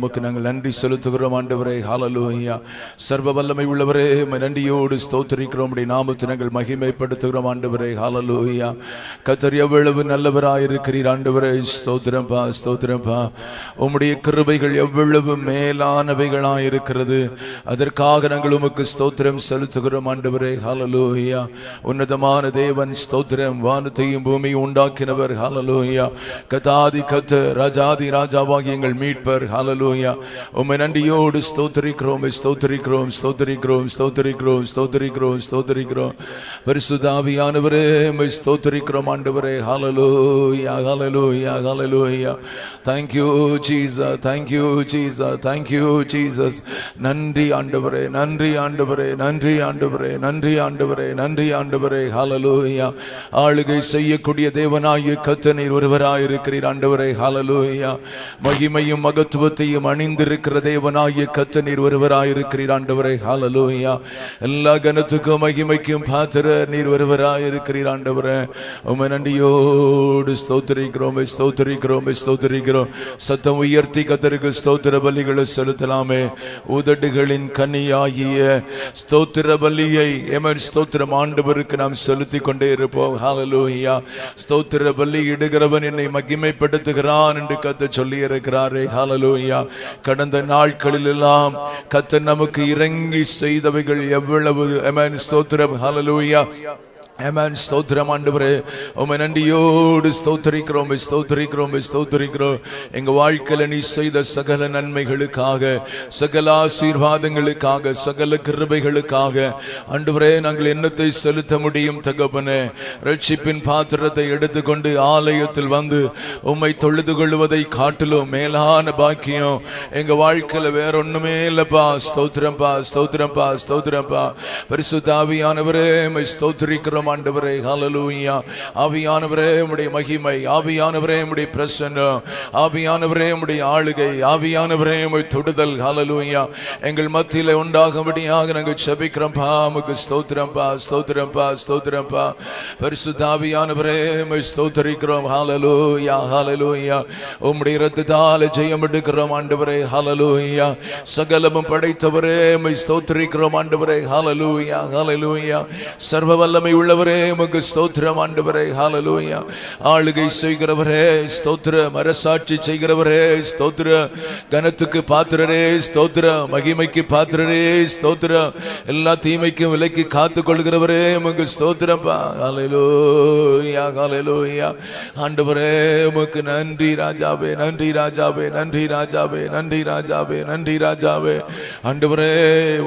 உமக்கு நாங்கள் நன்றி செலுத்துகிறோம் ஆண்டவரே. ஹல்லேலூயா. சர்வ வல்லமை உள்ளவரே, நன்றியோடு ஸ்தோத்திரிக்கிறோம். உம்முடைய நாமத்தை நாங்கள் மகிமைப்படுத்துகிறோம் ஆண்டவரே. ஹல்லேலூயா. கர்த்தர் எவ்வளவு நல்லவராயிருக்கிறீர் ஆண்டவரே. ஸ்தோத்திரம்பா, ஸ்தோத்திரம்பா. உம்முடைய கிருபைகள் எவ்வளவு மேலானவைகளாயிருக்கிறது. அதற்காக நாங்கள் உமக்கு ஸ்தோத்திரம் செலுத்துகிறோம் ஆண்டவரே. ஹல்லேலூயா. உன்னதமான தேவன் ஸ்தோத்திரம். வானத்தையும் பூமியை உண்டாக்கினவர். ஹல்லேலூயா. கதாதி கர்த்தர், ராஜாதி ராஜாவாகிய எங்கள் மீட்பர். ஹல்லேலூயா. உம்மை நன்றியோடு ஸ்தோத்திரிக்கிறோம், ஸ்தோத்திரிக்கிறோம், ஸ்தோத்திரிக்கிறோம், ஸ்தோத்திரிக்கிறோம், ஸ்தோத்திரிக்கிறோம், ஸ்தோத்திரிக்கிறோம். பரிசுத்த ஆவியானவரே, உம்மை ஸ்தோத்திரிக்கிறோம் ஆண்டவரே. ஹல்லேலூயா, ஹல்லேலூயா, ஹல்லேலூயா. Thank you Jesus, thank you Jesus, thank you Jesus. நன்றி ஆண்டவரே, நன்றி ஆண்டவரே, நன்றி ஆண்டவரே, நன்றி ஆண்டவரே, நன்றி ஆண்டவரே. ஹல்லேலூயா. ஆளுகை செய்யக்கூடிய தேவனாகிய கர்த்தர் நீர் ஒருவராயிருக்கிறீர் ஆண்டவரே. ஹல்லேலூயா. மகிமையும் மகத்துவத்தையும் அணிந்திருக்கிற தேவனாகிய கர்த்தர் நீர் ஒருவராயிருக்கிறீர் ஆண்டவரே. ஹல்லேலூயா. எல்லா கனத்துக்கும் மகிமைக்கும் பாத்திரர் நீர் ஒருவராயிருக்கிறீர் ஆண்டவரே. உம்மை நன்றியோடு ஸ்தோத்திரிக்கிறோம், ஸ்தோத்திரிக்கிறோம், ஸ்தோத்திரிக்கிறோம். சத்தம் உயர்த்தி கர்த்தருக்கு ஸ்தோத்திர பலிகளை செலுத்தலாமே. உதடுகளின் கனியாகிய ஸ்தோத்திர பலியை ஸ்தோத்திரம் ஆண்டவருக்கு நாம் செலுத்தி கொண்டே இருப்போம். ஹல்லேலூயா. ஸ்தோத்திர பலி இடுகிறவன் என்னை மகிமைப்படுத்துகிறான் என்று கர்த்தர் சொல்லி இருக்கிறாரே. ஹல்லேலூயா. கடந்த நாட்களில் எல்லாம் கர்த்தர் நமக்கு இறங்கி செய்தவைகள் எவ்வளவு. ஸ்தோத்திரம். ஹல்லேலூயா. ஆமென். ஸ்தோத்திரம் ஆண்டவரே. உம்மை நன்றியோடு ஸ்தோத்திரிக்கிறோம், ஸ்தோத்திரிக்கிறோம், ஸ்தோத்திரிக்கிறோம். எங்க வாழ்க்கையில நீ செய்த சகல நன்மைகளுக்காக, சகல ஆசீர்வாதங்களுக்காக, சகல கிருபைகளுக்காக ஆண்டவரே நாங்கள் என்னத்தை செலுத்த முடியும் தகப்பனே. ரட்சிப்பின் பாத்திரத்தை எடுத்துக்கொண்டு ஆலயத்தில் வந்து உம்மை தொழுது கொள்வதை காட்டிலும் மேலான பாக்கியம் எங்க வாழ்க்கையில வேற ஒண்ணுமே இல்லப்பா. ஸ்தோத்திரம்பா, ஸ்தோத்திரம்பா, ஸ்தோத்திரம்பா. பரிசுத்த ஆவியானவரே, உம்மை ஸ்தோத்திரிக்கிறோம் ஆண்டவரே. ஹல்லேலூயா. ஆவியானவரே உம்முடைய மகிமை, ஆவியானவரே உம்முடைய பிரசன்னம், ஆவியானவரே உம்முடைய ஆளுகை, ஆவியானவரே உம்முடைய தொடுதல். ஹல்லேலூயா. எங்கள் மத்தியிலே உண்டாகும்படியாக நாங்கள் ஜெபிக்கிறோம்பா. உமக்கு ஸ்தோத்திரம்பா, ஸ்தோத்திரம்பா, ஸ்தோத்திரம்பா. பரிசுத்த ஆவியானவரே உம்மை ஸ்தோத்திரிக்கிறோம். ஹல்லேலூயா, ஹல்லேலூயா. உம்முடைய இரத்தத்தால் ஜெயம் எடுக்கிறோம் ஆண்டவரே. ஹல்லேலூயா. சகலமும் படைத்தவரே உம்மை ஸ்தோத்திரிக்கிறோம் ஆண்டவரே. ஹல்லேலூயா, ஹல்லேலூயா. சர்வ வல்லமை உள்ளவரே உமக்கு ஸ்தோத்திரம் ஆண்டவரே. ஹல்லேலூயா. ஆளுகை செய்கிறவரே ஸ்தோத்திரம், அரசாட்சி செய்கிறவரே ஸ்தோத்திரம், கனத்துக்கு பாத்திரரே ஸ்தோத்திரம், மகிமைக்கு பாத்திரரே ஸ்தோத்திரம், எல்லா தீமைக்கும் விலக்கி காத்துக் கொள்கிறவரே உமக்கு ஸ்தோத்திரம்பா. ஹல்லேலூயா, ஹல்லேலூயா. ஆண்டவரே உமக்கு நன்றி ராஜாவே, நன்றி ராஜாவே, நன்றி ராஜாவே, நன்றி ராஜாவே, நன்றி ராஜாவே. ஆண்டவரே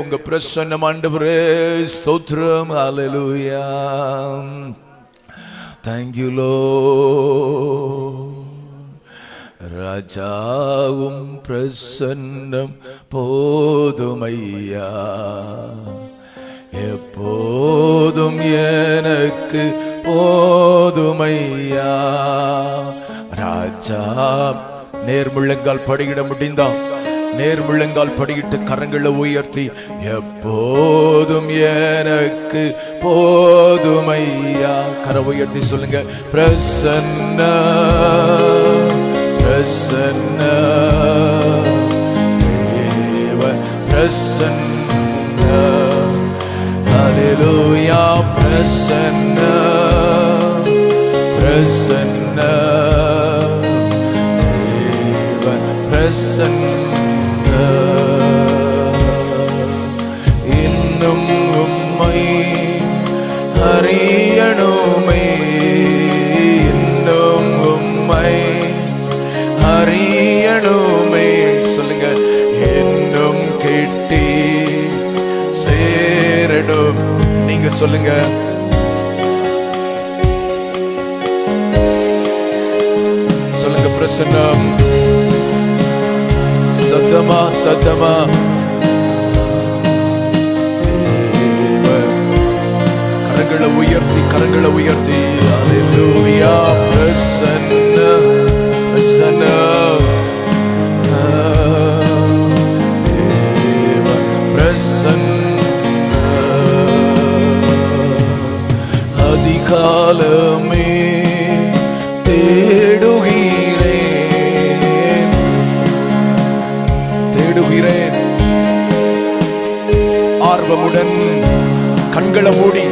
உங்க பிரசன்னம் ஆண்டவரே ஸ்தோத்திரம். ஹல்லேலூயா. Thank you Lord. ராஜாவும் பிரசன்னம் போதுமையா, எப்போதும் எனக்கு போதுமையா. ராஜா நேர்முழங்கால் படியிட முடிந்தான். நேர்முழங்கால் படியிட்டு கரங்களை உயர்த்தி எப்போதும் எனக்கு போதுமையா. கரை உயர்த்தி சொல்லுங்க. பிரசன்ன பிரசன்ன தேவ பிரசன்ன. ஹல்லேலூயா. பிரசன்ன பிரசன்ன தேவ பிரசன்ன. இன்னும் உம்மை அறியணுமே, இன்னும் உம்மை அறியணுமே. சொல்லுங்க. இன்னும் கிட்டி சேரணும். நீங்க சொல்லுங்க. சொல்லுங்க. பிரசன்னம். சத்தமா, சத்தமா. கரங்களை உயர்த்தி, கரங்களை உயர்த்தி. ஹல்லேலூயா. பிரசன்ன பிரசன்ன தேவ பிரசன்ன. அதிகாலமே தேடுகிறேன், தேடுகிறேன். ஆர்வமுடன் கண்களை மூடி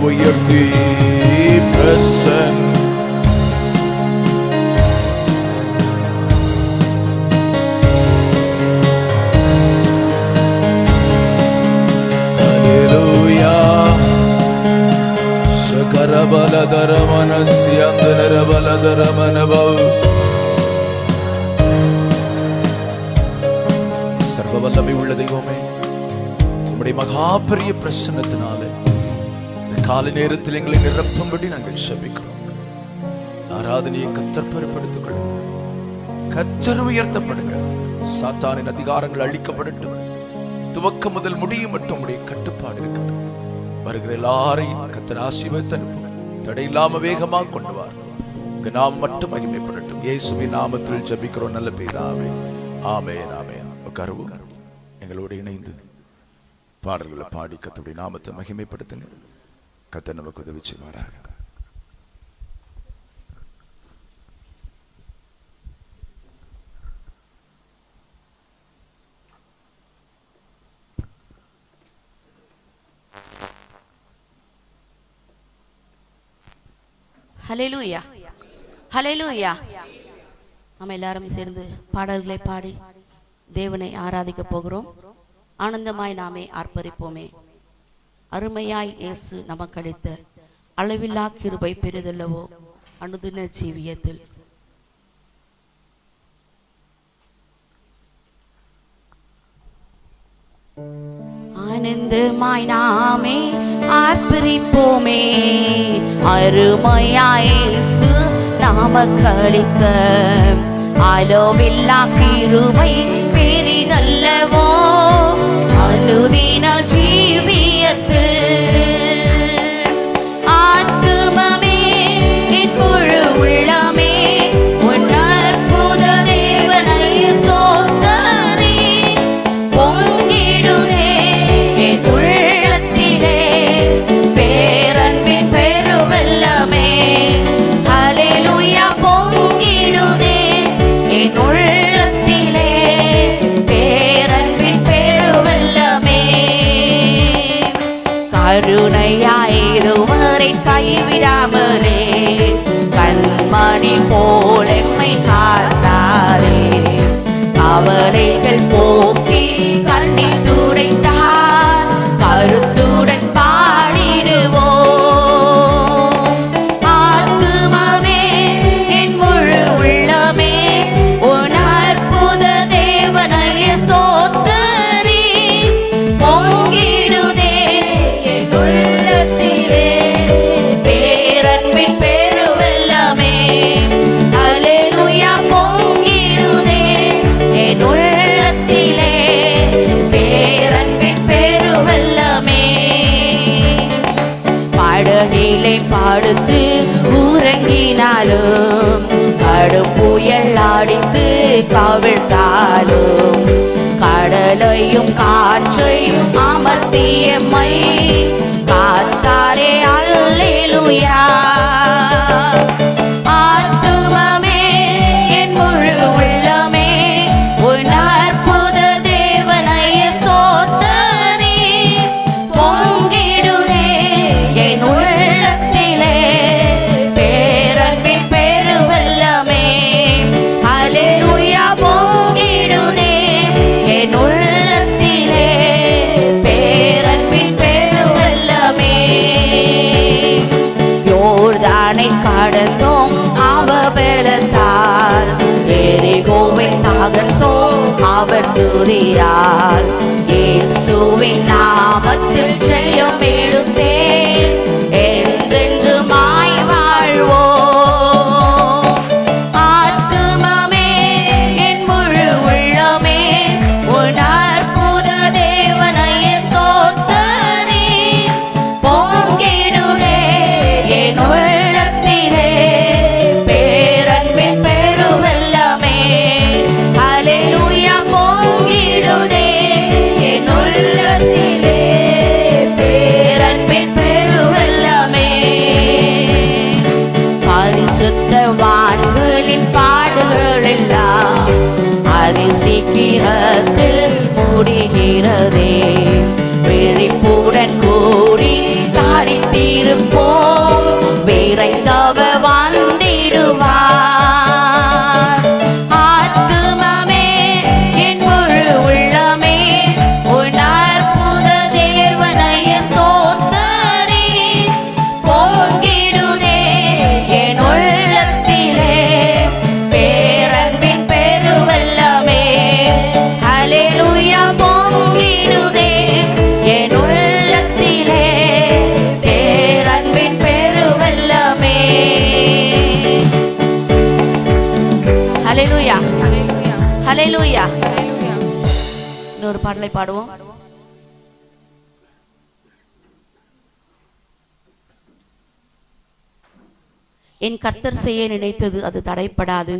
உயர்த்தி பிரசன்ன சர்வ வல்லமை உள்ள தெய்வமே, உம்முடைய மகா பெரிய பிரசன்னத்தினாலே இந்த காலை நேரத்தில் எங்களை நிரப்பும்படி நாங்கள் செபிக்கிறோம். ஆராதனையை கர்த்தர் பொறுப்படுத்திக் கொள்ளுங்க, கர்த்தர் உயர்த்தப்படுங்க. சாத்தானின் அதிகாரங்கள் அழிக்கப்படட்டும். துவக்கம் முதல் முடியும் மட்டும் உடைய கட்டுப்பாடு இருக்கட்டும். வருகிற எல்லாரையும் கர்த்தர் ஆசீர்வதித்து அனுப்பும். தடையில்லாம வேகமாக கொண்டு வார். உங்க நாமம் மட்டும் மகிமைப்படட்டும். இயேசுவின் நாமத்தில் ஜெபிக்கிறோம் நல்ல பிதாவே, ஆமென் ஆமென். உட்காருவோம். எங்களோடு இணைந்து பாடல்களை பாடி கர்த்தருடைய நாமத்தை மகிமைப்படுத்துங்க. கர்த்தர் நமக்கு உதவி செய்வாராக. ஹல்லேலூயா, ஹல்லேலூயா. நம்ம எல்லாரும் சேர்ந்து பாடல்களை பாடி தேவனை ஆராதிக்க போகிறோம். ஆனந்தமாய் நாமே ஆர்ப்பரிப்போமே. அருமையாய் இயேசு நமக்கு அளித்த அளவில்லா கிருபை பெரிதல்லவோ அனுதின ஜீவியத்தில். ஆனந்தமாய் நாமே ஆர்ப்பரிப்போமே. அருமையாய் இயேசு நமக்கு அளித்த அளவில்லா கிருபை பெரிதல்லவோ அனுதின ஜீவியத்தில். ஆத்துமமே என் முழு உள்ளமே உன் அற்புத தேவனை ஸ்தோத்தரி. பொங்கிடுதே என் உள்ளத்திலே பேரன்பின் பெருவெல்லமே. ஹல்லேலூயா. பொங்கிடுதே என் உள்ளத்திலே பேரன்பின் பெருவெல்லமே. கருணையாய் இதுவரை கைவிடாமலே கண்மணி போல் எம்மை காத்தாரே. கவலைகள் போக்கி கண்ணீர் துடைத்தார். கருத்துடன் பாடிடுவோம். ஆத்துமமே என் முழு உள்ளமே உன் அற்புத தேவனை ஸ்தோத்தரி. பொங்கிடுதே என் உள்ளத்திலே பேரன்பின் பெருவெல்லமே. ஹல்லேலூயா. பொங்கிடுதே என் உள்ளத்திலே பேரன்பின் பெருவெல்லமே. படகிலே படுத்து உறங்கினாலும் கடும் புயல் அடித்து கவிழ்ந்தாலும் கடலையும் காற்றையும் அமர்த்தியம்மை காத்தாரே. அல்லேலூயா. ஆத்துமமே என் முழு உள்ளமே உன் அற்புத தேவனை ஸ்தோத்தரி. பொங்கிடுதே என் உள்ளத்திலே பேரன்பின் பெருவெல்லமே. ஹல்லேலூயா. பொங்கிடுதே என் உள்ளத்திலே செய்தால் இயேசுவின் நாமத்தில் ஜெயம் எடுத்தேன் என்றென்றுமாய் வாழ்வோம். ஆத்துமமே என் முழு உள்ளமே உன் அற்புத தேவனையே ஸ்தோத்திரி. பொங்கிடுதே என் உள்ளத்திலே பேரன்பின் பெருவெள்ளமே. ஹல்லேலூயா. பொங்கிடுதே என் உள்ளத்திலே பேரன்பின் பெருவெள்ளமே. பரிசுத்தவான்களின் பாடுகள் எல்லாம் அதிசீக்கிரத்தில் முடிகிறதே. விழிப்புடன் கூடி காணித்திருப்போம், விரைந்தவர் வந்திடுவார். ஆத்துமமே என் முழு உள்ளமே உன் அற்புத தேவனையே ஸ்தோத்திரி. பொங்கிடுதே என் உள்ளத்திலே பேரன்பின் பெருவெள்ளமே. ஹல்லேலூயா. பொங்கிடுதே என் உள்ளத்திலே பேரன்பின் பெருவெள்ளமே. ஹல்லேலூயா. ஹல்லேலூயா. இன்னொரு பாடலை பாடுவோம். என் கர்த்தர் செய்ய நினைத்தது அது தடைப்படாது.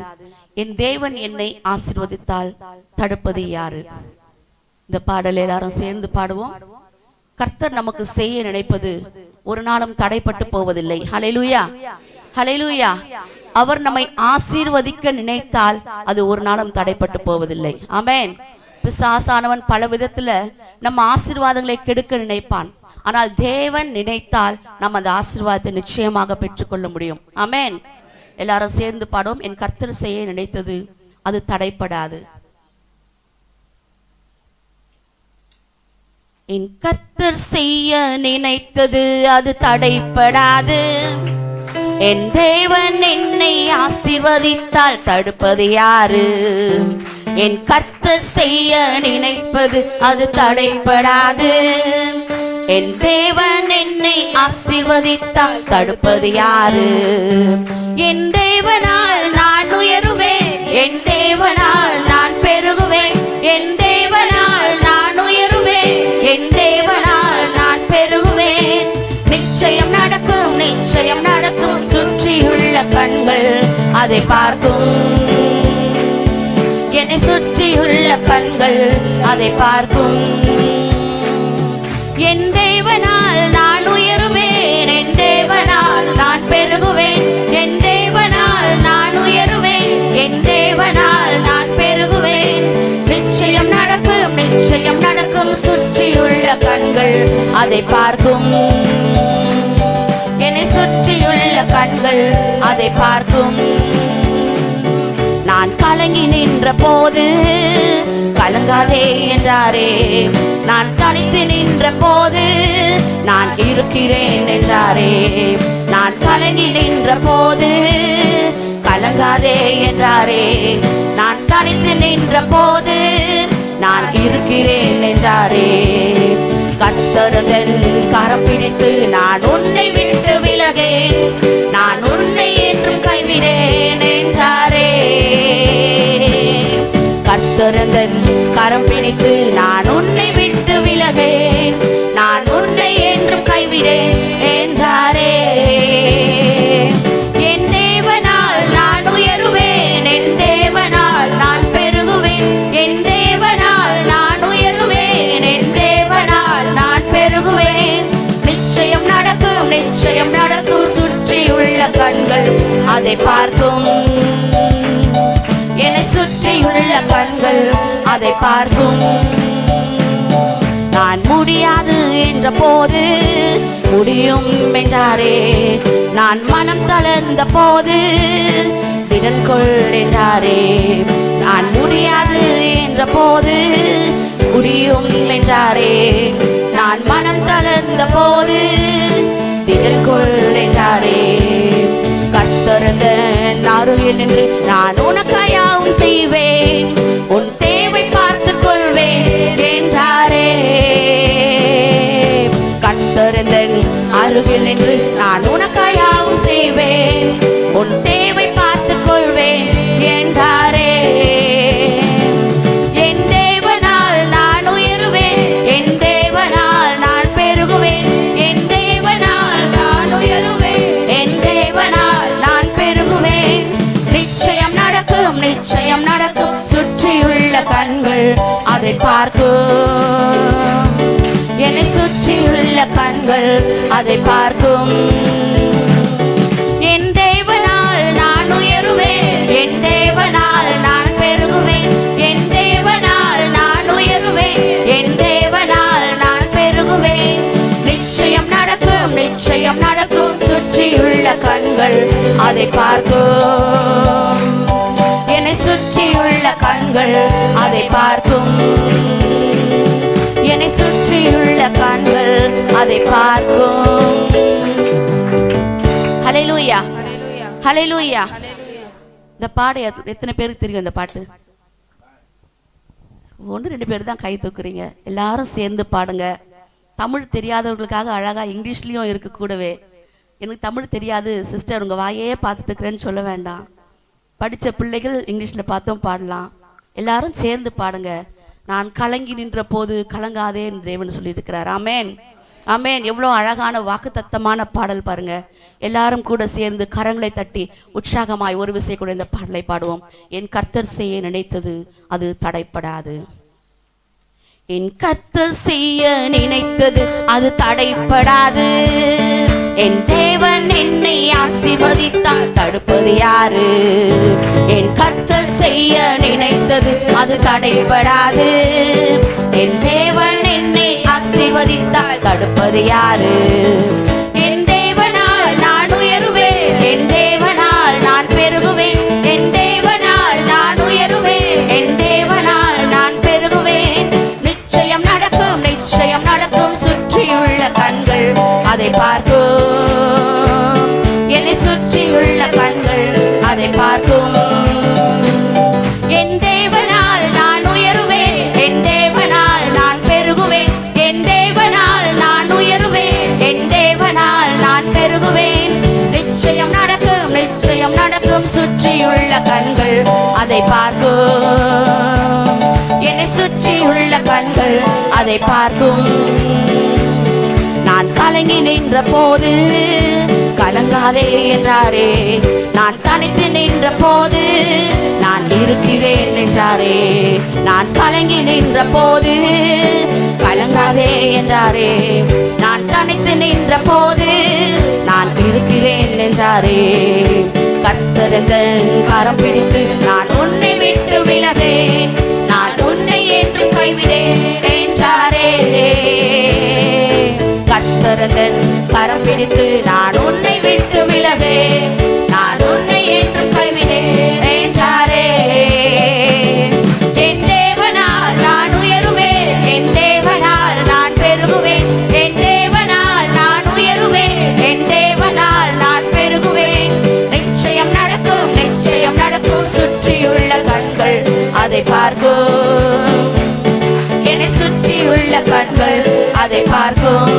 என் தேவன் என்னை ஆசீர்வதித்தால் தடுப்பது யாரு? இந்த பாடலை எல்லாரும் சேர்ந்து பாடுவோம். கர்த்தர் நமக்கு செய்ய நினைப்பது ஒரு நாளும் தடைப்பட்டு போவதில்லை. ஹல்லேலூயா. ஹல்லேலூயா. அவர் நம்மை ஆசீர்வதிக்க நினைத்தால் அது ஒரு நாளும் தடைப்பட்டு போவதில்லை. ஆமென். பிசாசானவன் பல விதத்துல நம்ம ஆசீர்வாதங்களை கெடுக்க நினைப்பான். ஆனால் தேவன் நினைத்தால் நம்ம அந்த ஆசீர்வாதத்தை நிச்சயமாக பெற்றுக்கொள்ள முடியும். ஆமென். எல்லாரும் சேர்ந்து பாடுவோம். என் கர்த்தர் செய்ய நினைத்தது அது தடைப்படாது. என் கர்த்தர் செய்ய நினைத்தது அது தடைப்படாது. என் தேவன் என்னை ஆசீர்வதித்தால் தடுப்பது யாரு? என் கர்த்தர் செய்ய நினைப்பது அது தடைப்படாது. என் தேவன் என்னை ஆசீர்வதித்தால் தடுப்பது யாரு? என் தேவனால் நான் உயருவேன், என் தேவனால் நான் பெருகுவேன். என் தேவனால் நான் உயருவேன், என் தேவனால் நான் பெருகுவேன். நிச்சயம் நடக்கும், நிச்சயம் நடக்கும். சுற்றியுள்ள கண்கள் அதை பார்க்கும். என்னை சுற்றியுள்ள கண்கள் அதை பார்க்கும். என் தேவனால் நான் உயருவேன், என் தேவனால் நான் பெருகுவேன். என் தேவனால் நான் உயருவேன், என் தேவனால் நான் பெருகுவேன். நிச்சயம் நடக்கும், நிச்சயம் நடக்கும். சுற்றியுள்ள கண்கள் அதை பார்க்கும். என்னை சுற்றியுள்ள கண்கள் அதை பார்க்கும். நான் கலங்கி நின்ற போது கலங்காதே என்றாரே. நான் தனித்து நின்ற போது நான் இருக்கிறேன் என்றாரே. நான் கலங்கி நின்ற போது கலங்காதே என்றாரே. நான் தனித்து நின்ற போது நான் இருக்கிறேன் என்றாரே. கர்த்தரதன் கரம் பிடித்து நான் உன்னை விட்டு விலகேன், நான் உன்னை என்றும் கைவிடேன் என்றாரே. கர்த்தரதன் கரம் பிடித்து நான் உன்னை விட்டு விலகேன், நான் உன்னை என்றும் கைவிடேன் என்றாரே. என் தேவனால் நான் உயருவேன், என் தேவனால் நான் பெருகுவேன். என் தேவனால் நான் உயருவேன், என் தேவனால் நான் பெருகுவேன். நிச்சயம் நடக்கும், நிச்சயம் நடக்கும். சுற்றியுள்ள கண்கள் அதை பார்க்கும். என்னை சுற்றியுள்ள கண்கள் அதை பார்க்கும். நான் முடியாது என்ற போது முடியும் என்றாரே. நான் மனம் தளர்ந்த போது திடன் கொள் என்றாரே. நான் முடியாது என்ற போது முடியும் என்றாரே. நான் மனம் தளர்ந்த போது திடன் கொள் என்றாரே. கர்த்தரந்த அருகில் நின்று நான் உனக்காயாவும் செய்வேன், உன் தேவை பார்த்துக் கொள்வேன். கண்கள் அதை பார்க்கும். என் தேவனால் நான் உயருவேன், என் தேவனால் நான் பெருகுவேன், என் தேவனால் நான் உயருவேன், என் தேவனால் நான் பெருகுவேன். நிச்சயம் நடக்கும், நிச்சயம் நடக்கும், சுற்றியுள்ள கண்கள் அதை பார்க்கும். என்னை சுற்றியுள்ள கண்கள் அதை பார்க்கும், என்னை சுற்றியுள்ள கண்கள் அதை பார்க்கும். ஹல்லேலூயா, ஹல்லேலூயா. இந்த பாடு எத்தனை பேருக்கு தெரியும்? இந்த பாட்டு 1-2 பேர் தான் கை தூக்குறீங்க. எல்லாரும் சேர்ந்து பாடுங்க. தமிழ் தெரியாதவர்களுக்காக அழகா இங்கிலீஷ்லயும் இருக்கு கூடவே. எனக்கு தமிழ் தெரியாது சிஸ்டர், உங்க வாயே பார்த்துட்டு இருக்கிறேன்னு சொல்ல வேண்டாம். படித்த பிள்ளைகள் இங்கிலீஷில் பார்த்தும் பாடலாம். எல்லாரும் சேர்ந்து பாடுங்க. நான் கலங்கி நின்ற போது கலங்காதே என்று தேவன் சொல்லியிருக்கிறார். ஆமேன், ஆமேன். எவ்வளோ அழகான வாக்குத்தத்தமான பாடல் பாருங்க. எல்லாரும் கூட சேர்ந்து கரங்களை தட்டி உற்சாகமாய் ஒரு விசை கூட இந்த பாடலை பாடுவோம். என் கர்த்தர் செய்ய நினைத்தது அது தடைப்படாது. என் கர்த்தர் செய்ய நினைத்தது அது தடைப்படாது. என் தேவன் என்னை ஆசீர்வதித்தால் தடுப்பது யாரு? என் கர்த்தர் செய்ய நினைத்தது அது தடைப்படாது. என் தேவன் என்னை ஆசீர்வதித்தால் தடுப்பது யாரு? என் தேவனால் நான் உயருவேன், என் தேவனால் நான் பெருகுவேன், என் தேவனால் நான் உயருவேன், என் தேவனால் நான் பெருகுவேன். நிச்சயம் நடக்கும், நிச்சயம் நடக்கும், சுற்றியுள்ள கண்கள் அதை பார்க்கும். என்னை சுற்றியுள்ள கண்கள் அதை பார்க்கும். என் தேவனால் நான் உயருவேன், என் தேவனால் நான் பெருகுவேன், என் தேவனால் நான் உயருவேன், என் தேவனால் நான் பெருகுவேன். நிச்சயம் நடக்கும், நிச்சயம் நடக்கும், சுற்றியுள்ள கண்கள் அதை பார்க்கும். என்னை சுற்றியுள்ள கண்கள் அதை பார்க்கும். நான் கலங்கி நின்ற போது கலங்காதே என்றாரே, நான் தனித்து நின்ற போது நான் இருக்கிறேன் என்றாரே. நான் கலங்கி நின்ற போது கலங்காதே என்றாரே, நான் தனித்து நின்ற போது நான் இருக்கிறேன் என்றாரே. கர்த்தரந்தன் கரம் பிடித்து நான் உன்னை விட்டு விலகேன், நான் உன்னை என்று கைவிடேன் என்றாரே. கர்த்தரந்தன் கரம் பிடித்து நான் உன்னை விட்டு விலகேன், நான் உன்னை என்று கைவிடேன் என்றாரே. என் தேவனால் நான் உயருவேன், என் தேவனால் நான் பெருகுவேன், என் தேவனால் நான் உயருவேன், என் தேவனால் நான் பெருகுவேன். நிச்சயம் நடக்கும், நிச்சயம் நடக்கும், சுற்றியுள்ள கண்கள் அதை பார்க்கும். என்னை சுற்றியுள்ள கண்கள் அதை பார்க்கும்.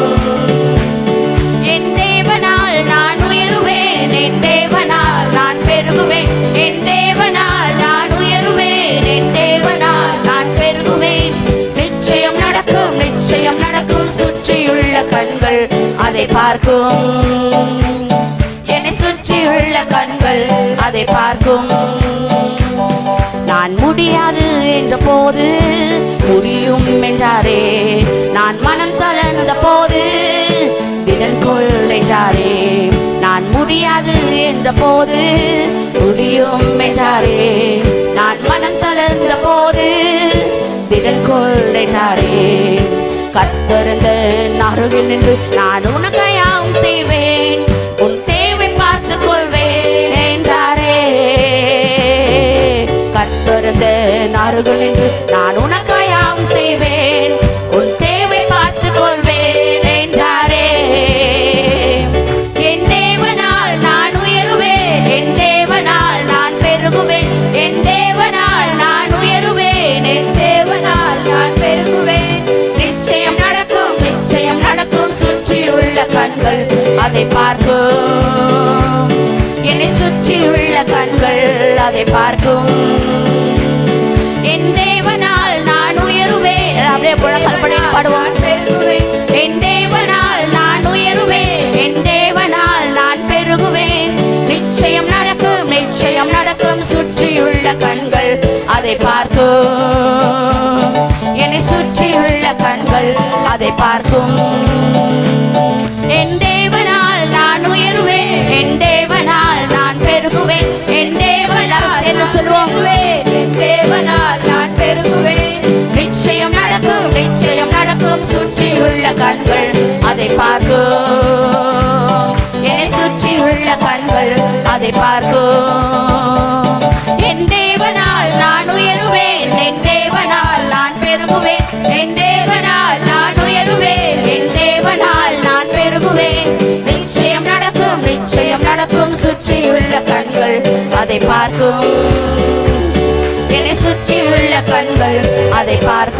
என் தேவனால் நான் உயருவேன், என் தேவனால் நான் பெருகுவேன், என் தேவனால் நான் உயருவேன், என் தேவனால் நான் பெருகுவேன். நிச்சயம் நடக்கும், நிச்சயம் நடக்கும், சுற்றியுள்ள கண்கள் அதை பார்க்கும். என்னை சுற்றியுள்ள கண்கள் அதை பார்க்கும். நான் முடியாது என்ற போது முடியும் என்றாரே, நான் மனம் தளர்ந்த போது திடன் கொள் என்றாரே. நான் முடியாது என்ற போது முடியும் என்றாரே, நான் மனம் தளர்ந்த போது திடன் கொள் என்றாரே. கர்த்தரந்த அருகில் நின்று நான் உனக்கு யாவும் செய்வேன், உன் தேவை பார்த்துக் கொள்வேன் என்றாரே. கர்த்தரந்த அருகில் நின்று நான் உனக்கு யாவும் செய்வேன், உன் தேவை பார்த்துக் கொள்வேன் என்றாரே. என் தேவனால் நான் உயருவேன், என் தேவனால் நான் பெருகுவேன், என் தேவனால் நான் உயருவேன், என் தேவனால் நான் பெருகுவேன். நிச்சயம் நடக்கும், நிச்சயம் நடக்கும், சுற்றியுள்ள கண்கள் அதை பார்க்கும். என்னை சுற்றியுள்ள கண்கள் அதை பார்க்கும். என் தேவனால் நான் உயருவேன். அப்படியே புழக்கல் பண்ணி பாடுவோம். என் தேவனால் நான் உயருவேன், என் தேவனால் நான் பெருகுவேன். நிச்சயம் நடக்கும், நிச்சயம் நடக்கும், சுற்றியுள்ள கண்கள் அதை பார்க்கும். என்னை சுற்றியுள்ள கண்கள் அதை பார்க்கும்.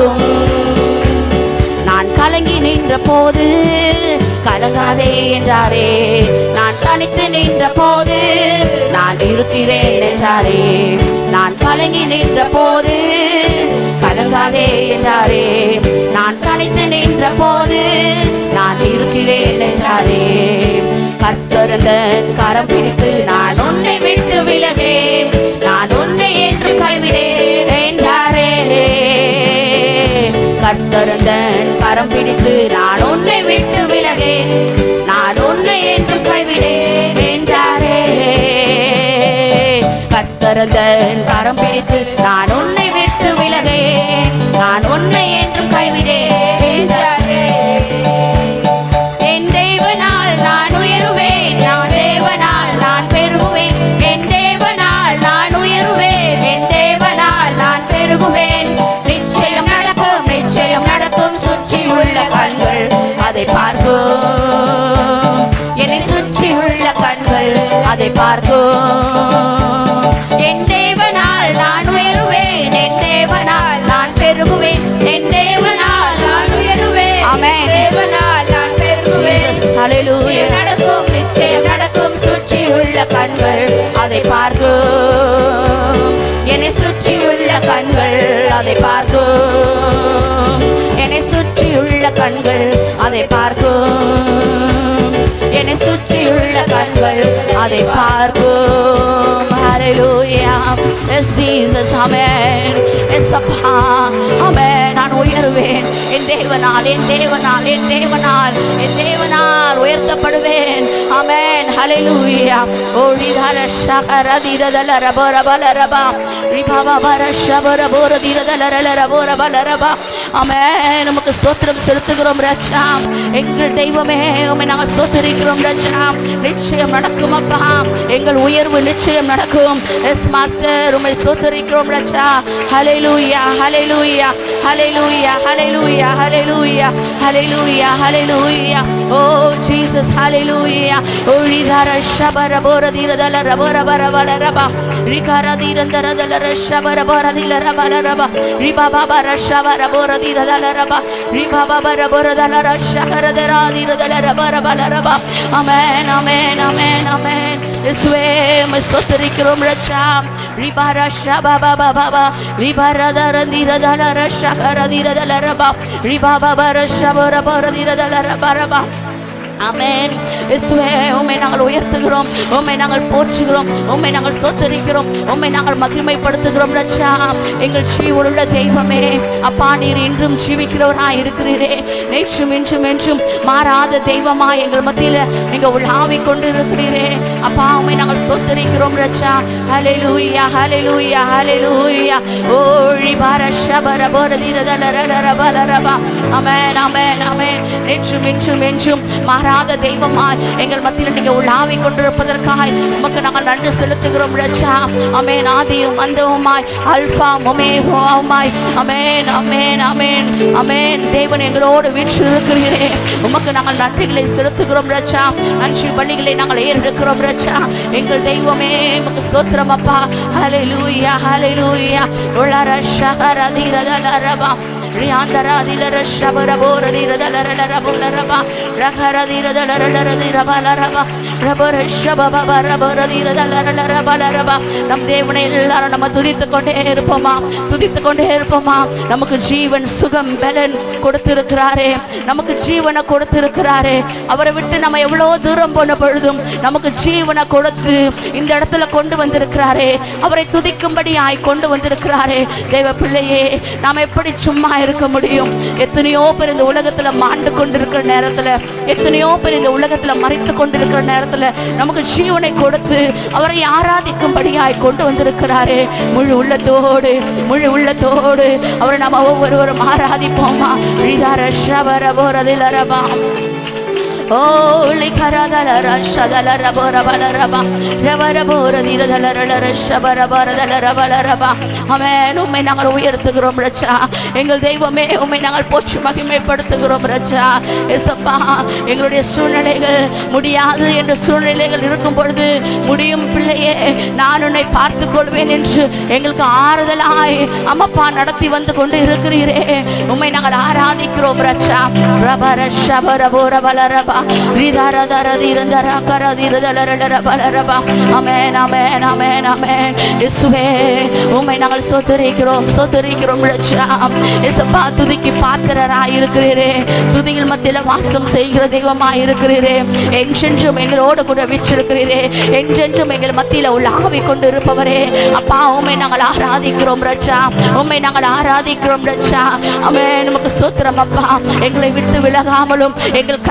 நடக்கும். நான் கலங்கி நின்ற போது கலங்காதே என்றாரே, நான் தனித்து நின்ற போது நான் இருக்கிறேன் என்றாரே. நான் கலங்கி நின்ற போது கலங்காதே என்றாரே, நான் தனித்து நின்ற போது நான் இருக்கிறேன் என்றாரே. கர்த்தரந்த கரம் பிடித்து நான் உன்னை விட்டு விலகேன், நான் உன்னை என்று கைவிடேன் என்றாரே. கர்த்தரந்த கரம் பிடித்து நான் உன்னை விட்டு விலகேன், நான் உன்னை என்று கைவிடேன் என்றாரே. கர்த்தரந்த கரம் பிடித்து நான் உன்னை விட்டு விலகேன், நான் உன்னை என்று கைவிடேன் என்றாரே. என் தேவனால் நான் உயருவேன், நான் தேவனால் நான் பெருகுவேன். என் தேவனால் நான் உயருவேன், என் தேவனால் நான் பெருகுவேன். நிச்சயம் நடக்கும், நிச்சயம் நடக்கும். சுற்றி உள்ள கண்கள் அதை பார்க்கும், என்னை சுற்றி உள்ள கண்கள் அதை பார்க்கும். என் தேவனால் நான் உயருவேன், என் தேவனால் நான் பெருகுவேன். என் தேவனால் நான் உயருவேன், ஆமென். தேவனால் நான் பெருகுவேன். ஹல்லேலூயா. நடக்கும், நிச்சயம் நடக்கும். சுற்றி உள்ள கண்கள் அதை பார்க்கும், என்னை சுற்றி உள்ள கண்கள் அதை பார்க்கும். என்னை சுற்றி உள்ள கண்கள் அதை பார்க்கும், என்னை சுற்றி உள்ள கண்கள் அதை பார்க்கும். ஹல்லேலூயா. எஸ் ஜீசஸ், ஆமென். எஸ் அப்பா, ஆமென். நான் உயர்வேன், என் தேவனால், என் தேவனால், என் தேவனால், என் தேவனால் உயர்த்தப்படுவேன். ஆமென். ஹல்லேலூயா. ஓடிதார ஷகரதிரதல ரபர பலரபா ரிபாபா பரஷபர போரதிரதல போர பலரபா. ஆமென். நமக்கு ஸ்தோத்திரம் செலுத்துகிறோம் ராஜா. எங்கள் தெய்வமே, உம்மை நாங்கள் ஸ்தோத்திரிக்கிறோம் ராஜா. நிச்சயம் நடக்கும் அப்பா, எங்கள் உயர்வு நிச்சயம் நடக்கும். எஸ் மாஸ்டர், உம்மை ஸ்தோத்திரிக்கிறோம் ராஜா. ஹல்லேலூயா, ஹல்லேலூயா, ஹல்லேலூயா, ஹல்லேலூயா, ஹல்லேலூயா, ஹல்லேலூயா, ஹல்லேலூயா. ஓ ஜீசஸ், ஹல்லேலூயா. ஓடிதார ஷபர போரதிரதல ரபர பலரபா ரிகரதிரந்தரதல ஷபர போரதில பலரபா ரிபாபா பரஷபர போரதிரதல ரபா ரிபாபா பரபரதல ஷகரதராதிரதல ரபர பலரபா. ஆமென், ஆமென், ஆமென், ஆமென். இயேசுவே, உம்மை ஸ்தோத்திரிக்கிறோம் ராஜா. ரிபார ஷபபா பாபா ரிபாரதரதிரதல ஷகரதிரதல ரபா ரிபாபா பரஷபர போரதிரதல ரபா. ஆமென். இயேசுவே, உம்மை நாங்கள் உயர்த்துகிறோம், உம்மை நாங்கள் போற்றுகிறோம், உம்மை நாங்கள் ஸ்தோத்திரிக்கிறோம், உம்மை நாங்கள் மகிமைப்படுத்துகிறோம் ராஜா. எங்கள் ஜீவனுள்ள தெய்வமே, அப்பா, நீர் இன்றும் ஜீவிக்கிறவராய் இருக்கிறீரே. நேற்றும் இன்றும் என்றும் மாறாத தெய்வமாய் எங்கள் மத்தியில் நீங்க உலாவிக் கொண்டு இருக்கிறீரே. அப்பா, உம்மை நாங்கள் ஸ்தோத்திரிக்கிறோம் ராஜா. ஹல்லேலூயா, ஹல்லேலூயா, ஹல்லேலூயா. ஓடி பரஷபர போரதிரதலரபலரபா. ஆமென், ஆமென், ஆமென். நேற்றும் இன்றும் என்றும் மாறாத தெய்வமாய் எங்கள் மத்தியில் நீங்க உலாவிக் கொண்டிருப்பதற்காய் உமக்கு நாங்கள் நன்றி செலுத்துகிறோம் ராஜா. ஆமென். ஆதியும் அந்தவுமாய், அல்பா ஒமேகாவுமாய். ஆமென், ஆமென், ஆமென், ஆமென். தேவன் எங்களோடு வீற்றிருக்கிறீரே. உமக்கு நாங்கள் நன்றிகளை செலுத்துகிறோம் ராஜா. நன்றி பலிகளை நாங்கள் ஏறெடுக்கிறோம் ராஜா. எங்கள் தெய்வமே, உமக்கு ஸ்தோத்திரம் அப்பா. ஹல்லேலூயா, ஹல்லேலூயா. உலர ஷகரதிரதலரபா ரியாந்தராதிலர ஷபர போரதிரதலரலர போலரபா ரகரதிரதலரலரதிரபலரபா ரபர ஷபபப ரபரதிரதலரலரபலரபா. நம் தேவனை எல்லாரும் நம்ம துதித்துக் கொண்டே இருப்போமா, துதித்துக் கொண்டே இருப்போமா. நமக்கு ஜீவன், சுகம், பலன் கொடுத்திருக்கிறாரே, நமக்கு ஜீவனை கொடுத்திருக்கிறாரே. அவரை விட்டு நம்ம எவ்வளோ தூரம் போன பொழுதும் நமக்கு ஜீவனை கொடுத்து இந்த இடத்துல கொண்டு வந்திருக்கிறாரே. அவரை துதிக்கும்படியாய் கொண்டு வந்திருக்கிறாரே. தேவ பிள்ளையே, நாம் எப்படி சும்மா இருக்க முடியும்? எத்தனையோ பேர் இந்த உலகத்துல மாண்டு கொண்டிருக்கிற நேரத்துல, எத்தனையோ பேர் இந்த உலகத்துல மறைத்து கொண்டிருக்கிற நேரத்துல நமக்கு ஜீவனை கொடுத்து அவரை ஆராதிக்கும்படியாய் கொண்டு வந்திருக்கிறாரே. முழு உள்ளத்தோடு, முழு உள்ளத்தோடு அவரை நம்ம ஒவ்வொருவரும் ஆராதிப்போமா. ஓலை கரதலர ஷதலர போரபலரபா ரவர போரதிரதலர ஷபரபரதலரபலரபா. ஆமென். உம்மை நாங்கள் உயர்த்துகிறோம் ரட்சா. எங்கள் தெய்வமே, உம்மை நாங்கள் போற்றி மகிமைப்படுத்துகிறோம் ரட்சா. ஏசப்பா, எங்களுடைய சூழ்நிலைகள் முடியாது என்ற சூழ்நிலைகள் இருக்கும் பொழுது, முடியும் பிள்ளையே, நான் உன்னை பார்த்துக் கொள்வேன் என்று எங்களுக்கு ஆறுதலாய் அம்மப்பா நடத்தி வந்து கொண்டு இருக்கிறீரே, உம்மை நாங்கள் ஆராதிக்கிறோம் ரட்சா. ரபர ஷபர போரபலரபா ரிதரதர திரதர கரதிரதலரபலரபா. ஆமென், ஆமென், ஆமென், ஆமென். இயேசுவே, உம்மை நாங்கள் ஸ்தோத்திரிக்கிறோம் ரட்சா. இயேசப்பா, துதிக்கு பாத்திரராய் இருக்கிறீரே, துதியில் மத்தியில் வாசம் செய்கிற தெய்வமாய் இருக்கிறீரே, என்றென்றும் எங்களோடு கூட வீற்றிருக்கிறீரே, என்றென்றும் எங்கள் மத்தியில் உலாவிக் கொண்டு இருப்பவரே, அப்பா, உம்மை நாங்கள் ஆராதிக்கிறோம் ரட்சா. உம்மை நாங்கள் ஆராதிக்கிறோம் ரட்சா. ஆமென். நமக்கு ஸ்தோத்திரம் அப்பா. எங்களை விட்டு விலகாமலும்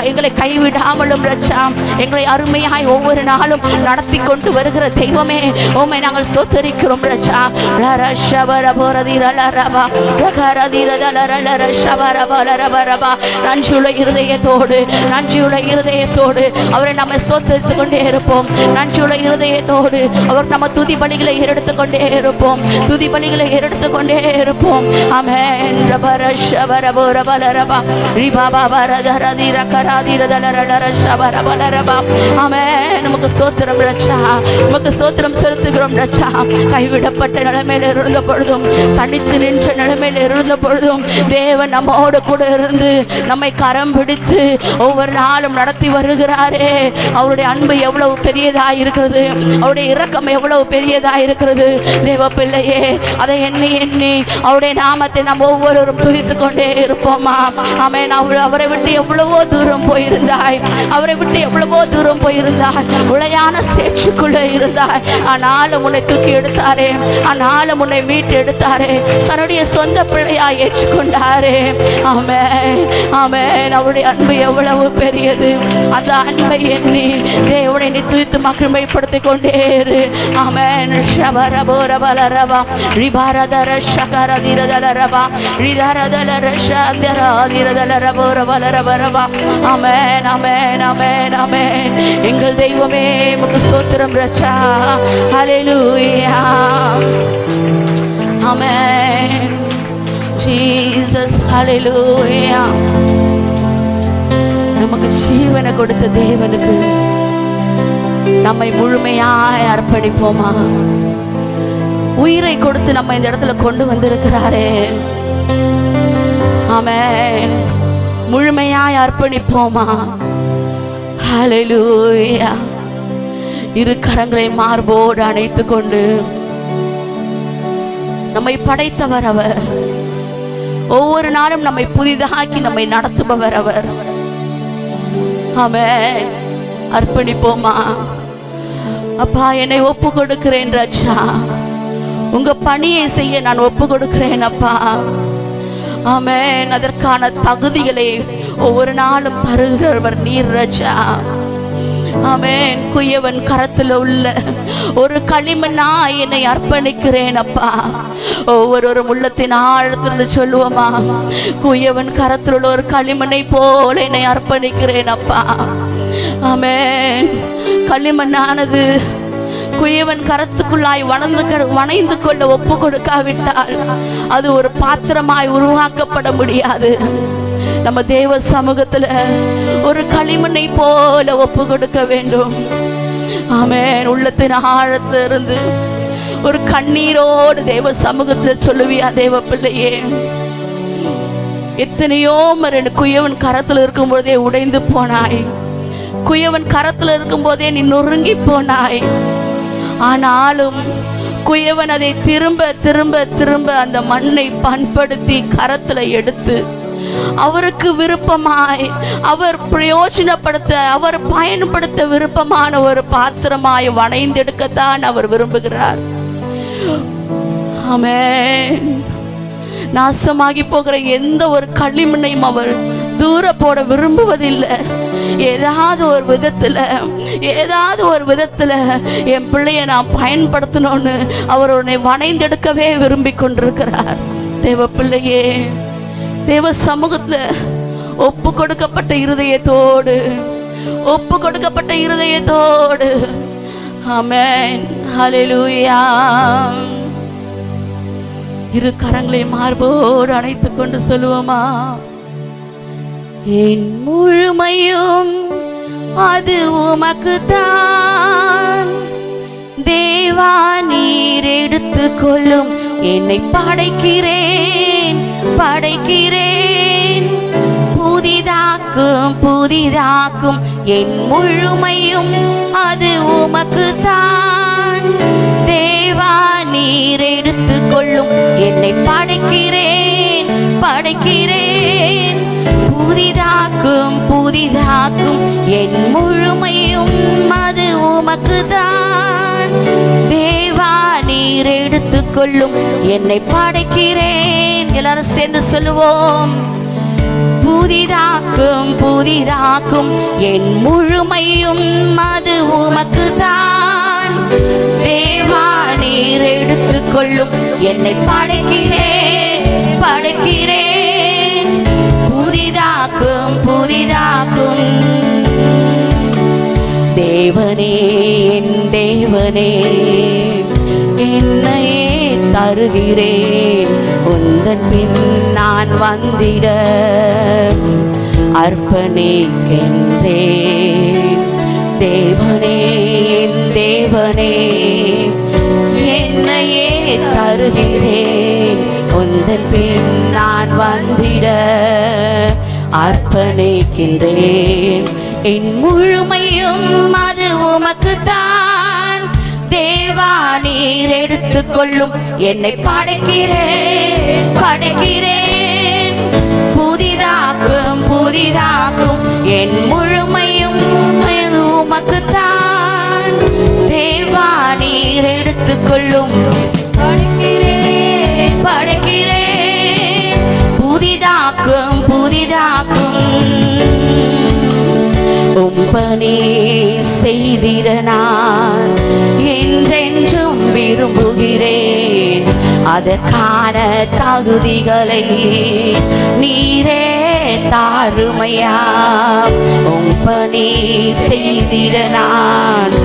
எங்களை கைவிடாமலும் ரட்சா, எங்களை அருமையாய் ஒவ்வொரு நாளும் நடத்தி கொண்டு வருகிற தெய்வமே, உம்மை நாங்கள் ஸ்தோத்திரிக்கிறோம் ரட்சா. நன்றியுள்ள இருதயத்தோடு அவரை நம்ம ஸ்தோத்திரித்துக் கொண்டே இருப்போம். நன்றியுள்ள இருதயத்தோடு அவர் நம்ம துதி பலிகளை எடுத்துக் கொண்டே இருப்போம். துதி பலிகளை எடுத்துக் கொண்டே இருப்போம். ஆமென். ரபர ஷபர போரபலரபா ரிபாபா வரதரதிர கராதிரதலரலர ஷபரபலரபா. ஆமென். நமக்கு ஸ்தோத்திரம் ரட்சா. நமக்கு ஸ்தோத்திரம் செலுத்துகிறோம் ரட்சா. கைவிடப்பட்ட நிலைமையில் இருந்த பொழுதும், தனித்து நின்ற நிலைமையில் இருந்த பொழுதும், தேவன் நம்மோடு கூட இருந்து நம்மை கரம் பிடித்து ஒவ்வொரு நாளும் நடத்தி வருகிறாரே. அவருடைய அன்பு எவ்வளவு பெரியதாய் இருக்கிறது, அவருடைய இரக்கம் எவ்வளவு பெரியதாய் இருக்கிறது. தேவ பிள்ளையே, அதை எண்ணி எண்ணி அவருடைய நாமத்தை நாம் ஒவ்வொருவரும் துதித்துக் கொண்டே இருப்போமா. ஆமென். அவரை விட்டு எவ்வளவோ தூரம் போயிருந்தாய், அவரை விட்டு எவ்வளவோ தூரம் போயிருந்தாய், உளையான சேட்சுக்குள்ளே இருந்தாய். ஆனாலும் உன்னை தூக்கி எடுத்தாரே, ஆனாலும் உன்னை மீட்டு எடுத்தாரே, தன்னுடைய சொந்த பிள்ளையாய் ஏற்றுக்கொண்டாரே. ஆமென், ஆமென். அவருடைய அன்பு எவ்வளவு பெரியது. அந்த அன்பை எண்ணி தேவனை நீ துதித்து மகிமைப்படுத்திக் கொண்டே இரு. ஆமென். ஷபரபோரபலரபா ரிபாரதர ஷகரதிரதலரபா ரிதரதலர ஷந்தரதிரதலரபோரபலரபரபா. ஆமென், ஆமென், ஆமென், ஆமென். எங்கள் தெய்வமே, உமக்கு ஸ்தோத்திரம் ரட்சா. ஹல்லேலூயா. ஆமென். ஜீசஸ். ஹல்லேலூயா. நமக்கு ஜீவனை கொடுத்த தேவனுக்கு நம்மை முழுமையாய் அர்ப்பணிப்போமா. உயிரை கொடுத்து நம்ம இந்த இடத்துல கொண்டு வந்திருக்கிறாரே. ஆமென். முழுமையாய் அர்ப்பணிப்போமா. ஹல்லேலூயா. இரு கரங்களை மார்போடு அணைத்துக் கொண்டு, நம்மை படைத்தவர் அவர், ஒவ்வொரு நாளும் நம்மை புதிதாக்கி நம்மை நடத்துபவர் அவர். ஆமென். அர்ப்பணிப்போமா. அப்பா, என்னை ஒப்பு கொடுக்கிறேன் ரட்சா. உங்க பணியை செய்ய நான் ஒப்பு கொடுக்கிறேன் அப்பா. ஆமென். அதற்கான தகுதிகளை ஒவ்வொரு நாளும் தருகிறவர் நீர் ரட்சா. ஆமென். குயவன் கரத்தில் உள்ள ஒரு களிமண்ணா என்னை அர்ப்பணிக்கிறேன் அப்பா. ஒவ்வொரு உள்ளத்தின் ஆழத்திலிருந்து சொல்லுவோமா, குயவன் கரத்தில் உள்ள ஒரு களிமண்ணை போல என்னை அர்ப்பணிக்கிறேன் அப்பா. ஆமென். களிமண்ணானது குயவன் கரத்துக்குள்ளாய் வணைந்து கொள்ள ஒப்பு கொடுக்காவிட்டால் அது ஒரு பாத்திரமாய் உருவாக்கப்பட முடியாது. நம்ம தேவ சமூகத்துல ஒரு களிமண்ணை போல ஒப்பு கொடுக்க வேண்டும். ஆமென். உள்ளத்தின் ஆழத்திலிருந்து ஒரு கண்ணீரோடு தேவ சமூகத்துல சொல்லுவியா, தேவ பிள்ளையே, எத்தனையோ முறை குயவன் கரத்துல இருக்கும் போதே உடைந்து போனாய். குயவன் கரத்துல இருக்கும் போதே நீ நொறுங்கி போனாய். ஆனாலும் குயவன் அதை திரும்ப திரும்ப திரும்ப அந்த மண்ணை பண்படுத்தி கரத்துல எடுத்து அவருக்கு விருப்பமாய், அவர் பிரயோஜனப்படுத்த, அவர் பயன்படுத்த விருப்பமான ஒரு பாத்திரமாய் வணைந்தெடுக்கத்தான் அவர் விரும்புகிறார். ஆமென். நாசமாகி போகிற எந்த ஒரு களிமண்ணையும் அவர் தூர போட விரும்புவதில்லை. ஏதாவது ஒரு விதத்துல என் பிள்ளைய நான் பயன்படுத்தணும்னு அவர் உன்னை வணைந்தெடுக்கவே விரும்பி கொண்டிருக்கிறார். தேவ பிள்ளையே, தேவ சமூகத்துல ஒப்பு கொடுக்கப்பட்ட இருதயத்தோடு ஒப்பு கொடுக்கப்பட்ட இருதயத்தோடு. ஆமென். ஹல்லேலூயா. இரு கரங்களை மார்போடு அணைத்துக் கொண்டு சொல்லுவோமா? என் முழுமையும் அது உமக்குத்தான் தேவா, நீர் எடுத்துக்கொள்ளும். என்னை படைக்கிறேன் படைக்கிறேன், புதிதாக்கும் புதிதாக்கும். என் முழுமையும் அது உமக்குத்தான் தேவா, நீர் எடுத்துக்கொள்ளும். என்னை படைக்கிறேன் படைக்கிறேன், புதிதாக்கும் புதிதாக்கும். என் முழுமையும் அது உமக்குத்தான் தேவா, நீர் எடுத்துக்கொள்ளும். என்னை படைக்கிறேன். எல்லாரும் சேர்ந்து சொல்லுவோம். புதிதாக்கும் புதிதாக்கும், என் முழுமையும் அது உமக்குத்தான் தேவா, நீர் எடுத்துக்கொள்ளும். என்னை படைக்கிறேன் படைக்கிறேன், புதிதாக்கும் புதிதாக்கும். தேவனே என் தேவனே, என்னையே தருகிறேன். உந்தன் பின் நான் வந்திட அர்ப்பணிக்கின்றேன். தேவனே என் தேவனே, என்னையே தருகிறேன். உந்தன் பின் நான் வந்திட அர்ப்பணிக்கின்றேன். என் முழுமையும் அது உமக்குத்தான் தேவா, நீர் எடுத்துக்கொள்ளும். என்னை படைக்கிறேன் படைக்கிறேன், புதிதாக்கும் புதிதாக்கும். என் முழுமையும் அது உமக்குத்தான் தேவா, நீர் எடுத்துக்கொள்ளும். படைக்கிறேன் படைக்கிறேன், புதிதாக்கும் புதிதாக்கும். உம்பனே செய்திட நான் என்றென்றும் விரும்புகிறேன். அதற்கான தகுதிகளை நீரே தாருமையா. உம்பனே செய்திட நான்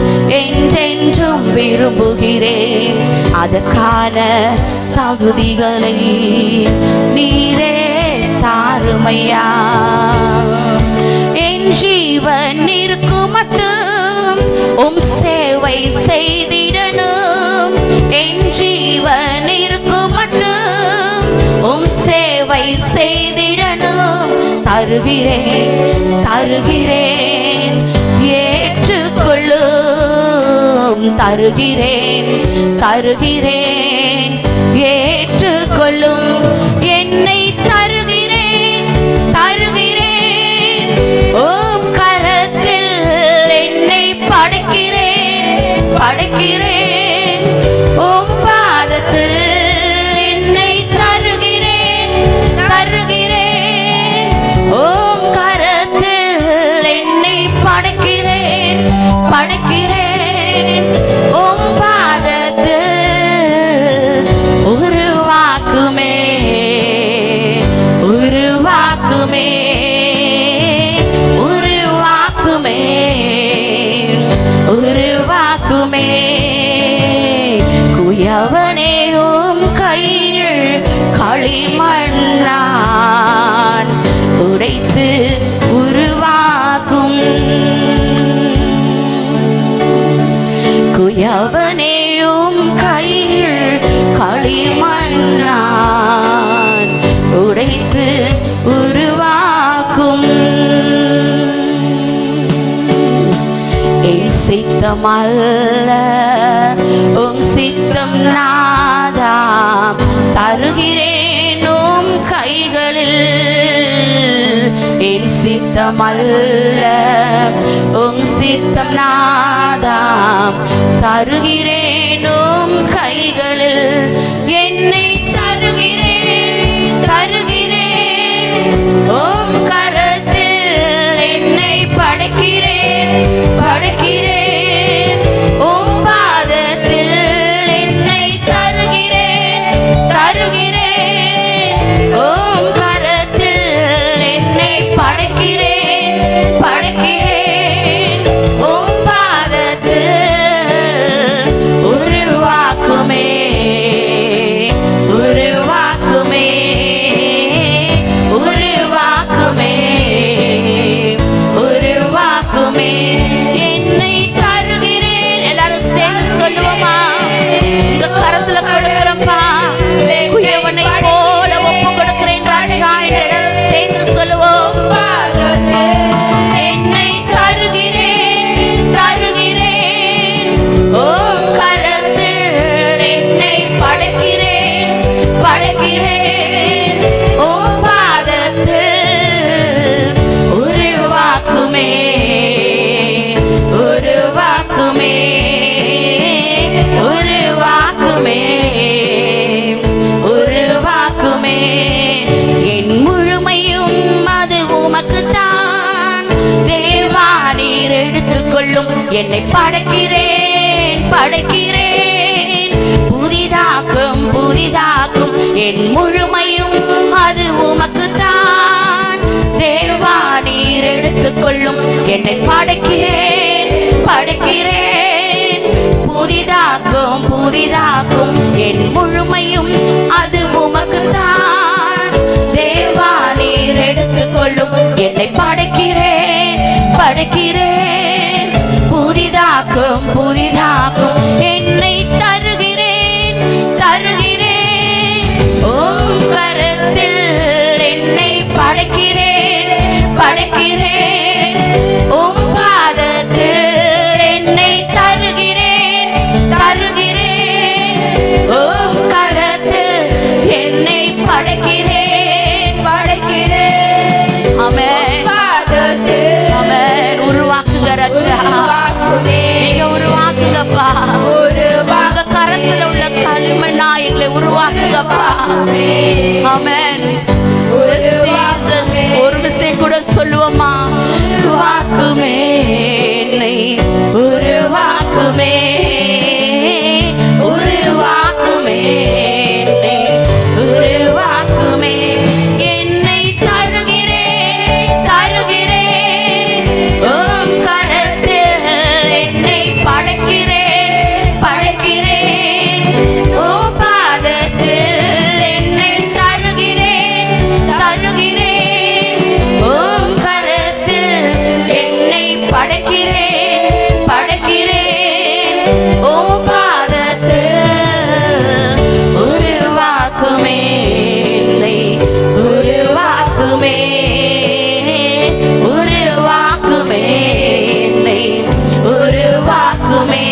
என்றென்றும் விரும்புகிறேன். அதற்கான தகுதிகளை நீரே தாருமையா. என் ஜீவன் இருக்கும் மட்டும் உம் சேவை செய்திடணும். என் ஜீவன் இருக்கும் மட்டும் உம் சேவை செய்திடணும். தருகிறேன் தருகிறேன், ஏற்றுக்கொள்ளும். தருகிறேன் தருகிறேன், ஏற்றுக்கொள்ளும். என்னை தருகிறேன் தருகிறேன், ஓம் கரத்தில் என்னை படைக்கிறேன் படைக்கிறேன். ஓம் பாதத்தில் என்னை தருகிறேன் தருகிறேன். ஓம் கரத்தில் என்னை படைக்கிறேன் படைக்கிறேன். ஓம் பாதத்தில் உருவாக்குமே உருவாக்குமே உருவாக்குமே உருவாக்குமே. குயவனே உம் கையில் களிமண்ணான் உடைத்து உருவாக்கும். குயவனே உம் கையில் களிமண்ணான் உடைத்து உருவாக்கும். என் சித்தமல்ல உம் சித்தம் நாதா, தருகிறேன் உம் கைகளில். என் சித்தமல்ல உம் சித்தம் நாதா, தருகிறேன் உம் கைகளில். என்னை தருகிறேன் தருகிறேன், உம் கரத்தில் என்னை படைக்கிறேன் படைக்கிறேன். உம் பாதத்தில் என்னை தருகிறேன் தருகிறேன். உம் கரத்தில் என்னை படைக்கிறேன் படைக்கிறேன். என்னை படைக்கிறேன் படைக்கிறேன். புதிதாக்கும் புதிதாக்கும் என் முழுமையும் அது உமக்குத்தான். தேவா நீர் எடுத்துக்கொள்ளும். என்னை படைக்கிறேன் படைக்கிறேன். புதிதாக்கும் புதிதாக்கும் என் முழுமையும் அது உமக்குத்தான். தேவா நீர் எடுத்துக்கொள்ளும். என்னை படைக்கிறேன் படைக்கிறேன். புதிதாக்கும் புதிதாக்கும் என்னை தருகிறேன் தருகிறேன். உம் கரத்தில் என்னை படைக்கிறேன் படைக்கிறேன். உம் பாதத்தில் என்னை தருகிறேன் தருகிறேன். உம் கரத்தில் என்னை படைக்கிறேன் படைக்கிறேன். ஆமென் ஆமென். உருவாக்குங்க ரட்சா, நீங்க உருவாக்குங்கப்பா. உங்க கரத்துல உள்ள களிமண்ணா எங்களை உருவாக்குங்கப்பா. ஆமென். ஒரு விஷயம் கூட சொல்லுவோமா? உருவாக்குமே என்னை உருவாக்குமே உருவாக்குமே என்னை உருவாக்குமே. என்னை தருகிறேன் தருகிறேன். உம் கரத்தில் என்னை படைக்கிறேன் படைக்கிறேன். உம் பாதத்தில் என்னை தருகிறேன் தருகிறேன். உம் கரத்தில் என்னை படைக்கிறேன் படைக்கிறேன். உம் பாதத்தில் உருவாக்குமே என்னை உருவாக்குமே உருவாக்குமே என்னை உருவாக்குமே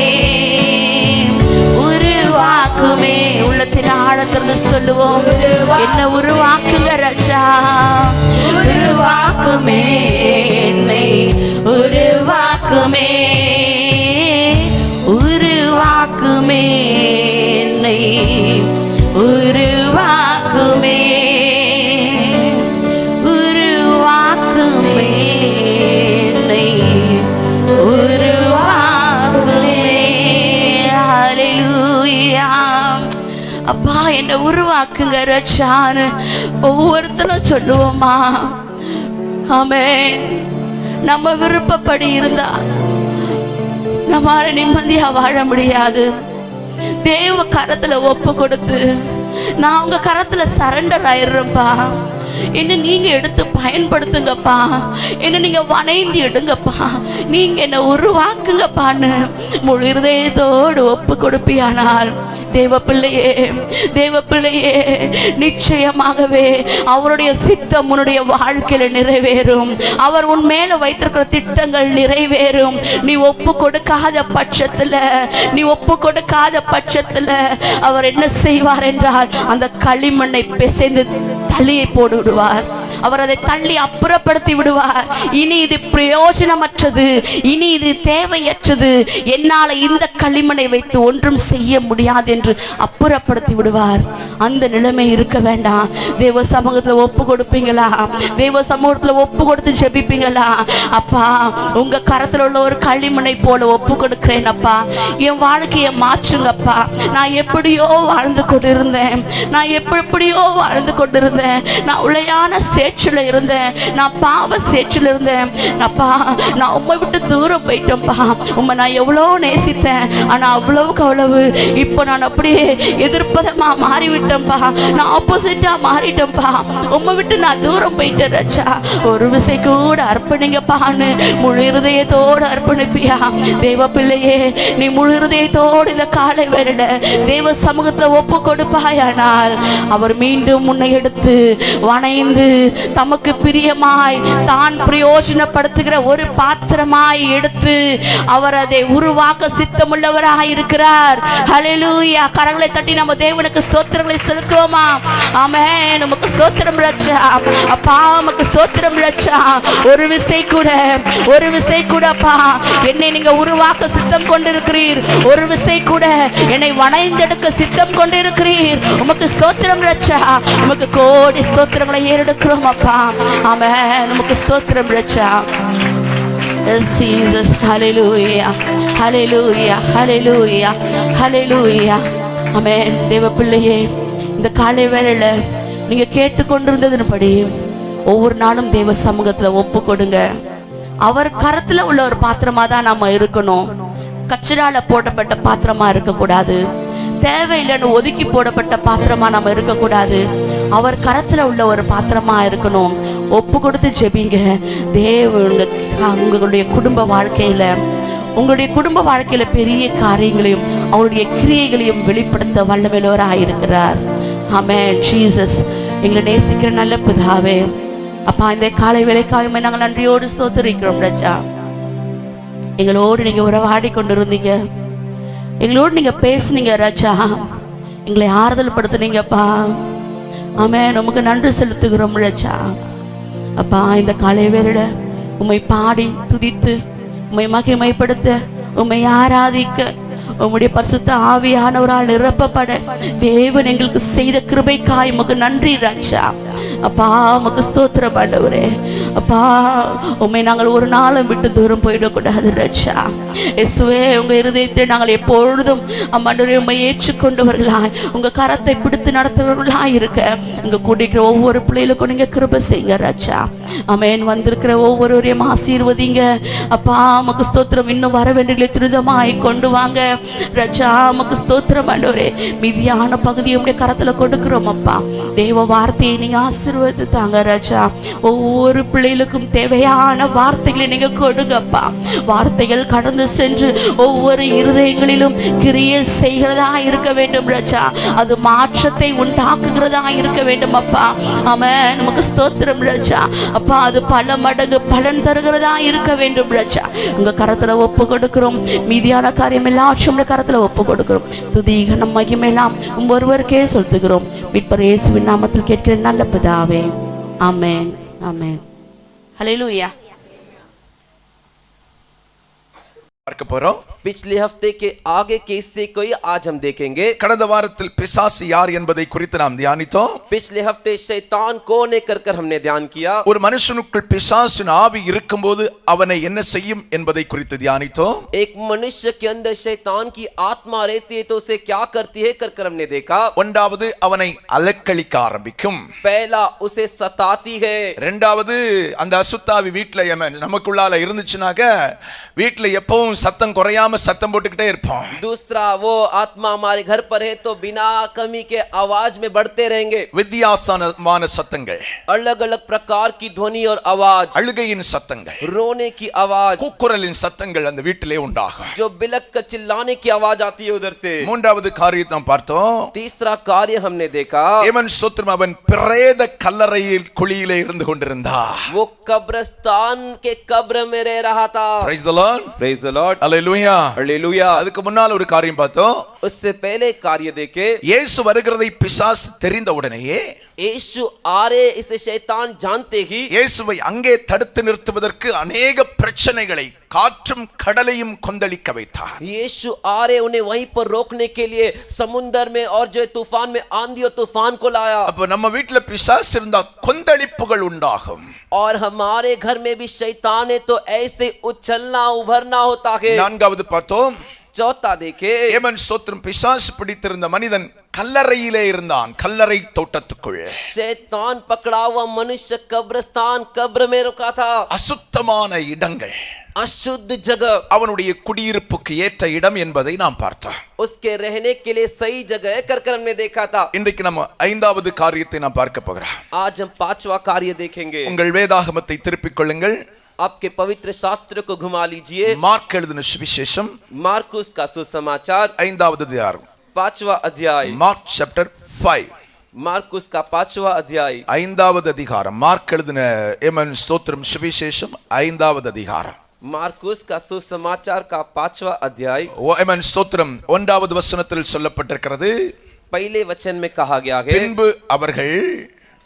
உருவாக்குமே. உள்ளத்தின் ஆழத்திலிருந்து சொல்லுவோம், என்ன உருவாக்குங்க ரட்சா. உருவாக்குமே என்னை உருவாக்குமே உருவாக்குமே என்னை உருவாக்குமே உருவாக்குமே என்னை உருவாக்குமே. ஹல்லேலூயா. அப்பா என்னை உருவாக்குங்க ரட்சான்னு ஒவ்வொருத்தரும் சொல்லுவோமா? ஆமென். நம்ம விருப்பப்படி இருந்தா நம்மால நிம்மதியா வாழ முடியாது. தேவ கரத்துல ஒப்பு கொடுத்து நான் உங்க கரத்துல சரண்டர் ஆயிடுறேன்ப்பா. என்ன நீங்க எடுத்து பயன்படுத்துங்கப்பா. என்ன நீங்க வணைந்து எடுங்கப்பா. நீங்க என்ன உருவாக்குங்கப்பான்னு முழு இருதயத்தோடு ஒப்பு கொடுப்பியானால் தேவ பிள்ளையே தேவ பிள்ளையே, நிச்சயமாகவே அவருடைய சித்தம் உன்னுடைய வாழ்க்கையில நிறைவேறும். அவர் உன் மேல வைத்திருக்கிற திட்டங்கள் நிறைவேறும். நீ ஒப்பு கொடுக்காத பட்சத்துல நீ ஒப்பு கொடுக்காத பட்சத்துல அவர் என்ன செய்வார் என்றால் அந்த களிமண்ணை பிசைந்து தள்ளியை போடு விடுவார். அவர் அதை தள்ளி அப்புறப்படுத்தி விடுவார். இனி இது பிரயோஜனமற்றது, இனி இது தேவையற்றது, என்னால இந்த களிமண்ணை வைத்து ஒன்றும் செய்ய முடியாது என்று அப்புறப்படுத்தி விடுவார். அந்த நிலைமை இருக்க வேண்டாம். தேவ சமூகத்துல ஒப்பு கொடுப்பீங்களா? தேவ சமூகத்துல ஒப்பு கொடுத்து ஜெபிப்பீங்களா? அப்பா, உங்க கரத்துல உள்ள ஒரு களிமண்ணை போல ஒப்பு கொடுக்கிறேன் அப்பா. என் வாழ்க்கையை மாற்றுங்கப்பா. நான் எப்படியோ வாழ்ந்து கொண்டிருந்தேன், நான் எப்படியோ வாழ்ந்து கொண்டிருந்தேன். நான் உளையான சேற்றில் இருந்தேன், நான் பாவ சேற்றில் இருந்தேன். அப்பா, நான் உம்மை விட்டு தூரம் போயிட்டேன்ப்பா. உம்மை நான் எவ்வளோ நேசித்தேன், ஆனா அவ்வளவுக்கு அவ்வளவு இப்போ நான் அப்படியே எதிர்ப்பதமா மாறிவிட்டேன்ப்பா. நான் ஆப்போசிட்டா மாறிட்டேன்ப்பா. உம்மை விட்டு நான் தூரம் போயிட்டேன் ரச்சா. ஒரு விசை கூட அர்ப்பணிங்கப்பான்னு முழு இருதயத்தோடு அர்ப்பணிப்பியா? தேவ பிள்ளையே, நீ முழு இருதயத்தோடு இந்த காலை வேளையில தேவ சமூகத்துல ஒப்பு கொடுப்பாயானால் அவர் மீண்டும் உன்னை எடுத்து வணைந்து தமக்கு பிரியமாய் தான் பிரயோஜனப்படுத்துகிற ஒரு பாத்திரமாய் எடுத்து அவர் அதை உருவாக்க சித்தமுள்ளவராய் இருக்கிறார். ஹல்லேலூயா. கரங்களை தட்டி நம்ம தேவனுக்கு ஸ்தோத்திரங்களை செலுத்துவோமா? ஆமென். நமக்கு ஸ்தோத்திரம் ரட்சா. அப்பா, நமக்கு ஸ்தோத்திரம் ரட்சா. ஒரு விசை கூட அப்பா என்னை நீங்க உருவாக்க சித்தம் கொண்டிருக்கிறீர். ஒரு விசை கூட என்னை வணைந்தெடுக்க சித்தம் கொண்டிருக்கிறீர். உமக்கு ஸ்தோத்திரம் ரட்சா. உமக்கு கோடி ஸ்தோத்திரங்களை ஏறெடுக்கிறோம் அப்பா. ஆமென். நமக்கு ஸ்தோத்திரம் ரட்சா. Yes, Jesus. Hallelujah. Hallelujah. Hallelujah. Hallelujah. Amen. தேவ பிள்ளையே, இந்த காலை வேளையில நீங்க கேட்டுக்கொண்டிருந்ததின்படி ஒவ்வொரு நாளும் தேவ சமூகத்துல ஒப்பு கொடுங்க. அவர் கரத்துல உள்ள ஒரு பாத்திரமா தான் நாம இருக்கணும். கச்சரால போடப்பட்ட பாத்திரமா இருக்கக்கூடாது. தேவையில்லைன்னு ஒதுக்கி போடப்பட்ட பாத்திரமா நாம இருக்கக்கூடாது. அவர் கரத்துல உள்ள ஒரு பாத்திரமா இருக்கணும். ஒப்பு கொடுத்து ஜெபிங்க. உங்களுடைய குடும்ப வாழ்க்கையில பெரிய காரியங்களையும் அவருடைய கிரியைகளையும் வெளிப்படுத்த வல்லமையுள்ளவராக இருக்கிறார். ஆமென். ஜீசஸ். எங்களை நேசிக்கிற நல்ல பிதாவே, அப்பா, இந்த காலை வேளைக்காக நாங்கள் நன்றியோடு ஸ்தோத்திரிக்கிறோம். ராஜா, எங்களோடு நீங்க உறவாடி கொண்டிருந்தீங்க, எங்களோடு நீங்க பேசுனீங்க ராஜா, எங்களை ஆறுதல் படுத்துனீங்கப்பா. ஆமென். நமக்கு நன்றி செலுத்துகிறோம் ராஜா. அப்பா, இந்த காலை வேளையில உம்மை பாடி துதித்து உம்மை மகிமைப்படுத்த உம்மை ஆராதிக்க உம்முடைய பரிசுத்த ஆவியானவரால் நிரப்பப்பட தேவன் எங்களுக்கு செய்த கிருபைக்காய் உமக்கு நன்றி ராஜா. அப்பா, உமக்கு ஸ்தோத்திரம் ஆண்டவரே. அப்பா, உம்மை நாங்கள் ஒரு நாளும் விட்டு தூரம் போயிடக்கூடாது ராஜா. இயேசுவே, உங்க இருதயத்தை நாங்கள் எப்பொழுதும் ஆண்டவரே உம்மை ஏற்றுக்கொண்டவர்களாய் உங்க கரத்தை பிடித்து நடத்துகிறவர்களாய் இருக்க இங்க கூடிக்கிற ஒவ்வொரு பிள்ளைகளுக்கும் நீங்க கிருபை செய்யுங்க ராஜா. ஆமென். வந்திருக்கிற ஒவ்வொருவரையும் ஆசீர்வதிங்க அப்பா. உமக்கு ஸ்தோத்திரம். இன்னும் வர வேண்டிய திருதமாய் கொண்டு வாங்க ராஜா. உமக்கு ஸ்தோத்திரம் ஆண்டவரே. மீதியான பகுதியை உடைய கரத்துல கொடுக்கிறோம் அப்பா. தேவ வார்த்தையை நீங்க ஆசீர்வதித்தாங்க ராஜா. ஒவ்வொரு பிள்ளைகளுக்கும் தேவையான வார்த்தைகளை நீங்க கொடுங்கப்பா. வார்த்தைகள் கடந்து சென்று ஒவ்வொரு இருதயங்களிலும் கிரியை செய்கிறதா இருக்க வேண்டும் ராஜா. அது மாற்றத்தை உண்டாக்குகிறதா இருக்க வேண்டும் அப்பா. ஆமென். நமக்கு ஸ்தோத்திரம் ராஜா. அப்பா, அது பல மடங்கு பலன் தருகிறதா இருக்க வேண்டும் ராஜா. உங்க கரத்துல ஒப்பு கொடுக்கிறோம். மீதியான காரியம் எல்லாச்சும் கரத்துல ஒப்பு கொடுக்கிறோம். துதி கனம் மகிமையெல்லாம் ஒருவருக்கே செலுத்துகிறோம். மீட்பர் இயேசுவின் நாமத்தில் கேட்கிற நல்ல பிதாவே. ஆமென். ஆமென். ஹல்லேலூயா. பார்க்க போறோம். पिछले हफ्ते के आगे के हिस्से को ही आज हम देखेंगे. கடந்த வாரத்தில் பிசாசு யார் என்பதை குறித்து நாம் தியானித்தோம். पिछले हफ्ते शैतान कौन है कर हमने ध्यान किया. ஒரு மனுஷனுக்குள் பிசாசின் ஆவி இருக்கும்போது அவனை என்ன செய்யும் என்பதை குறித்து தியானித்தோம். एक मनुष्य के अंदर शैतान की आत्मा रहती है तो उसे क्या करती है कर हमने देखा. ஒன்றாவது அவனை அலக்களிக்க ஆரம்பிக்கும். पहला उसे सताती है. இரண்டாவது அந்த அசுத்தாவி வீட்ல நமக்குள்ளால இருந்துச்சுனாக்க வீட்ல எப்பவும் சத்தம் குறையாம சத்தம் போட்டுக்கிட்டே இருப்போம். दूसरा, वो आत्मा हमारे घर पर है तो बिना कमी के आवाज में बढ़ते रहेंगे. வித்தியாசமான சத்தங்கள், अलग अलग प्रकार की ध्वनि और आवाज, அழுகையின் சத்தங்கள், रोने की आवाज, கூக்குரலின் சத்தங்கள் அந்த வீட்டிலே உண்டாகும். जो बिलक कर चिल्लाने की आवाज आती है उधर से. மூன்றாவது காரியத்தை நாம் பார்த்தோம். तीसरा कार्य हमने देखा. ஏமன் ஸ்தோத்திரம், அவன் பிரேத கல்லறையில் குழியிலே இருந்து கொண்டிருந்தான். वो कब्रिस्तान के कब्र में रह रहा था. Praise the Lord. Praise the Lord. Hallelujah. Hallelujah. அதுக்கு முன்னால் ஒரு காரியம் பார்த்தோம். उससे पहले कार्य देखे. இயேசு வருகிறதை பிசாசு தெரிந்த உடனேயே यीशु आ रहे इसे शैतान जानते ही இயேசுவை அங்கே தடுத்து நிறுத்துவதற்கு अनेक பிரச்சனைகளை காற்றும் கடலையும் கொந்தளிக்க வைத்தார். यीशु आ रहे उन्हें वहीं पर रोकने के लिए समुद्र में और जो तूफान में आंधी और तूफान को लाया. அப்ப நம்ம வீட்ல பிசாசு இருந்தா கொந்தளிப்புகள் உண்டாகும். और हमारे घर में भी शैतान है तो ऐसे उछलना उभरना होता है. நான்காவது பார்த்தோம். चौथा देखे. ஏமன் ஸ்தோத்திரம், பிசாசு பிடித்திருந்த மனிதன் கல்லறையிலே இருந்தான், கல்லறை தோட்டத்துக்குள். शैतान पकड़ा हुआ मनुष्य कब्रिस्तान कब्र में रुका था. அசுத்தமான இடங்கள், अशुद्ध जगह, அவனுடைய குடியிருப்புக்கு ஏற்ற இடம் என்பதை நாம் பார்த்தோம். उसके रहने के लिए सही जगह कर हमने देखा था. இன்றைக்கு நம்ம ஐந்தாவது காரியத்தை நாம் பார்க்க போகிறோம். आज हम पांचवा कार्य देखेंगे. உங்கள் வேதாகமத்தை திருப்பிக் கொள்ளுங்கள். आपके पवित्र शास्त्र को घुमा लीजिए. மார்க் எழுதின சுவிசேஷம் मार्कुस का सुसमाचार 5வது அதிகாரம். 5वां अध्याय. Mark chapter 5. मार्कुस का 5वां अध्याय. 5வது அதிகாரம். மார்க் எழுதின ஏமன் ஸ்தோத்திரம் சுவிசேஷம் 5வது அதிகாரம். मार्कुस का सुसमाचार का 5वां अध्याय. ஏமன் ஸ்தோத்திரம் 1வது வசனத்தில் சொல்லப்பட்டிருக்கிறது. पहले वचन में कहा गया है. பின்பு அவர்கள்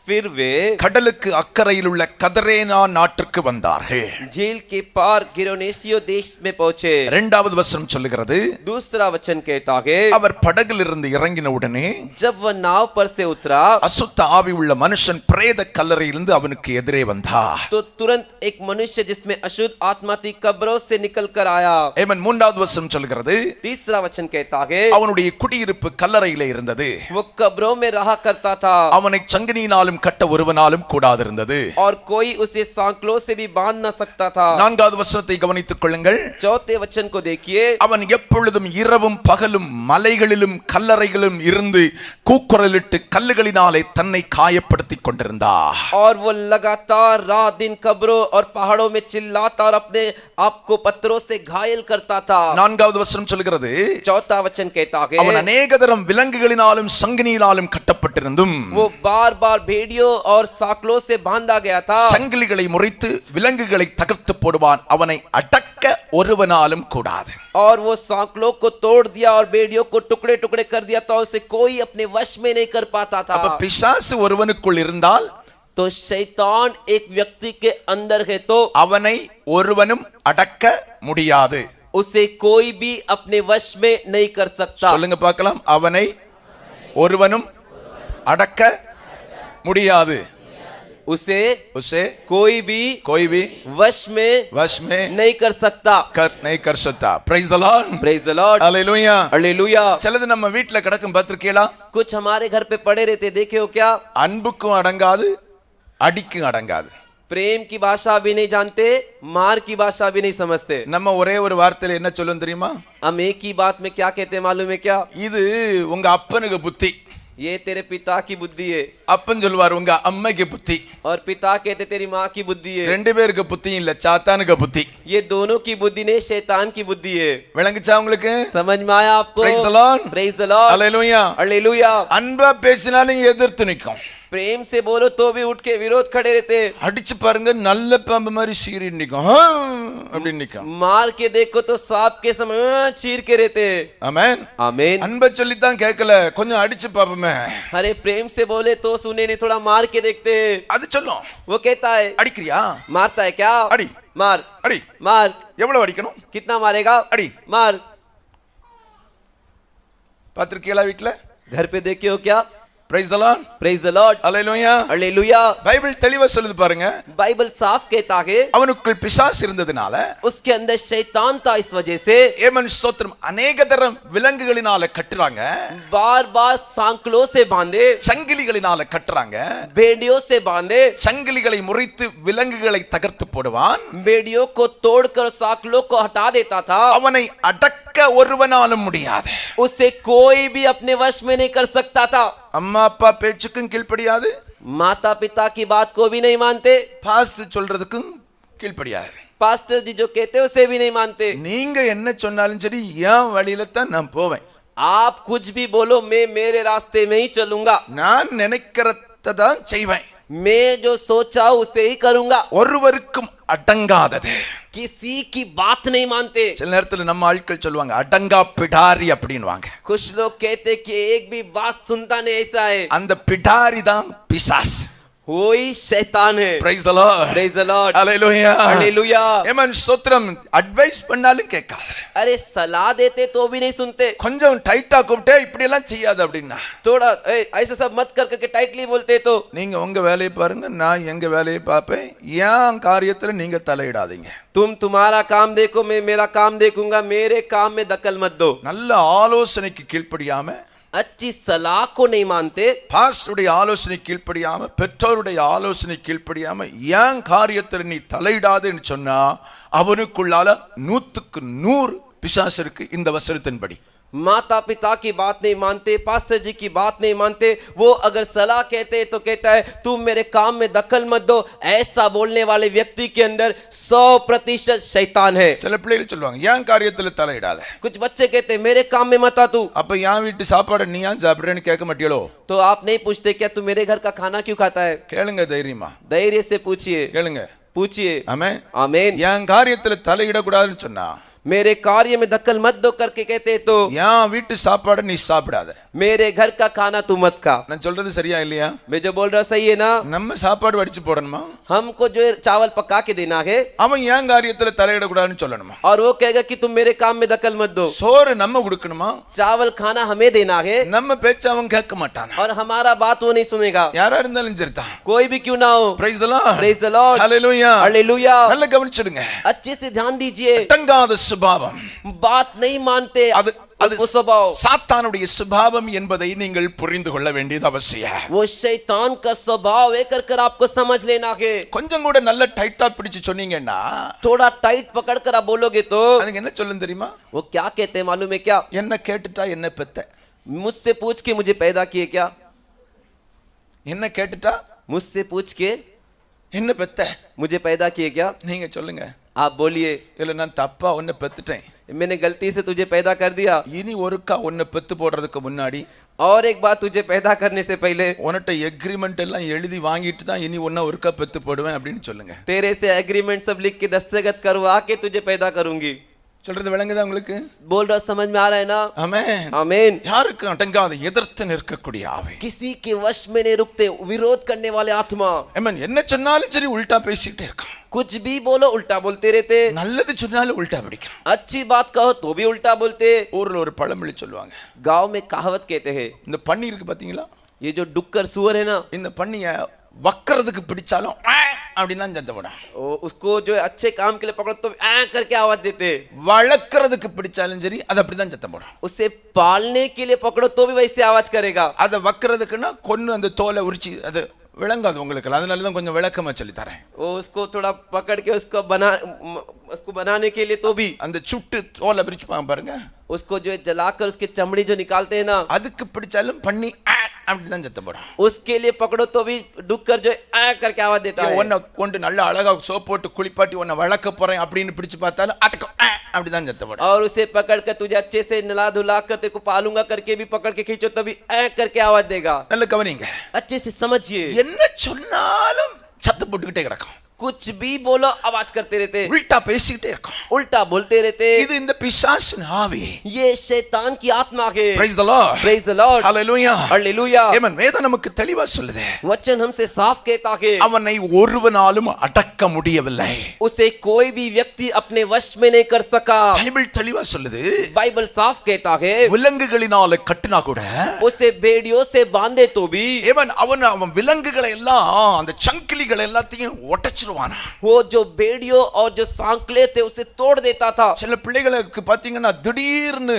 फिर वे கடலுக்கு அக்கறையில் உள்ள கதரேனா நாட்டிற்கு வந்தார்கள். झील के पार गिरोनेसियो देश में पहुंचे. இரண்டாவது வசனம் சொல்லுகிறது, दूसरा वचन कहता है, அவர் படகிலிருந்து இறங்கின உடனே जब वह नाव पर से उतरा அசுத்த ஆவி உள்ள மனுஷன் பிரேத கல்லறையிலிருந்து அவனுக்கு எதிரே வந்தார். तो तुरंत एक मनुष्य जिसमें अशुद्ध आत्मा थी कब्रों से निकल कर आया. ஆமென். மூன்றாவது வசனம் சொல்லுகிறது, तीसरा वचन कहता है, அவனுடைய குடியிருப்பு கல்லறையிலே இருந்தது. वो कब्रों में रहा करता था அவனை சங்கிலியினாலும் கட்ட ஒருவனாலும் கூடாதிருந்தது. और कोई उसे सांकलों से भी बांध न सकता था. நான்காவது வசனத்தை கவனித்துக் கொள்ளுங்கள். चौथे वचन को देखिए, அவன் எப்பொழுதும் இரவும் பகலும் மலைகளிலும் கல்லறைகளிலும் இருந்து கூக்குரலிட்டு கல்லுகளினாலே தன்னை காயப்படுத்திக் கொண்டிருந்தார். और वो लगातार रात दिन कब्रों और पहाड़ों में चिल्लाता और अपने आप को पत्थरों से घायल करता था. நான்காவது வசனம் சொல்கிறது, चौथा वचन कहता அவன் है, அநேக தரம் விலங்குகளினாலும் சங்கிலியினாலும் கட்டப்பட்டிருந்தும் वो बार बार भेड़ियों और साकलों से बांधा गया था. சங்கிலிகளை முறித்து விலங்குகளை தகர்த்து போடுவான், அவனை அடக்க ஒருவனாலும் கூடாது. और वो सांकलों को तोड़ दिया और भेड़ियों को टुकड़े टुकड़े कर दिया था. उसे कोई अपने वश में नहीं कर पाता था. அப்ப பிசாசு ஒருவனுக்குள் இருந்தால் तो शैतान एक व्यक्ति के अंदर है तो அவனை ஒருவனும் அடக்க முடியாது. उसे कोई भी अपने वश में नहीं कर सकता. சொல்லுங்க பார்க்கலாம், அவனை ஒருவனும் அடக்க முடியாது. उसे उसे कोई भी वश में नहीं कर सकता. नहीं कर सकता. Praise the Lord. Praise the Lord. Hallelujah. Hallelujah. சிலது நம்ம வீட்ல கிடக்கும் பார்த்திருக்கீங்களா? कुछ हमारे घर पे पड़े रहते, देखे हो क्या? அன்புக்கும் அடங்காது, அடிக்கும் அடங்காது. प्रेम की भाषा भी नहीं जानते, मार की भाषा भी नहीं समझते. நம்ம ஒரே ஒரு வார்த்தையில என்ன சொல்லுவோம் தெரியுமா? हम एक ही बात में क्या कहते हैं मालूम है क्या? இது உங்க அப்பனுக்கு புத்தி. ये तेरे पिता की बुद्धि है. அப்பன் சொல்வார் உங்க அம்மைக்கு புத்தி. और पिता कहते तेरी माँ की बुद्धि है. ரெண்டு பேருக்கு புத்தி இல்ல, சாத்தானுக்கு புத்தி. ये दोनों की बुद्धि नहीं, शैतान की बुद्धि है. விளங்குச்சா உங்களுக்கு? समझ में आया आपको? Praise the Lord. Praise the Lord. Hallelujah. Hallelujah. அன்பா பேசினாலும் எதிர்த்து நிக்கும். प्रेम से बोलो तो भी उठ के विरोध खड़े रहते. அடிச்சு பாருங்க, நல்ல பாம்பு மாதிரி சீறி நிக்கும், அப்படி நிக்கும். मार के देखो तो सांप के समय चीर के रहते. ஆமென். आमीन. அன்பை சொல்லித்தான் கேட்கல, கொஞ்சம் அடிச்சு பாப்போமே. अरे प्रेम से बोले तो सुने नहीं, थोड़ा मार के देखते. அது சொல்லும். वो कहता है, அடிக்கிறியா? मारता है क्या? அடி. मार. அடி. मार. எவ்வளவு அடிக்கணும்? कितना मारेगा? அடி. मार. பாத்திருக்கீங்களா வீட்ல? घर पे देखे हो क्या? Praise the Lord. Praise the Lord. Hallelujah. Hallelujah. Bible தெளிவா சொல்லுது பாருங்க. बाइबल साफ कहता है, அவனுக்குள் பிசாசு இருந்ததனால, उसके अंदर शैतान था, इस वजह से ஏமன் ஸ்தோத்திரம், அநேக தரம் விலங்குகளினால கட்டுறாங்க, बार बार सांकलों से बांधे, சங்கிலிகளினால கட்டுறாங்க. भेड़ियों से बांधे, சங்கிலிகளை முறித்து விலங்குகளை தகர்த்து போடுவான், भेड़ियों को तोड़कर सांकलों को हटा देता था. அவனை அடக்க ஒருவனாலும் முடியாது. उसे कोई भी अपने वश में नहीं कर सकता था. அம்மா அப்பா பேச்சுக்கும் கீழ்ப்படியாது, माता पिता की बात को भी नहीं मानते, பாஸ்டர் சொல்றதுக்கும் கீழ்ப்படியாது. पास्टर जी जो कहते उसे भी नहीं मानते. நீங்க என்ன சொன்னாலும் சரி, என் வழியில தான் நான் போவேன், आप कुछ भी बोलो, मैं मेरे रास्ते में ही चलूंगा, நான் நினைக்கிறத தான் செய்வேன், मैं जो सोचा उसे ही करूंगा. ஒருவருக்கும் அடங்காதது. किसी की बात नहीं मानते. சில நேரத்துல நம்ம ஆட்கள் சொல்லுவாங்க அடங்கா பிடாரி அப்படின்வாங்க. कुछ लोग कहते कि एक भी बात सुनता नहीं, ऐसा है. அந்த பிடாரி தான் பிசாஸ். वही शैतान है. Praise the Lord. Praise the Lord. Hallelujah. Hallelujah. Yemen ஸ்தோத்திரம், அட்வைஸ் பண்ணாலும் கேட்காது. अरे सलाह देते तो भी नहीं सुनते. கொஞ்சம் டைட்டா கூப்பிட்டே இப்படி எல்லாம் செய்யாது அப்படின்னா, थोड़ा ऐसा सब मत कर करके टाइटली बोलते तो, நீங்க உங்க வேலையை பாருங்க, நான் எங்க வேலையை பார்ப்பேன், ஏன் காரியத்துல நீங்க தலையிடாதீங்க. तुम तुम्हारा काम देखो, मैं मेरा काम देखूंगा, मेरे काम में दखल मत दो. நல்ல ஆலோசனைக்கு கீழ்ப்படியாம, अच्छी सलाह को नहीं मानते, பாஸ்டருடைய ஆலோசனை கீழ்ப்படியாம, பெற்றோருடைய ஆலோசனை கீழ்ப்படியாம ஏன் காரியத்துல நீ தலையிடாதுன்னு சொன்னா, அவனுக்குள்ளால 100க்கு 100 பிசாசு இருக்கு. இந்த வசனத்தின்படி माता पिता की बात नहीं मानते, पास्टर जी की बात नहीं मानते. वो अगर सलाह कहते तो कहता है तुम मेरे काम में दखल मत दो. ऐसा बोलने वाले व्यक्ति के अंदर 100% शैतान है. சில பிள்ளைகள் சொல்லுவாங்க ஏன் காரியத்துல தலையிடாத. कुछ बच्चे कहते मेरे काम में मत आ तू. அப்ப என் வீட்டு சாப்பாடு நீ ஏன் சாப்பிடுறேன்னு கேட்க மாட்டீங்களோ? तो आप नहीं पूछते क्या तू मेरे घर का खाना क्यों खाता है? கேளுங்க தைரியமா, धैर्य से पूछिए, கேளுங்க. पूछिए. ஆமென். आमीन. என் காரியத்துல தலையிடக்கூடாதுன்னு சொன்னா, मेरे कार्य में दखल मत दो करके कहते तो என் வீட்டு சாப்பாடு நீ சாப்பிடாத. मेरे घर का खाना तू मत खा। நான் சொல்றது சரியா இல்லையா? मैं जो बोल रहा सही है ना? நம்ம சாப்பாடு வடிச்சு போடணுமா? हमको जो चावल पका के देना है, அவன் என் காரியத்துல தலையிடக்கூடாதுன்னு சொல்லணுமா? और वो कहेगा कि तुम मेरे काम में दखल मत दो। சோறு நம்ம கொடுக்கணுமா? चावल खाना हमें देना है, நம்ம பேச்ச அவன் கேட்க மாட்டானா? और हमारा बात वो नहीं सुनेगा। யாரா இருந்தாலும் சரிதான். कोई भी क्यों ना हो। Praise the Lord. Praise the Lord. Hallelujah. Hallelujah. நல்ல கவனிச்சிடுங்க. अच्छे से ध्यान दीजिए। அடங்காத சுபாவம், बात नहीं मानते, அது அது वो स्वभाव, சாத்தானுடைய சுபாவம் என்பதை நீங்கள் புரிந்து கொள்ள வேண்டியது அவசியம். वो शैतान का स्वभाव है कर आपको समझ लेना है। கொஞ்சம் கூட நல்ல டைட்டா பிடிச்சு சொன்னீங்கன்னா थोड़ा टाइट पकड़ कर आप बोलोगे तो அதுக்கு என்ன சொல்லும் தெரியுமா? वो क्या कहते हैं मालूम है क्या? என்ன கேட்டுட்டா என்ன பெத்த, मुझसे पूछ के मुझे पैदा किए क्या? என்ன கேட்டுட்டா मुझसे पूछ के என்ன பெத்த, मुझे पैदा किए क्या? நீங்க சொல்லுங்க. आप बोलिए, இல்ல நான் தப்பா உன்னை பெத்துட்டேன், मैंने गलती से तुझे पैदा कर दिया। இனி ஒருக்கா உன்னை பெத்து போடுறதுக்கு முன்னாடி और एक बात, तुझे पैदा करने से पहले உன்கிட்ட எக்ரிமெண்ட் எல்லாம் எழுதி வாங்கிட்டு தான் இனி உன்னை ஒருக்கா பெத்து போடுவேன் அப்படின்னு சொல்லுங்க. तेरे से एग्रीमेंट सब लिख के दस्तखत करवा के तुझे पैदा करूंगी। சொல்றது விளங்குதா உங்களுக்கு? बोल रहा समझ में आ रहा है ना? ஆமென். आमीन। யாருக்கு அடங்காத எதிர்த்து நிற்கக்கூடிய ஆவி, किसी के वश में नहीं रुकते, विरोध करने वाले आत्मा। ஆமென். என்ன சொன்னாலும் சரி உல்டா பேசிட்டே இருக்கான். कुछ भी बोलो उल्टा बोलते रहते, நல்லது சொன்னாலும் உல்டா பிடிக்கும். अच्छी बात कहो तो भी उल्टा बोलते। ஊர்ல ஒரு பழமொழி சொல்லுவாங்க. गांव में कहावत कहते हैं, இந்த பன்னி இருக்கு பாத்தீங்களா, ये जो डुक्कर सुअर है ना, இந்த பன்னிய வக்கறதுக்கு பிடிச்சாலும் அப்படின்னா சத்தப்படும். उसको जो अच्छे काम के लिए पकड़ो तो ऐ करके आवाज देते। வளர்க்கறதுக்கு பிடிச்சாலும் சரி அது அப்படிதான் சத்தப்படும். उसे पालने के लिए पकड़ो तो भी वैसे आवाज करेगा। அதை வக்கறதுக்குன்னா கொன்னு அந்த தோலை உரிச்சு, அது விளங்காது உங்களுக்கு, அதனால தான் கொஞ்சம் விளக்கமா சொல்லி தரேன். वो उसको थोड़ा पकड़ के उसको बनाने के लिए तो भी அந்த சுட்டு தோலை பிரிச்சு பாருங்க, उसको जो है जलाकर उसकी चमड़ी जो निकालते हैं ना, அதுக்கு பிடிச்சாலும் பண்ணி அப்படிதான் சத்தப்படும். उसके लिए पकड़ो तो भी डुक्कर जो ऐ करके आवाज देता है। உன்னை கொண்டு நல்ல அழகா சோப் போட்டு குளிப்பாட்டி உன்னை வளர்க்க போறேன் அப்படின்னு பிடிச்சு பார்த்தாலும் அதுக்கு அப்படிதான் சத்தப்படும். और उसे पकड़ कर तुझे अच्छे से नला धुला कर तेरे को पालूंगा करके भी पकड़ के खींचो तभी ऐ करके आवाज देगा। நல்ல கவனிங்க, अच्छे से समझिए, என்ன சொன்னாலும் சத்தம் போட்டுக்கிட்டே கிடக்கும். कुछ भी बोलो आवाज करते रहते, உல்டா பேசிக்கிட்டே இருக்கும். उल्टा बोलते रहते। இது இந்த பிசாசின் ஆவி. ये शैतान की आत्मा है। Praise the Lord. Praise the Lord. Hallelujah. Hallelujah. ஆமென். வேதம் நமக்கு தெளிவா சொல்லுது, वचन हमसे साफ कहता है, அவனை ஒருவனாலும் அடக்க முடியவில்லை. उसे कोई भी व्यक्ति अपने वश में नहीं कर सका। பைபிள் தெளிவா சொல்லுது, बाइबल साफ कहता है, விலங்குகளினால கட்டினா கூட उसे बेड़ियों से बांधे तो भी அவன் விலங்குகளை எல்லாம் அந்த சங்கிலிகளை எல்லாத்தையும் உடைச்சிருவானா. वो जो बेड़ियों और जो सांकले थे उसे तोड़ देता था। சில பிள்ளைகளுக்கு பாத்தீங்கன்னா திடீர்னு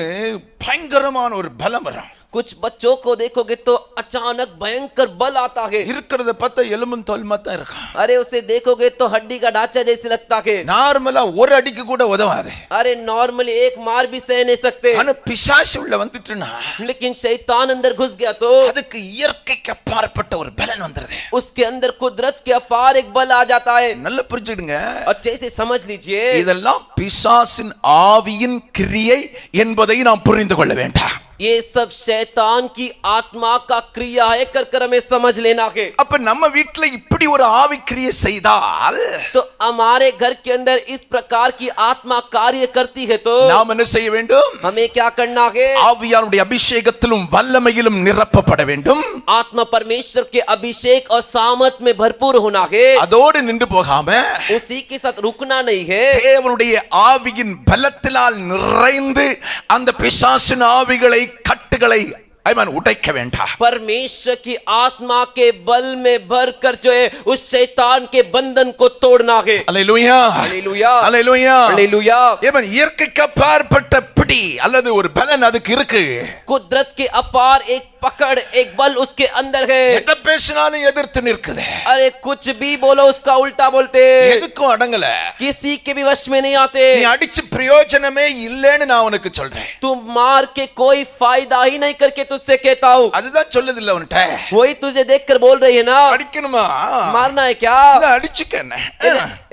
பயங்கரமான ஒரு பலம் வரும். कुछ बच्चों को देखोगे तो अचानक भयंकर बल आता है। இருக்கிறத பார்த்தா எலும்பும் தோலுமா தான் இருக்கும். अरे उसे देखोगे तो हड्डी का ढांचा जैसे लगता है। நார்மலா ஒரு அடிக்கு கூட உதவாது. अरे नॉर्मली एक मार भी सह नहीं सकते। ஆனா பிசாசு உள்ள வந்துட்டுனா, लेकिन शैतान अंदर घुस गया तो அதுக்கு இயற்கைக்கு அப்பாற்பட்ட ஒரு பலன் வந்துருது. उसके अंदर कुदरत के अपार एक बल आ जाता है। நல்லா புரிஞ்சுடுங்க, अच्छे से समझ लीजिए, இதெல்லாம் பிசாசின் ஆவியின் கிரியை என்பதை நாம் புரிந்து கொள்ள வேண்டாம். ये सब शैतान की आत्मा का क्रिया है कर हमें समझ लेना है। அப்ப நம்ம வீட்ல இப்படி ஒரு ஆவி கிரியை செய்தால் तो हमारे घर के अंदर इस प्रकार की आत्मा कार्य करती है तो நாம் என்ன செய்ய வேண்டும்? हमें क्या करना है? ஆவியானுடைய அபிஷேகத்திலும் வல்லமையிலும் நிரப்பப்பட வேண்டும். आत्मा परमेश्वर के अभिषेक और सामर्थ में भरपूर होना है। அதோடு நின்று போகாம उसी के साथ रुकना नहीं है। தேவனுடைய ஆவியின் பலத்தினால் நிறைந்து அந்த பிசாசின் ஆவிகளை கட்டுகளை உடைக்க வேண்டாம். परमेश्वर की आत्मा के बल में भर कर जो है उस शैतान के बंधन को तोड़ना है। Hallelujah, hallelujah, hallelujah, hallelujah. ஏன் இயற்கைக்கு அப்பாற்பட்ட பிடி அல்லது ஒரு பலன் அதுக்கு இருக்கு. कुदरत के अपार एक पकड़, एक बल उसके अंदर है। எதை பேசினாலும் எதிர்த்து நிற்குது. अरे कुछ भी बोलो उसका उल्टा बोलते, எதுக்கும் அடங்கல, किसी के भी वश में नहीं आते। நீ அடிச்சு பிரயோஜனமே இல்லைன்னு நான் உனக்கு சொல்றேன். तुम मार के कोई फायदा ही नहीं करके तुझसे कहता हूँ। அதுதான் சொல்லுது இல்ல உன்கிட்ட. वही तुझे देखकर बोल रही है ना। அடிக்கணுமா? मारना है क्या? அடிச்சுக்க,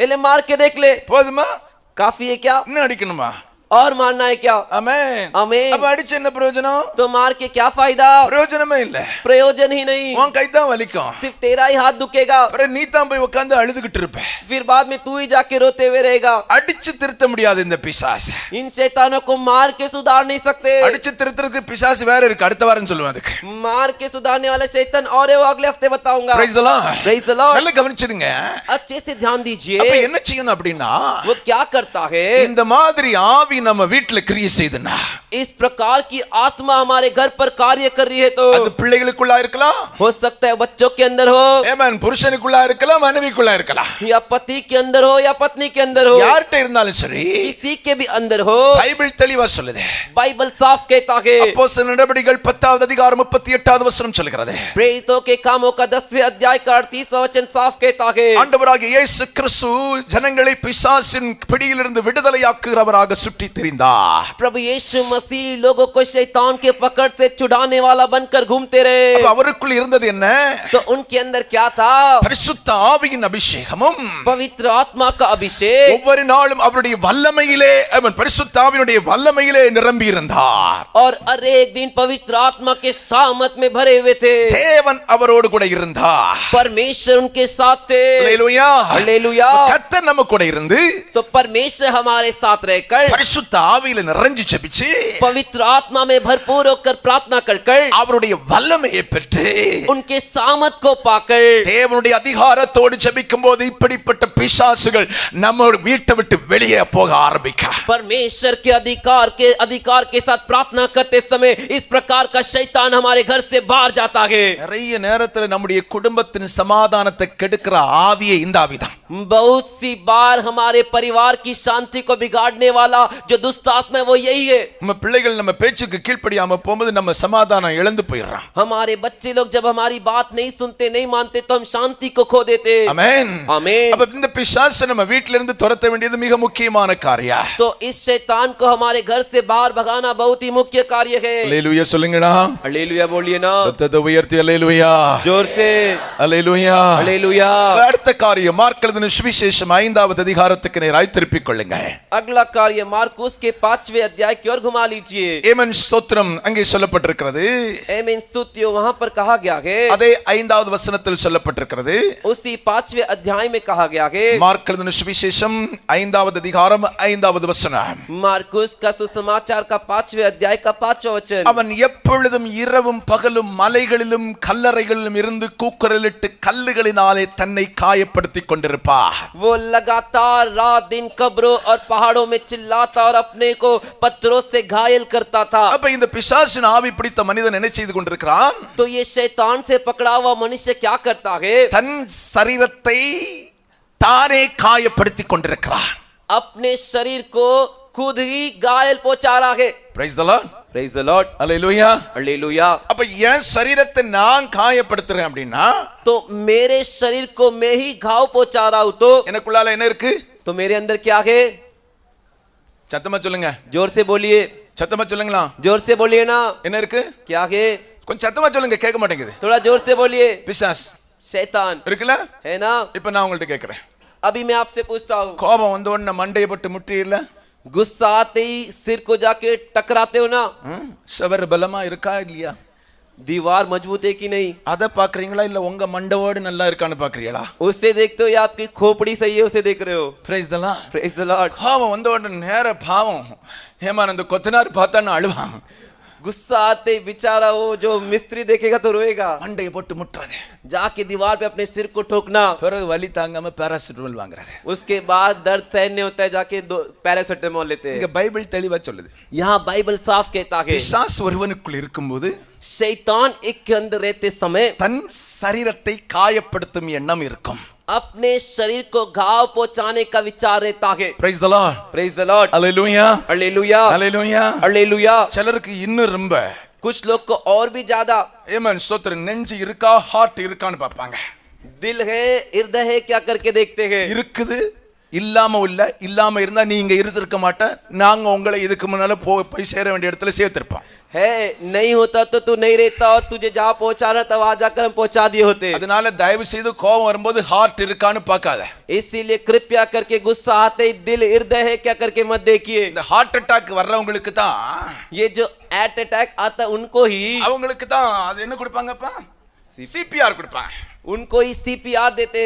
एले मार के देख ले, போதுமா? काफी है क्या? இன்னும் அடிக்கணுமா? और मारना है क्या? ஆமென். आमीन। அப்ப அடிச்சு என்ன பிரயோஜனம்? तो मार के क्या फायदा? பிரயோஜனமே இல்ல. प्रयोजन ही नहीं, உன் கை தான் வலிக்கும். सिर्फ तेरा ही हाथ दुखेगा, அப்புறம் நீ தான் போய் உட்கார்ந்து அழுதுகிட்டு இருப்ப. फिर बाद में तू ही जाके रोते हुए रहेगा। அடிச்சு திருத்த முடியாது இந்த பிசாசு. इन शैतानों को मार के सुधार नहीं सकते। அடிச்சு திருத்துறதுக்கு பிசாசு வேற இருக்கு, அடுத்த வாரம் சொல்லுவேன் அதுக்கு. मार के सुधारने वाला शैतान और है, वो अगले हफ्ते बताऊंगा। Praise the Lord. Praise the Lord। நல்லா கவனிச்சிடுங்க. अच्छे से ध्यान दीजिए। அப்ப என்ன செய்யணும் அப்படின்னா, वो क्या करता है? இந்த மாதிரி ஆவி நம்ம வீட்ல கிரியை செய்துனா, इस प्रकार की आत्मा हमारे घर पर कार्य कर रही है तो அது பிள்ளைகளுக்குள்ளா இருக்கலாம், हो सकता है बच्चों के अंदर हो, ஆமென், புருஷனுக்குள்ளா இருக்கலாம், மனைவிக்குள்ளா இருக்கலாம், या पति के अंदर हो या पत्नी के अंदर हो, யார்ட்ட இருந்தாலும் சரி, किसी के भी अंदर हो। பைபிள் தெளிவா சொல்லுது. बाइबल साफ कहता है, அப்போஸ்தலர் நடபடிகள் 10வது அதிகாரம் 38வது வசனம் சொல்கிறது. प्रेरितों के कामों का 10वें अध्याय का 38वां वचन साफ कहता है, ஆண்டவராகிய இயேசு கிறிஸ்து ஜனங்களை பிசாசின் பிடியிலிருந்து விடுதலையாக்குகிறவராக சுற்றி திரிந்தார். प्रभु यीशु मसीह लोगों को शैतान के पकड़ से छुड़ाने वाला बनकर घूमते रहे। அப்ப அவருக்குள் இருந்தது என்ன? तो उनके अंदर क्या था? பரிசுத்த ஆவியின் அபிஷேகமும், पवित्र आत्मा का अभिषेक। ஒவ்வொரு நாளும் அவருடைய வல்லமையிலே, அவன் பரிசுத்த ஆவியினுடைய வல்லமையிலே நிரம்பி இருந்தார். और हर एक दिन पवित्र आत्मा के सामत में भरे हुए थे। தேவன் அவரோடு கூட இருந்தார். परमेश्वर उनके साथ थे। அல்லேலூயா. हालेलुया। கர்த்தர் நம்ம கூட இருந்து तो परमेश्वर हमारे साथ रहकर பரிசுத்த ஆவியில நிறைஞ்சு ஜெபிச்சு पवित्र आत्मा में भरपूर होकर प्रार्थना कर அவருடைய வல்லமையை பெற்று उनके सामत को पाकर தேவனுடைய அதிகாரத்தோடு ஜெபிக்கும் போது இப்படிப்பட்ட பிசாசுகள் நம்ம வீட்டை விட்டு வெளியே போக ஆரம்பிக்க, परमेश्वर के अधिकार के साथ प्रार्थना करते समय इस प्रकार का शैतान हमारे घर से बाहर जाता है। நிறைய நேரத்துல நம்முடைய குடும்பத்தின் சமாதானத்தை கெடுக்கிற ஆவியே இந்த ஆவிதான். बहुत सी बार हमारे परिवार की शांति को बिगाड़ने वाला जो दुष्ट आत्मा है वो यही है। நம்ம பிள்ளைகள் நம்ம பேச்சுக்கு கீழ்ப்படியாம போகும்போது நம்ம சமாதானம் இழந்து போயிடுறோம். हमारे बच्चे लोग जब हमारी बात नहीं सुनते, नहीं मानते, तो हम शांति को खो देते। ஆமென். आमीन। அப்ப இந்த பிசாசை நம்ம வீட்ல இருந்து துரத்த வேண்டியது மிக முக்கியமான காரியம். तो इस शैतान को हमारे घर से बाहर भगाना बहुत ही मुख्य कार्य है। அல்லேலூயா சொல்லுங்கடா. हालेलुया बोलिए ना, சத்தத்தை உயர்த்தி அல்லேலூயா. जोर से அல்லேலூயா. हालेलुया। அடுத்த காரியம் மார்க் எழுதின சுவிசேஷம் 5வது அதிகாரத்துக்கு நேராய் திருப்பிக் கொள்ளுங்க. अगला कार्य मार्कुस के 5वें अध्याय की ओर घुमा लीजिए। ஏமன் ஸ்தோத்திரம் அங்கே சொல்லப்பட்டிருக்கிறது. आमीन स्तुतियो वहां पर कहा गया है। அதே 5வது வசனத்தில் சொல்லப்பட்டிருக்கிறது. उसी 5वें अध्याय में कहा गया है। மார்க் எழுதின சுவிசேஷம் 5வது அதிகாரம் 5வது வசனம். मार्कुस का सुसमाचार का 5वें अध्याय का 5वां वचन। அவன் எப்பொழுதும் இரவும் பகலும் மலைகளிலும் கல்லறைகளிலும் இருந்து கூக்குரலிட்டு கல்லுகளினாலே தன்னை காயப்படுத்திக் கொண்டிருப்பார். वो लगातार रात दिन कब्रों और पहाड़ों में चिल्लाता और अपने को पत्थरों से घायल करता था। அப்ப இந்த பிசாசின் ஆவி பிடித்த மனிதன் என்ன செய்து கொண்டிருக்கிறான்? तो ये शैतान से पकड़ा हुआ मनुष्य क्या करता है? தன் சரீரத்தை தானே காயப்படுத்திக் கொண்டிருக்கிறான். अपने शरीर को खुद ही घायल पहुंचा रहा है। Praise the Lord. Praise the Lord. Hallelujah. Hallelujah. அப்ப என் சரீரத்தை நான் காயப்படுத்துறேன் அப்படின்னா तो मेरे शरीर को मैं ही घाव पहुंचा रहा हूं, तो எனக்குள்ளால என்ன இருக்கு? मेरे अंदर क्या है? சத்தமா சொல்லுங்க. जोर से बोलिए। சத்தமா சொல்லுங்களா. जोर से बोलिए ना, என்ன இருக்கு? क्या है? கொஞ்சம் சத்தமா சொல்லுங்க, கேட்க மாட்டேங்குது. थोड़ा जोर से बोलिए। பிசாஸ் शैतान இருக்குல்ல? है ना। இப்ப நான் உங்கள்ட்ட கேக்குறேன். अभी मैं आपसे पूछता हूँ, கோபம் வந்த உடனே மண்டையை போட்டு முட்டியில गुस्सा आते ही सिर को जाके टकराते हो ना? சவர் பலமா இருக்கா இல்லையா? दीवार मजबूत है कि नहीं? அத பாக்குறீங்களா இல்ல உங்க மண்டவோடு நல்லா இருக்கான்னு பாக்குறீங்களா? उससे देखते हो या आपकी खोपड़ी सही है उसे देख रहे हो? Praise the Lord. Praise the Lord। கோபம் வந்த உடனே நேர பாவம் ஏமான் அந்த கொத்தனார் பார்த்தான்னு அழுவான். गुस्सा आते ही बेचारा वो जो मिस्त्री देखेगा तो रोएगा। மண்டையை போட்டு முட்டுறது, जाके दीवार पे अपने सिर को ठोकना, பிறகு வலி தாங்காம பேராசிட்டமால் வாங்குறது. उसके बाद दर्द सहन नहीं होता है, जाके दो पैरासिटामोल लेते இங்க हैं। பைபிள் தெளிவா சொல்லுது. यहाँ बाइबल साफ कहता है, பிசாசு ஒருவனுக்குள் இருக்கும்போது शैतान एक के अंदर रहते समय தன் சரீரத்தை காயப்படுத்தும் எண்ணம் இருக்கும். अपने शरीर को घाव पहुंचाने का विचार रहता है। Praise the Lord. Praise the Lord। Hallelujah. Hallelujah. Hallelujah. Hallelujah. சிலருக்கு இன்னும் ரொம்ப कुछ लोग को और भी ज्यादा ஏமன் ஸ்தோத்திரம் நெஞ்சு இருக்கா ஹார்ட் இருக்கான்னு பார்ப்பாங்க. दिल है हृदय है क्या करके देखते हैं। இருக்குது இல்லாம இல்ல, இல்லாம இருந்தா நீங்க இருந்திருக்க மாட்ட, நாங்க உங்களை இதுக்கு முன்னால போய் சேர வேண்டிய இடத்துல சேர்த்திருப்போம். है, नहीं होता तो तू नहीं रहता और तुझे जहां पहुंचाना था वहां जाकर हम पहुंचा दिए होते। அதனால தயவு செய்து கோபம் வரும்போது ஹார்ட் இருக்கான்னு பார்க்காத. इसीलिए कृपया करके गुस्सा आते ही दिल हृदय है क्या करके मत देखिए। இந்த ஹார்ட் அட்டாக் வர்றவங்களுக்கு தான், ये जो एट अटैक आता उनको ही, அவங்களுக்கு தான் அது என்ன கொடுப்பாங்கப்பா, சிபிஆர் கொடுப்பாங்க. उनको ही सीपीआर देते।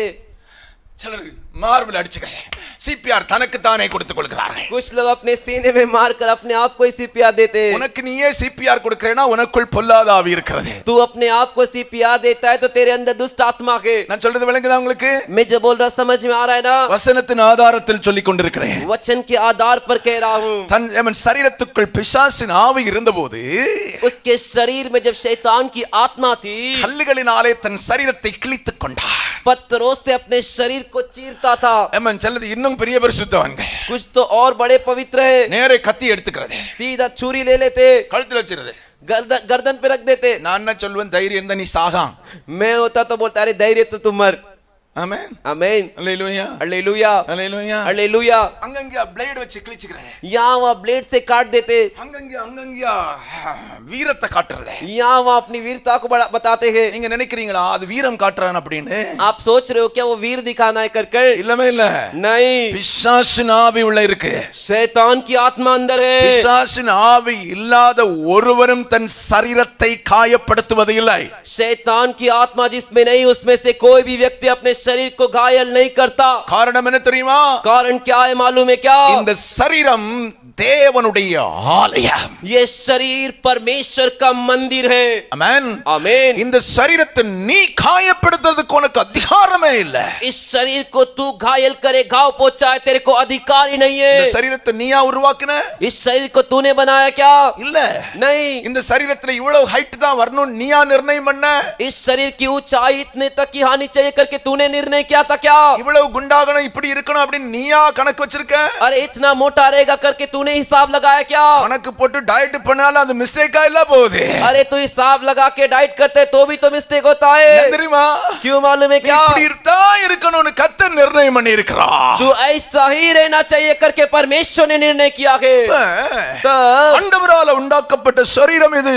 சிலர் மார்பில் அடிச்சுக்கிறேன், சிபிஆர் தனக்கு தானே கொடுத்துக் கொள்கிறார்கள். कुछ लोग अपने सीने में मारकर अपने आप को ही सीपीआर देते। உனக்கு நீயே சிபிஆர் கொடுக்கிறேனா உனக்குள் பொல்லாத ஆவி இருக்கிறது. तू अपने आप को सीपीआर देता है तो तेरे अंदर दुष्ट आत्मा है। நான் சொல்றது விளங்குதா உங்களுக்கு? मैं जो बोल रहा समझ में आ रहा है ना? வசனத்தின் ஆதாரத்தில் சொல்லிக் கொண்டிருக்கிறேன். वचन के आधार पर कह रहा हूँ। தன் சரீரத்துக்குள் பிசாசின் ஆவி இருந்தபோது उसके शरीर में जब शैतान की आत्मा थी, கல்லுகளினாலே தன் சரீரத்தை கிழித்துக் கொண்டார். पत्थरों से अपने शरीर को चीरता था। ஆமென். சிலது இன்னும் பெரிய பரிசுத்தவான்கள், कुछ तो और बड़े पवित्र है, நேரே கத்தி எடுத்துக்கிறது, सीधा छुरी ले लेते, கழுத்துல வச்சிருது. गर्दन पे रख देते। நான் என்ன சொல்வேன், தைரியம் இருந்தா நீ சாகாம். मैं होता तो बोलता अरे धैर्य तो तुम मर। ஆமென். आमीन, அல்லேலூயா, हालेलुया, அல்லேலூயா. हालेलुया। அங்கங்க பிளேட் வச்சு கிழிச்சுக்கிறேன், यहाँ वहाँ ब्लेड से काट देते, அங்கங்க வீரத்தை காட்டுறது. यहाँ वहाँ अपनी वीरता को बताते हैं। நீங்க நினைக்கிறீங்களா அது வீரம் காட்டுறான் அப்படின்னு? आप सोच रहे हो क्या वो वीर दिखाना है कर कर? இல்லவே இல்ல. नहीं, பிசாசின் ஆவி உள்ள இருக்கு. शैतान की आत्मा अंदर है। பிசாசின் ஆவி இல்லாத ஒருவரும் தன் சரீரத்தை காயப்படுத்துவது இல்லை. शैतान की आत्मा जिसमें नहीं, उसमें से कोई भी व्यक्ति अपने शरीर को घायल नहीं करता। காரணம் என்ன தெரியுமா? कारण क्या है मालूम है क्या? இந்த சரீரம் தேவனுடைய ஆலயம். ये शरीर परमेश्वर का मंदिर है। ஆமென், आमीन। இந்த சரீரத்தை நீ காயப்படுத்துறதுக்கு உனக்கு அதிகாரமே இல்ல. इस शरीर को तू घायल करे, घाव पहुंचाए, तेरे को अधिकार ही नहीं இந்த है। சரீரத்தை நீயா உருவாக்குன? इस शरीर को तूने बनाया क्या? இல்ல. नहीं। இந்த சரீரத்துல இவ்வளவு ஹைட் தான் வரணும் நீயா நிர்ணயம் பண்ண? इस शरीर की ऊंचाई इतने तक की आनी चाहिए करके तूने निर्णय किया था क्या? இவ்வளவு குண்டாகணும் இப்படி இருக்கணும் அப்படின்னு நீயா கணக்கு வச்சிருக்க? अरे इतना मोटा रहेगा करके तूने हिसाब लगाया क्या? கணக்கு போட்டு டயட் பண்ணாலும் அது மிஸ்டேக்கா இல்ல போகுது. अरे तू हिसाब लगा के डाइट करते तो भी तो मिस्टेक होता ஏன் है। தெரியுமா? क्यों मालूम है क्या? இப்படி இருந்தா இருக்கணும்னு கர்த்தர் நிர்ணயம் பண்ணி இருக்கிறார். तू ऐसा ही रहना चाहिए करके परमेश्वर ने निर्णय किया है। तब ஆண்டவரால உண்டாக்கப்பட்ட சரீரம் இது.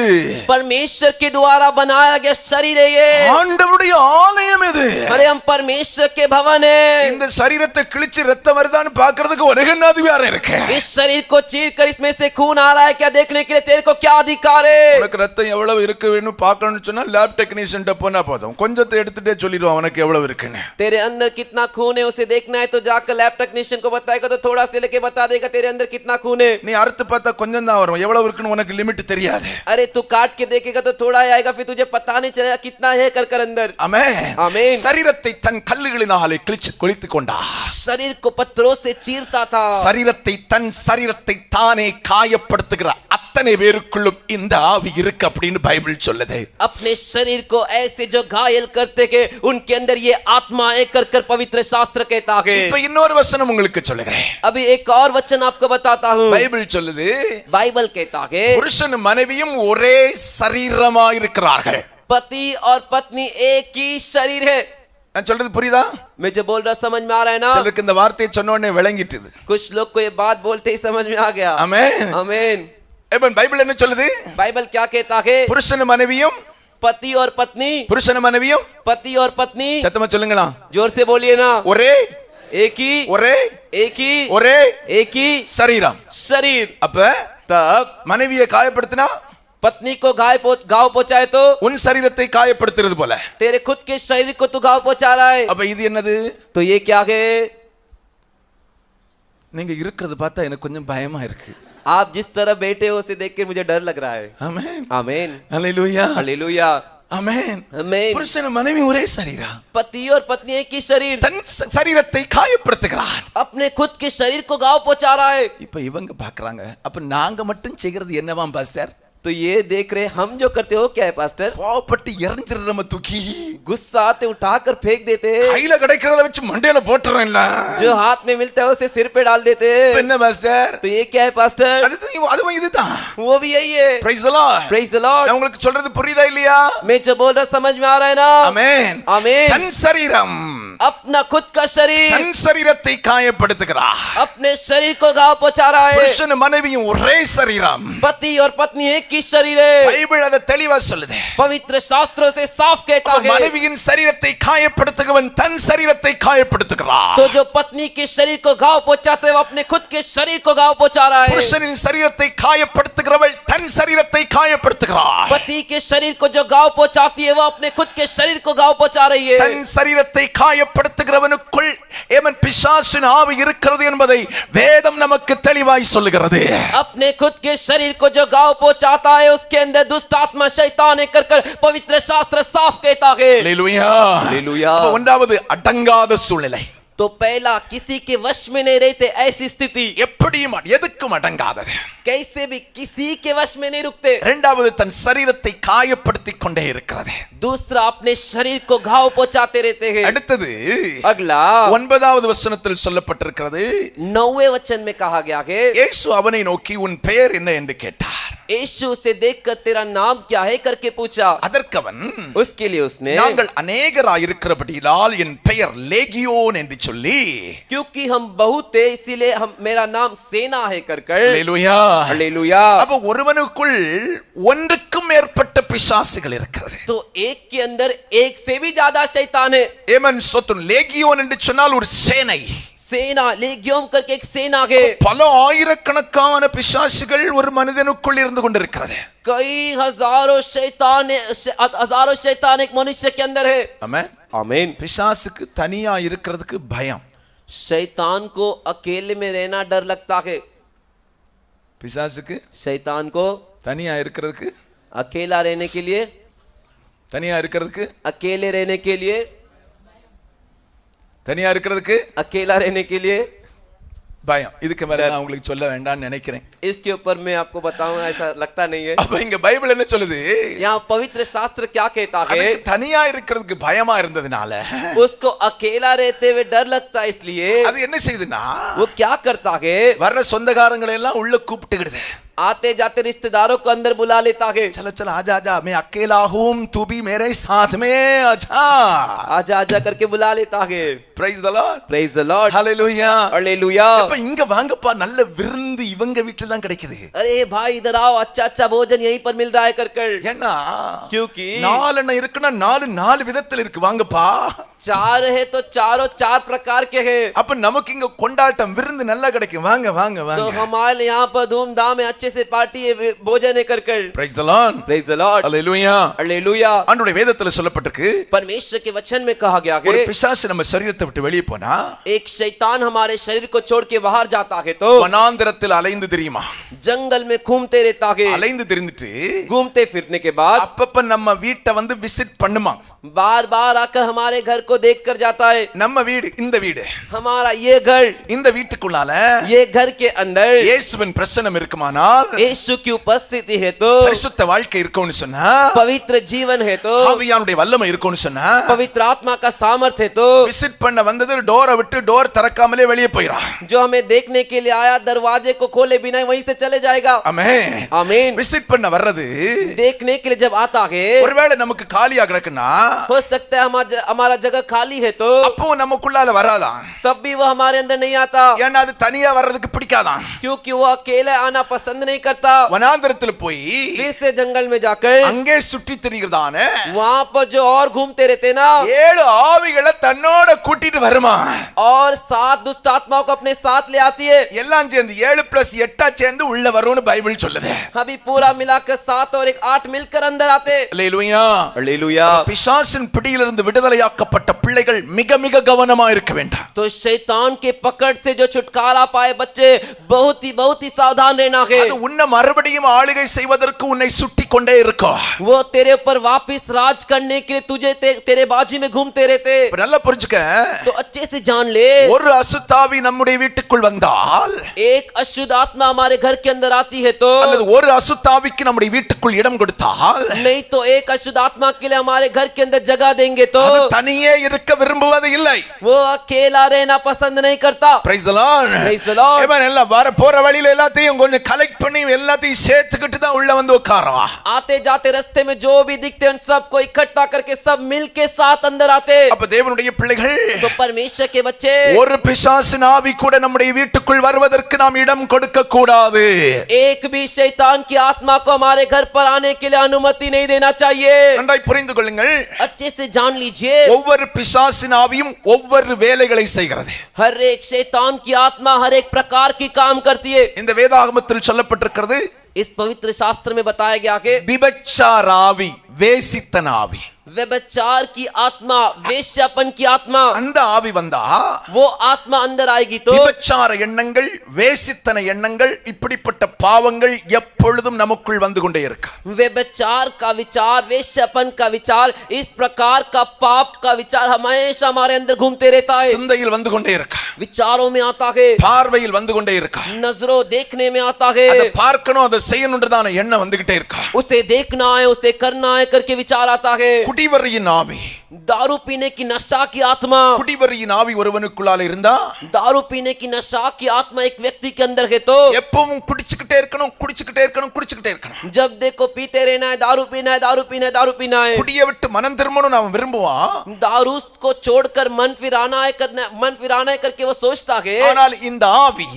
परमेश्वर के द्वारा बनाया गया शरीर है ये। ஆண்டவருடைய ஆலயம் இது. अरे हम परमेश्वर के भवन है। இந்த சரீரத்தை கிழிச்சு ரத்தம் வருதான்னு பார்க்கிறதுக்கு உனக்கு என்ன அதிகாரம் இருக்கு? इस शरीर को चीर कर इसमें से खून आ रहा है क्या देखने के लिए तेरे को क्या अधिकार है? உனக்கு ரத்தம் எவ்வளவு இருக்கு வேணும் பார்க்கணும்னு சொன்னா லேப் டெக்னீஷியன் கிட்ட போனா போதும், கொஞ்சத்தை எடுத்துட்டே சொல்லிடுவான் உனக்கு எவ்வளவு இருக்குன்னு. तेरे अंदर कितना खून है उसे देखना है तो जाकर लैब टेक्नीशियन को बताएगा तो थोड़ा से लेके बता देगा तेरे अंदर कितना खून है। நீ அறுத்து பார்த்தா கொஞ்சம் தான் வரும், எவ்வளவு இருக்குன்னு உனக்கு லிமிட் தெரியாது. अरे तू काट के देखेगा तो थोड़ा ही आएगा, फिर तुझे पता नहीं चलेगा कितना है कर कर अंदर। ஆமென். आमीन। சரீரத்தை தன் கல்லுகளினாலே கிழித்துக் கொண்டார். शरीर को पत्थरों से चीरता था। சரீரத்தை தானே காயப்படுத்துகிற அத்தனை பேருக்குள்ளும் இந்த ஆவி இருக்கு அப்படின்னு பைபிள் சொல்லுது. अपने शरीर को ऐसे जो घायल करते के उनके अंदर ये आत्मा एक कर कर पवित्र शास्त्र कहता है। இப்ப இன்னொரு வசனம் உங்களுக்கு சொல்லுகிறேன். अभी एक और वचन आपको बताता हूँ। பைபிள் சொல்லுது, बाइबल कहता है புருஷன் மனைவியும் ஒரே சரீரமா இருக்கிறார்கள். पति और पत्नी एक ही शरीर है। நான் சொல்றது புரியுதா? मैं जो बोल रहा समझ में आ रहा है ना? சிலருக்கு இந்த வார்த்தையை சொன்ன உடனே விளங்கிட்டுது. कुछ लोग को ये बात बोलते ही समझ में आ गया। ஆமென். आमीन। ஆமென். பைபிள் என்ன சொல்லுது? बाइबल क्या कहता है? புருஷன் மனைவியும் पति और पत्नी, புருஷன் மனைவியும் पति और पत्नी, சத்தமா சொல்லுங்களா, जोर से बोलिए ना, ஒரே एक ही சரீரம். शरीर। அப்ப तब மனைவியை காயப்படுத்தினா पत्नी को घाव पहुंचाए तो உன் சரீரத்தை காயப்படுத்துறது போல तेरे खुद के शरीर को तू घाव पहुंचा रहा है। அப்ப இது என்னது? तो ये क्या है? நீங்க இருக்கிறது பார்த்தா எனக்கு கொஞ்சம் பயமா இருக்கு. आप जिस तरह बैठे हो उसे देख के मुझे डर लग रहा है। ஆமென். आमीन, ஹalleluya, हालेलुया, ஆமென். आमीन। புருஷன் மனைவி ஒரே சரீரம், पति और पत्नी एक ही शरीर, தன் சரீரத்தை காயப்படுத்துகிறான். अपने खुद के शरीर को घाव पहुंचा रहा है। இப்ப இவங்க பாக்குறாங்க, அப்ப நாங்க மட்டும் செய்கிறது என்னவாம் பாஸ்டர்? तो ये देख रहे हम जो करते हो क्या है पास्टर? கோவப்பட்டு எறிஞ்சிர நம்ம தூக்கி गुस्सा आते उठाकर फेंक देते हैं, கையில கிடைக்கிறத வச்சு மண்டையில போட்டுறோம் இல்ல, जो हाथ में मिलता है उसे सिर पे डाल देते हैं। என்ன பாஸ்டர்? तो ये क्या है पास्टर? அதுவும் இதுதான். वो भी यही है। Praise the Lord. Praise the Lord. நான் உங்களுக்கு சொல்றது புரியுதா இல்லையா? मैं जो बोल रहा समझ में आ रहा है ना? ஆமென். आमीन। தன் சரீரம் अपना खुद का शरीर தன் சரீரத்தை காயப்படுத்துகிறார். अपने शरीर को घाव पहुंचा रहा है। புருஷன் மனைவியும் ஒரே சரீரம். पति और पत्नी एक ही शरीर है। பைபிள் அதை தெளிவா சொல்லுது. पवित्र शास्त्रों से साफ कहता है மனைவியின் சரீரத்தை காயப்படுத்துகிறவன் தன் சரீரத்தை காயப்படுத்துகிறார். तो जो पत्नी के शरीर को घाव पहुंचाते हैं वो अपने खुद के शरीर को घाव पहुंचा रहा है। புருஷனின் சரீரத்தை காயப்படுத்துகிறவள் தன் சரீரத்தை காயப்படுத்துகிறார். पति के शरीर को जो घाव पहुंचाती है वो अपने खुद के शरीर को घाव पहुंचा रही है। தன் சரீரத்தை காயப்படுத்துகிறவனுக்குள் ஏமன் பிசாசின் ஆவி இருக்கிறது என்பதை வேதம் நமக்கு தெளிவாய் சொல்லுகிறது. अपने खुद के शरीर को जो घाव पहुंचाता है उसके अंदर दुष्ट आत्मा शैतान है कर पवित्र शास्त्र साफ कहता है। அல்லேலூயா. हालेलुया। அப்ப ஒன்றாவது அடங்காத சூழ்நிலை. तो पहला किसी के वश में नहीं रहते ऐसी स्थिति, எப்படியும் எதுக்கும் அடங்காதது. कैसे भी किसी के वश में नहीं रुकते। இரண்டாவது தன் சரீரத்தை காயப்படுத்திக் கொண்டே இருக்கிறது. दूसरा अपने शरीर को घाव पहुंचाते रहते हैं। அடுத்தது अगला 9வது வசனத்தில் சொல்லப்பட்டிருக்கிறது. 9वें वचन में कहा गया है இயேசு அவனை நோக்கி உன் பெயர் என்ன என்று கேட்டார். यीशु से देखकर तेरा नाम क्या है करके पूछा। அதற்கவன் उसके लिए उसने நாங்கள் अनेகராய் இருக்கிறபடியால் என் பெயர் லேகியோன் என்று சொல்லி, क्योंकि हम बहुत है इसीलिए हम मेरा नाम सेना है कर அல்லேலூயா. हालेलुया। அப்ப ஒருவனுக்குள் ஒன்றுக்கும் மேற்பட்ட பிசாசுகள் இருக்கிறது. तो एक के अंदर एक से भी ज्यादा शैतान है। ஏமன் சொத்துன் லேகியோன் என்று சொன்னால் ஒரு சேனை. सेना लेगियोन करके एक सेना है। பல ஆயிரக்கணக்கான பிசாசுகள் ஒரு மனிதனுக்குள் இருந்து கொண்டிருக்கிறது. कई हजारों शैतान एक मनुष्य के अंदर है। ஆமென். आमीन। பிசாசுக்கு தனியா இருக்கிறதுக்கு பயம். शैतान को अकेले में रहना डर लगता है। பிசாசுக்கு शैतान को தனியா இருக்கிறதுக்கு अकेला रहने के लिए தனியா இருக்கிறதுக்கு अकेले रहने के लिए தனியா இருக்கிறதுக்கு अकेला रहने के लिए பயம். இதுக்கு மேல நான் உங்களுக்கு சொல்ல வேண்டாம்னு நினைக்கிறேன். इसके ऊपर मैं आपको बताऊंगा ऐसा लगता नहीं है। அப்ப இங்க பைபிள் என்ன சொல்லுது? यहाँ पवित्र शास्त्र क्या कहता है? அதுக்கு தனியா இருக்கிறதுக்கு பயமா இருந்ததுனால उसको अकेला रहते हुए डर लगता है इसलिए அது என்ன செய்யுதுன்னா वो क्या करता है வர்ற சொந்தக்காரங்களை எல்லாம் உள்ள கூப்பிட்டுக்கிடுது. आते जाते रिश्तेदारों को अंदर बुला लेता है। चलो चलो आजा आजा मैं अकेला हूं तू भी मेरे साथ में आजा आजा आजा करके बुला लेता है। praise the lord praise the Lord hallelujah hallelujah. அப்ப இங்க வாங்கப்பா நல்ல விருந்து இவங்க வீட்ல தான் கிடைக்குது. अरे भाई इधर आओ अच्छा अच्छा भोजन यहीं पर मिल रहा है कर ஏன்னா क्योंकि நாலெண்ண இருக்குன்னா நாலு விதத்துல இருக்கு வாங்கப்பா. चार है तो चारों चार प्रकार के हैं। அப்ப நமக்கு இங்க கொண்டாட்டம் விருந்து நல்லா கிடைக்கும் வாங்க வாங்க तो வாங்க. हमारे यहाँ पर धूमधाम है अच्छे से पार्टी है भोजन है कर praise the lord praise the Lord hallelujah hallelujah. ஆண்டவருடைய வேதத்துல சொல்லப்பட்டிருக்கு परमेश्वर के वचन में कहा गया ஒரு है பிசாசு நம்ம சரீரத்தை விட்டு வெளியே போனா एक शैतान हमारे शरीर को छोड़ के बाहर जाता है तो வனாந்திரத்தில் அலைந்து திரியுமா. जंगल में घूमते रहता है। அலைந்து திரிந்துட்டு घूमते फिरने के बाद அப்பப்ப நம்ம வீட்டை வந்து விசிட் பண்ணுமா. बार बार आकर हमारे घर को देख कर जाता है। நம்ம வீடு இந்த வீடு हमारा ये घर இந்த வீட்டுக்குள்ளால ये घर के अंदर இயேசுவின் பிரசன்னம் இருக்குமானால் यीशु की उपस्थिति है तो பரிசுத்த வாழ்க்கை இருக்கும்னு சொன்னா पवित्र जीवन है तो ஆவியானுடைய வல்லமை இருக்கும்னு சொன்னா पवित्र आत्मा का सामर्थ्य है तो விசிட் பண்ண வந்தது டோரை விட்டு டோர் திறக்காமலே வெளியே போயிடும். जो हमें देखने के लिए आया दरवाजे को खोले बिना वहीं से चले जाएगा। ஆமென். आमीन। விசிட் பண்ண வர்றது देखने के लिए जब आता है ஒருவேளை நமக்கு காலியா கிடக்குன்னா हो सकता है हमारा जगह खाली है तो அப்போ நமக்குள்ளால வராதான். तब भी वो हमारे अंदर नहीं आता ஏன்னா அது தனியா வர்றதுக்கு பிடிக்காதான். क्योंकि वो अकेले आना पसंद नहीं करता। வனாந்திரத்துல போய் फिर से जंगल में जाकर அங்கே சுற்றி திரிகிறதானே वहाँ पर जो और घूमते रहते ना 7 ஆவிகளை தன்னோட கூட்டிட்டு வருமா. और 7 दुष्ट आत्माओं को अपने साथ ले आती है। எல்லாம் சேர்ந்து 7 + 8 சேர்ந்து உள்ள வரும்னு பைபிள் சொல்லுது. अभी पूरा मिलाकर 7 और 8 मिलकर अंदर आते। அல்லேலூயா. हालेलुया। பிசாசின் பிடியிலிருந்து விடுதலையாக்கப்பட்ட பிள்ளைகள் மிக மிக கவனமா இருக்க வேண்டும். तो शैतान के पकड़ से जो छुटकारा पाए बच्चे बहुत ही सावधान रहना है। அது உன்னை மறுபடியும் ஆளுகை செய்வதற்கு உன்னை சுட்டி கொண்டே இருக்கும். वो तेरे ऊपर वापस राज करने के लिए तुझे तेरे बाजू में घूमते रहते। நல்லா புரிஞ்சுக்க. तो अच्छे से जान ले ஒரு அசுத்தாவி நம்முடைய வீட்டுக்குள் வந்தால் एक अशुद्ध आत्मा हमारे घर के अंदर आती है तो அல்லது ஒரு அசுத்தாவிக்கு நம்முடைய வீட்டுக்குள் இடம் கொடுத்தால் नहीं तो एक अशुद्ध आत्मा के लिए हमारे घर के अंदर जगह देंगे तो அது தனியே இருக்க விரும்புவது இல்லை. वो अकेला रहना पसंद नहीं करता. Praise the Lord. Praise the Lord. Amen. எல்லாம் வர போற வழியில எல்லாத்தையும் கொஞ்சம் கலெக்ட் பண்ணி எல்லாத்தையும் சேர்த்துக்கிட்டு தான் உள்ள வந்து உட்காரவா. आते जाते रास्ते में जो भी दिखते हैं उन सबको इकट्ठा करके सब मिल के साथ अंदर आते. அப்ப தேவனுடைய பிள்ளைகள், तो परमेश्वर के बच्चे, ஒரு பிசாசின் ஆவி கூட நம்முடைய வீட்டுக்குள் வருவதற்கு நாம் இடம் கொடுக்க கூடாது. एक भी शैतान की आत्मा को हमारे घर पर आने के लिए अनुमति नहीं देना चाहिए. நன்றாய் புரிந்து கொள்ளுங்கள். अच्छे से जान लीजिए, ஒவ்வொரு பிசாசின் ஆவியும் ஒவ்வொரு வேலைகளை செய்கிறது. हर एक शैतान की आत्मा हर एक प्रकार की काम करती है. இந்த வேதாகமத்தில் சொல்லப்பட்டிருக்கிறது, इस पवित्र शास्त्र में बताया गया कि விபச்சார ஆவி, வேசித்தன ஆவி, व्यभिचार की आत्मा, वेश्यापन की आत्मा, அந்த ஆவி வந்தா वो आत्मा अंदर आएगी तो விபச்சார எண்ணங்கள், வேசித்தன எண்ணங்கள், இப்படிப்பட்ட பாவங்கள் எப்பொழுதும் நமக்குள் வந்து கொண்டே இருக்கு. व्यभिचार का विचार, वेश्यापन का विचार, इस प्रकार का पाप का विचार हमेशा हमारे अंदर घूमते रहता है. சிந்தையில் வந்து கொண்டே இருக்கு, विचारों में आता है, பார்வையில் வந்து கொண்டே இருக்கு, नजरों देखने में आता है, அதை பார்க்கணும், அதை செய்யணும்ன்றதான எண்ணம் வந்துகிட்டே இருக்கு. उसे देखना है, उसे करना है करके विचार आता है. குடிவரியின் ஆவி, दारू पीने की नशा की आत्मा, குடிவரியின் ஆவி ஒருவனுக்குள்ளால இருந்தா, दारू पीने की नशा की आत्मा एक व्यक्ति के अंदर है तो எப்பவும் குடிச்சுக்கிட்டே இருக்கணும், குடிச்சுக்கிட்டே இருக்கணும், குடிச்சுக்கிட்டே இருக்கணும். जब देखो पीते रहना है, दारू पीना है, दारू पीना है, दारू पीना है. குடியை விட்டு மனம் திரும்பணும் அவன் விரும்புவான். दारू को छोड़कर मन फिराना है, मन फिराना है करके वो सोचता है. ஆனால் இந்த ஆவி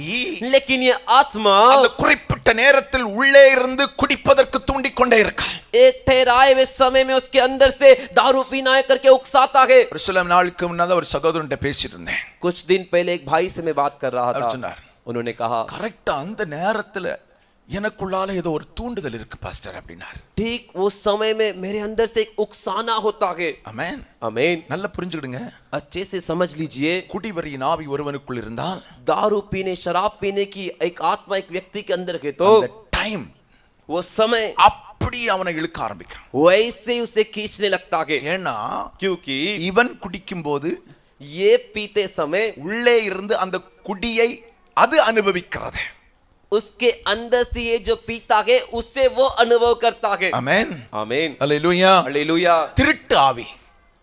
लेकिन ये आत्मा அந்த குறிப்பிட்ட நேரத்தில் உள்ளே இருந்து குடிப்பதற்கு தூண்டிக் கொண்டே இருக்கு. एक ठहराए हुए समय में उसके अंदर से दारू पीना है करके उकसाता है. ஒரு சில நாளுக்கு முன்னால ஒரு சகோதரன்ட்ட பேசிட்டு இருந்தேன். कुछ दिन पहले एक भाई से मैं बात कर रहा அவர் था. சொன்னார், उन्होंने कहा, கரெக்ட்டா அந்த நேரத்துல எனக்குள்ளால ஏதோ ஒரு தூண்டுதல் இருக்கு பாஸ்டர் அப்படினார். ठीक उस समय में मेरे अंदर से एक उकसाना होता है. ஆமென். आमीन. நல்லா புரிஞ்சுக்கிடுங்க. अच्छे से समझ लीजिए, குடிவரியின் ஆவி ஒருவனுக்குள் இருந்தால், दारू पीने, शराब पीने की एक आत्मा एक व्यक्ति के अंदर है तो அந்த டைம், वो समय அப்படி அவனை இழுக்க ஆரம்பிக்கும். वैसे ही उसे खींचने लगता है. ஏன்னா क्योंकि இவன் குடிக்கும்போது ये पीते समय உள்ளே இருந்து அந்த குடியை அது அனுபவிக்கிறது. उसके अंदर से ये जो पीता है उससे वो अनुभव करता है. ஆமென். आमीन. அல்லேலூயா. हालेलुया. திருட்டு ஆவி,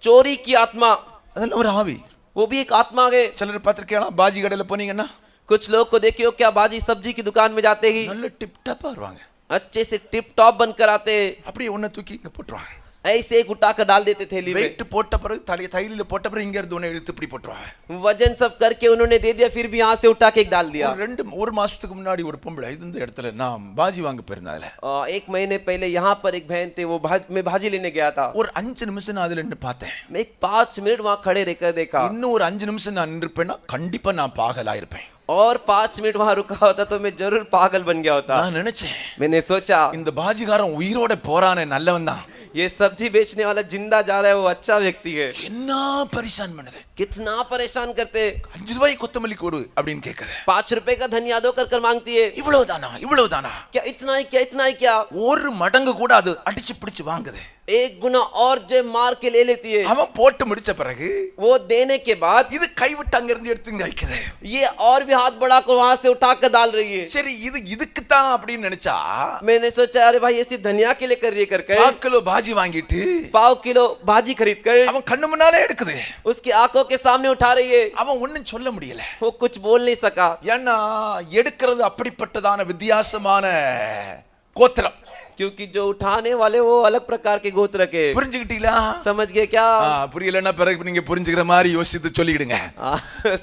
चोरी की आत्मा, அதெல்லாம் ஒரு ஆவி. वो भी एक आत्मा है. சிலர் பார்த்திருக்கீங்களா, பாஜி கடையில போனீங்கன்னா कुछ लोग को देखियो क्या, बाजी सब्जी की दुकान में जाते ही நல்ல டிப் டாப்பா வருவாங்க. अच्छे से टिप टॉप बनकर आते, அப்படியே ஒன்ன தூக்கி இங்க போட்டுருவாங்க. ऐसे एक उठाकर डाल देते थैली में. வெயிட் போட்ட பிறகு தைலில போட்ட பிறகு இங்க இருந்து ஒன்ன எடுத்து இப்படி போட்டுருவாங்க. वजन सब करके उन्होंने दे दिया, फिर भी यहाँ से उठा के एक डाल दिया. ஒரு மாசத்துக்கு முன்னாடி ஒரு பொம்பளை இந்த இடத்துல நான் பாஜி வாங்க போயிருந்தேன். एक महीने पहले यहाँ पर एक बहन थे, वो मैं भाजी लेने गया था. ஒரு 5 நிமிஷம் நான் அதுல நின்னு பார்த்தேன். मैं एक 5 मिनट वहाँ खड़े रहकर देखा. இன்னும் ஒரு 5 நிமிஷம் நான் நின்றுப்பேன்னா கண்டிப்பா நான் பாகலா இருப்பேன். और 5 मिनट वहाँ रुका होता तो मैं जरूर पागल बन गया होता. நான் நினைச்சேன், मैंने सोचा இந்த பாஜிகாரன் உயிரோட போறானே, நல்லவன் தான். ये सब्जी बेचने वाला जिंदा जा रहा है, वो अच्छा व्यक्ति है. என்ன பரிசான் பண்ணுது, कितना परेशान करते. 5 ரூபாய் கொத்தமல்லி கொடு அப்படின்னு கேக்குது. 5 रुपए का धनिया दो कर मांगती है. இவ்வளவுதானா, இவ்வளவுதானா, क्या इतना ही क्या, इतना ही क्या. ஒரு மடங்கு கூட அது அடிச்சு பிடிச்சு வாங்குது. एक गुना और जो मार के ले लेती है. அவன் போட்டு முடிச்ச பிறகு वो देने के बाद இது கைவிட்டு அங்க இருந்து எடுத்து இங்க வைக்குது. ये और भी हाथ बढ़ाकर वहां से उठाकर डाल रही है. சரி, இது இதுக்கு தான் அப்படின்னு நினைச்சா मैंने सोचा अरे भाई ये सिर्फ धनिया के लिए कर रही है करके 1 கிலோ பாஜி வாங்கிட்டு पाव किलो भाजी खरीद कर அவன் கண்ணு முன்னாலே எடுக்குது. उसकी आंखों के सामने उठा रही है. அவன் ஒண்ணும் சொல்ல முடியல. वो कुछ बोल नहीं सका. ஏன்னா எடுக்கிறது அப்படிப்பட்டதான வித்தியாசமான கோத்திரம். क्योंकि जो उठाने वाले वो अलग प्रकार के गोत्र के. புரிஞ்சுக்கிட்டீங்களா? समझ गए क्या? புரியலன்னா பிறகு நீங்க புரிஞ்சுக்கிற மாதிரி யோசித்து சொல்லிடுங்க.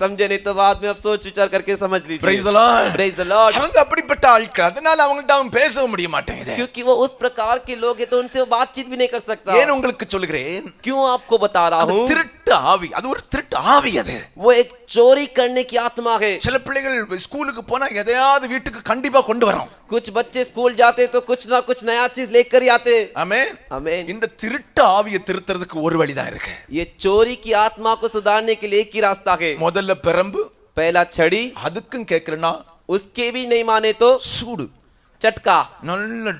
समझे नहीं तो बाद में अब सोच विचार करके समझ लीजिए. Praise the Lord. Praise the Lord. அவங்க அப்படிப்பட்ட ஆட்கள், அதனால அவங்கள்ட்ட அவன் பேசவும் முடிய மாட்டேங்குது. क्योंकि वो उस प्रकार के लोग हैं तो उनसे वो बातचीत भी नहीं कर सकता. ஏன் உங்களுக்கு சொல்லுகிறேன், क्यों आपको बता रहा हूँ, திருட்டு ஆவி, அது ஒரு திருட்டு ஆவி. அது वो एक चोरी करने की आत्मा है. சில பிள்ளைகள் ஸ்கூலுக்கு போனா எதையாவது வீட்டுக்கு கண்டிப்பா கொண்டு வரோம். कुछ बच्चे स्कूल जाते तो कुछ ना कुछ नया चीज लेकर ही आते. ஆமென். आमीन. இந்த திருட்டு ஆவியை திருத்துறதுக்கு ஒரு வழிதான் இருக்கு. ये चोरी की आत्मा को सुधारने के लिए एक ही रास्ता है. முதல்ல பெரம்பு, पहला छड़ी, அதுக்கும் கேட்கலனா उसके भी नहीं माने तो சூடு, चटका, நல்ல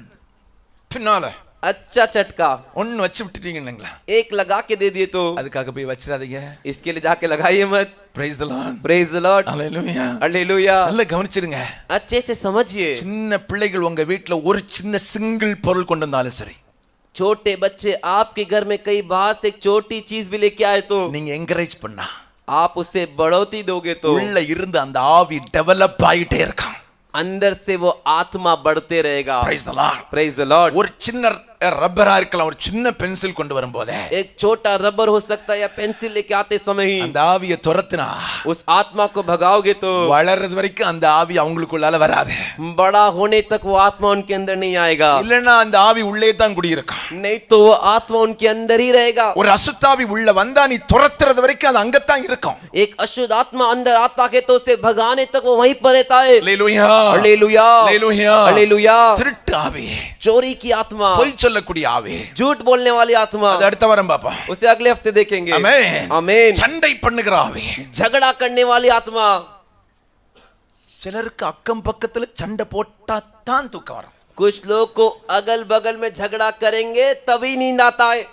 பின்னால अच्छा चटका. ஒன்னு வச்சு விட்டுட்டீங்கன்னீங்களா, एक लगा के दे दिए तो அதுக்காக போய் வச்சிராதீங்க. इसके लिए जाके लगाइए मत. Praise the Lord. Praise the Lord. Hallelujah. Hallelujah. நல்லா கவனிச்சிடுங்க. अच्छे से समझिए. சின்ன பிள்ளைகள் உங்க வீட்ல ஒரு சின்ன சிங்கிள் பொருள் கொண்டு வந்தாலும் சரி, छोटे बच्चे आपके घर में कई बार से एक छोटी चीज भी लेके आए तो நீங்க என்கரேஜ் பண்ணா आप उससे बढ़ोतरी दोगे तो உள்ள இருந்து அந்த ஆவி டெவலப் ஆயிட்டே இருக்கான். अंदर से वो आत्मा बढ़ते रहेगा. Praise the Lord. Praise the Lord. ஒரு சின்ன ரப்பரா இருக்கலாம், ஒரு சின்ன பென்சில் கொண்டு வரும்போதே एक छोटा रबर हो सकता है या पेंसिल लेके आते समय ही அந்த ஆவியை துரத்துனா उस आत्मा को भगाओगे तो வளர்றது வரைக்கும் அந்த ஆவி அவங்களுக்குள்ளால வராது. बड़ा होने तक वो आत्मा उनके अंदर नहीं आएगा. இல்லனா அந்த ஆவி உள்ளே தான் குடியிருக்கும். नहीं तो वो आत्मा उनके अंदर ही रहेगा. ஒரு அசுத்தாவி உள்ள வந்தா நீ துரத்துறது வரைக்கும் அது அங்கதான் இருக்கும். एक अशुद्ध आत्मा अंदर आता है तो उसे भगाने तक वो वहीं पर रहता है. Hallelujah hallelujah hallelujah hallelujah. திருட்டு ஆவி, चोरी की आत्मा, பொய் சொல்லக்கூடிய ஆவி, झूठ बोलने वाली आत्मा, அது அடுத்த வாரம் பாப்போம். उसे अगले हफ्ते देखेंगे. ஆமென் आमीन. சண்டை பண்ணுகிற ஆவி, झगड़ा करने वाली आत्मा. சிலருக்கு அக்கம் பக்கத்துல சண்டை போட்டா தான் தூக்கம் வரும். कुछ लोग को अगल बगल में झगड़ा करेंगे तभी नींद आता है,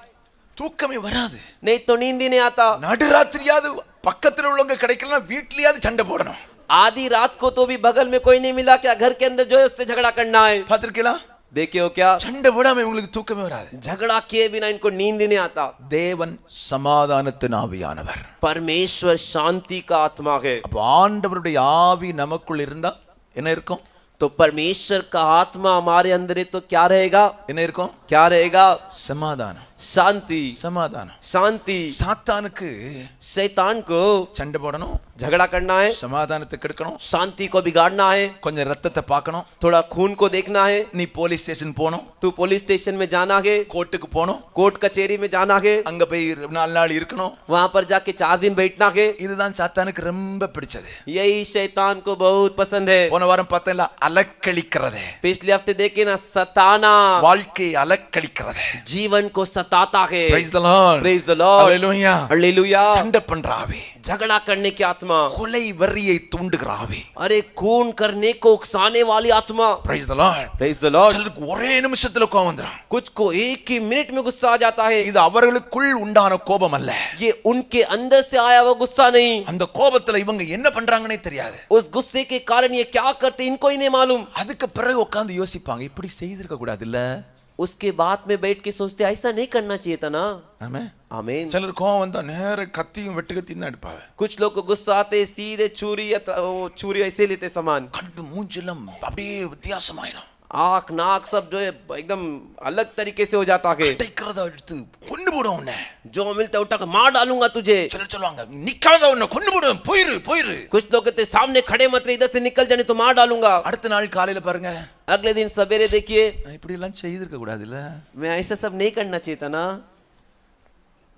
தூக்கமே வராது. नहीं तो नींद ही नहीं आता. நடுராத்திரியாவது பக்கத்துல உள்ளவங்க கிடைக்கலாம், வீட்லயாவது சண்டை போடணும். आधी रात को तो भी बगल में कोई नहीं मिला, क्या घर के अंदर जो है उससे झगड़ा करना है. பாத்திருக்கீங்களா? देखे हो क्या? சண்டை போடாம உங்களுக்கு தூக்கமே வராது. झगड़ा किए बिना इनको नींद ही नहीं आता. தேவன் சமாதானத்தின் ஆவியானவர். परमेश्वर शांति का आत्मा है. அப்ப ஆண்டவருடைய ஆவி நமக்குள் இருந்தா என்ன இருக்கும்? तो परमेश्वर का आत्मा हमारे अंदर है तो क्या रहेगा? என்ன இருக்கும்? क्या रहेगा? சமாதானம். शांति. சமாதானம். शांति. சாத்தானுக்கு शैतान को சண்டை போடணும், झगड़ा करना है, சமாதானத்தை கெடுக்கணும், शांति को बिगाड़ना है, கொஞ்சம் ரத்தத்தை பார்க்கணும், थोड़ा खून को देखना है, நீ போலீஸ் ஸ்டேஷன் போகணும், तू पुलिस स्टेशन में जाना है, கோர்ட்டுக்கு போகணும், कोर्ट कचहरी में जाना है, அங்க போய் 4 நாள் இருக்கணும். वहां पर जाके 4 दिन बैठना है. இதுதான் சாத்தானுக்கு ரொம்ப பிடிச்சது. यही शैतान को बहुत पसंद है. போன வாரம் பார்த்தேன்ல, அலக்களிக்கிறது. पिछले हफ्ते देखे ना, सताना, வாழ்க்கையை அலக்களிக்கிறது. जीवन को सताता है. Praise the Lord. Praise the Lord. Hallelujah. Hallelujah. சண்டை பண்ற ஆவி, झगड़ा करने की आत्मा, கொலை வெறியை தூண்டுகிற ஆவி. अरे खून करने को उकसाने वाली आत्मा. Praise the Lord. Praise the Lord. சிலருக்கு ஒரே நிமிஷத்துல கோபம் வந்துரும். कुछ को एक ही मिनट में गुस्सा आ जाता है. இது அவர்களுக்குள் உண்டான கோபம் அல்ல. ये उनके अंदर से आया हुआ गुस्सा नहीं. அந்த கோபத்துல இவங்க என்ன பண்றாங்கன்னே தெரியாது. उस गुस्से के कारण ये क्या करते इनको ही नहीं मालूम. அதுக்கு பிறகு உட்கார்ந்து யோசிப்பாங்க, இப்படி செய்திருக்க கூடாது இல்ல. उसके बाद में बैठ के सोचते ऐसा नहीं करना चाहिए था ना. ஆமென். आमीन. சிலர் கோபம் வந்தா நேர கத்தியும் வெட்டு கத்தியும் தான் எடுப்பாங்க. कुछ लोग को गुस्सा आते सीधे छुरी या वो छुरी ऐसे लेते सामान. கண்டு மூஞ்செல்லாம் அப்படியே வித்தியாசமாயிடும். आंख नाक सब जो है एकदम अलग तरीके से हो जाता है. டைக்கிறத எடுத்து கொன்னு போடுவோம் உன்னை. जो मिलता उठा कर मार डालूंगा तुझे. சிலர் சொல்லுவாங்க, நிக்காத உன்னை கொன்னு போடுவேன், போயிரு போயிரு. कुछ लोग कहते सामने खड़े मत रहे, इधर से निकल जाने तो मार डालूंगा. அடுத்த நாள் காலையில பாருங்க, अगले दिन सवेरे देखिए, இப்படி எல்லாம் செய்திருக்க கூடாது இல்ல. मैं ऐसा सब नहीं करना चाहिए था ना.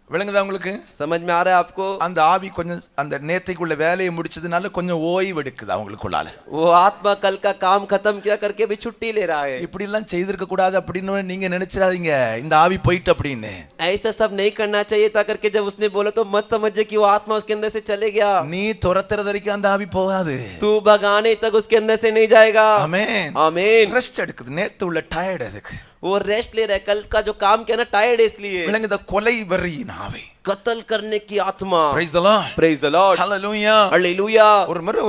விளங்குதா உங்களுக்கு? समझ में आ रहा है आपको? அந்த ஆவி கொஞ்சம் அந்த நேத்தைக்குள்ள வேலையை முடிச்சதுனால கொஞ்சம் ஓய்வு எடுக்குது அவங்களுக்குள்ளால. वो आत्मा कल का काम खत्म किया करके भी छुट्टी ले रहा है. இப்படி எல்லாம் செய்திருக்க கூடாது அப்படின்னு நீங்க நினைச்சிடாதீங்க, இந்த ஆவி போயிட்டு அப்படின்னு. ऐसा सब नहीं करना चाहिए था करके जब उसने बोला तो मत समझे कि वो आत्मा उसके अंदर से चले गया. நீ துரத்துறது வரைக்கும் அந்த ஆவி போகாது. तू भगाने तक उसके अंदर से नहीं जाएगा. ஆமென். आमीन. ரெஸ்ட் எடுக்குது, நேத்து உள்ள டயர்ட் அதுக்கு. वो रेस्ट ले रहा है, कल का जो काम किया ना टायर्ड है इसलिए. விளங்குதா? கொலை வெறியின் ஆவி. कत्ल करने की आत्मा. Praise the Lord. Praise the Lord. Hallelujah. Hallelujah. ஒரு முறை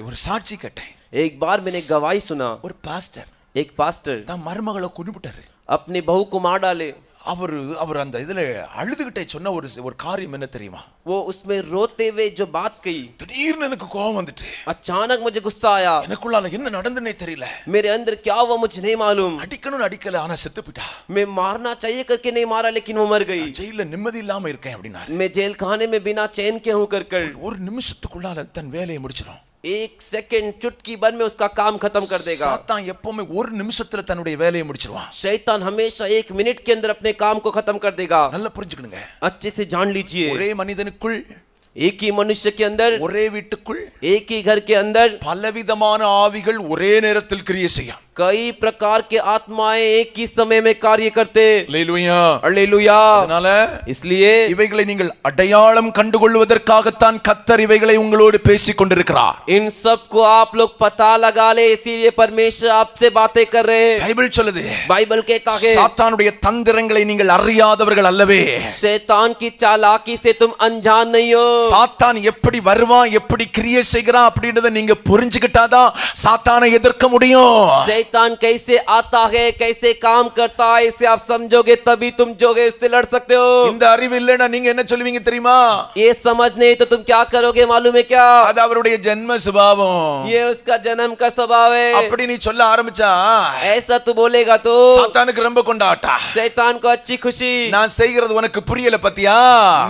ஒரு சாட்சி கேட்டேன். एक बार मैंने गवाही सुना. ஒரு பாஸ்டர் एक पास्टर தான் மருமகளை கொன்னுட்டாரு. अपने बहू को मार डाले. அவர் அந்த இதுல அழுதுகிட்டே சொன்ன ஒரு காரியம் என்ன தெரியுமா? वो उसमें रोते हुए जो बात कही, திடீர்னு எனக்கு கோபம் வந்துட்டு, अचानक मुझे गुस्सा आया. எனக்குள்ளால என்ன நடந்துனே தெரியல. मेरे अंदर क्या हुआ मुझे नहीं मालूम. அடிக்கணும்னு அடிக்கல, ஆனா செத்து போயிட்டா. मैं मारना चाहिए करके नहीं मारा लेकिन वो मर गई. ஜெயில நிம்மதி இல்லாம இருக்கேன் அப்படினாரு. मैं जेल खाने में बिना चैन के हूं कर ஒரு நிமிஷத்துக்குள்ளால தன் வேலையை முடிச்சிடும். एक सेकंड चुटकी भर में उसका काम खत्म कर देगा. சாத்தான் எப்பவுமே ஒரு நிமிஷத்துல தன்னுடைய வேலையை முடிச்சிடுவான். शैतान हमेशा 1 मिनट के अंदर अपने काम को खत्म कर देगा. நல்லா புரிஞ்சுக்கணுங்க. अच्छे से जान लीजिए. ஒரே மனிதனுக்குள், एक ही मनुष्य के अंदर, ஒரே வீட்டுக்குள் एक ही घर के अंदर பலவிதமான ஆவிகள் ஒரே நேரத்தில் கிரியை செய்யும். कई प्रकार के आत्माएं एक ही समय में कार्य करते. அல்லேலூயா. हालेलुया. அதனால इसलिए இவைகளை நீங்கள் அடையாளம் கண்டுகொள்வதற்காகத்தான் கர்த்தர் இவைகளை உங்களோடு பேசிக் கொண்டிருக்கிறார். इन सब को आप लोग पता लगा ले, इसीलिए परमेश्वर आपसे बातें कर रहे हैं. பைபிள் சொல்லுது, बाइबल कहता है சாத்தானுடைய தந்திரங்களை நீங்கள் அறியாதவர்கள் அல்லவே. शैतान की चालाकी से तुम अनजान नहीं हो. சாத்தான் எப்படி வருவான், எப்படி கிரியை செய்கிறான் அப்படின்றத நீங்க புரிஞ்சுக்கிட்டாதான் சாத்தானை எதிர்க்க முடியும். शैतान कैसे आता है, कैसे काम करता है, इसे आप समझोगे तभी तुम जोगे उससे लड़ सकते हो। இந்த அறிவு இல்லைன்னா நீங்க என்ன சொல்லுவீங்க தெரியுமா? ये समझ नहीं तो तुम क्या करोगे मालूम है क्या? அது அவருடைய ஜென்ம சுபாவம். ये उसका जन्म का स्वभाव है। அப்படி நீ சொல்ல ஆரம்பிச்சா ऐसा तू बोलेगा तो சாத்தானுக்கு ரொம்ப கொண்டாட்டா. शैतान को अच्छी खुशी। நான் செய்கிறது உனக்கு புரியல பத்தியா?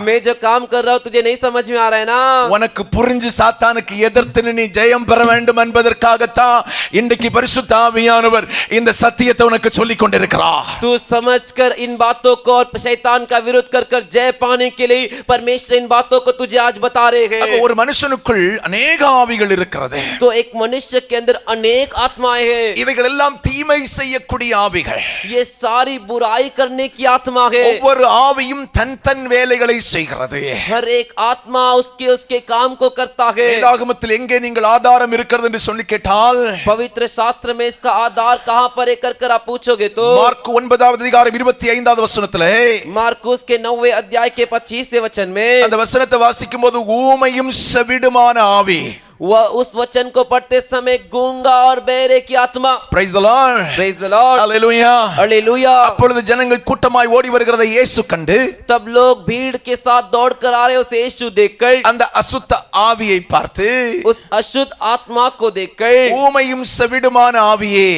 मैं जो काम कर रहा हूँ तुझे नहीं समझ में आ रहा है ना? உனக்கு புரிஞ்சு சாத்தானுக்கு எதிர்த்து நீ ஜெயம் பெற வேண்டும் என்பதற்காகத்தான் இன்றைக்கு பரிசுத்த ஆவியானவர் இந்த சத்தியத்தை உனக்கு சொல்லிக் கொண்டிருக்கிறார். तू समझकर इन बातों को और शैतान का विरोध कर कर जय पाने के लिए परमेश्वर इन बातों को तुझे आज बता रहे हैं। ஒரு மனுஷனுக்குள் अनेक ஆவிகள் இருக்கிறது. तो एक मनुष्य के अंदर अनेक आत्माएं हैं। இவைகள் எல்லாம் தீமை செய்யக்கூடிய ஆவிகள். ये सारी बुराई करने की आत्मा है। ஒவ்வொரு ஆவியும் தன் தன் வேலைகளை செய்கிறது. हर एक आत्मा उसके उसके काम को करता है। வேதாகமத்தில் எங்கே நீங்கள் ஆதாரம் இருக்கிறது என்று சொல்லி கேட்டால் पवित्र शास्त्र में इसका आधार कहां पर है कर आप पूछोगे तो மார்க் 9வது அதிகாரம் 25வது வசனத்திலே मार्कुस के 9वें अध्याय के 25वें वचन में அந்த வசனத்தை வாசிக்கும்போது ஊமையும் செவிடுமான ஆவி. वह उस वचन को पढ़ते समय गूंगा और बहरे की आत्मा। Praise the Lord. Praise the Lord. Hallelujah. Hallelujah. அப்பொழுது ஜனங்கள் கூட்டமாய் ஓடி வருகிறதை இயேசு கண்டு तब लोग भीड़ के साथ दौड़ कर आ रहे उस यीशु देखकर அந்த அசுத்த ஆவியை பார்த்து उस अशुद्ध आत्मा को देखकर ஊமையும் செவிடுமான ஆவியே.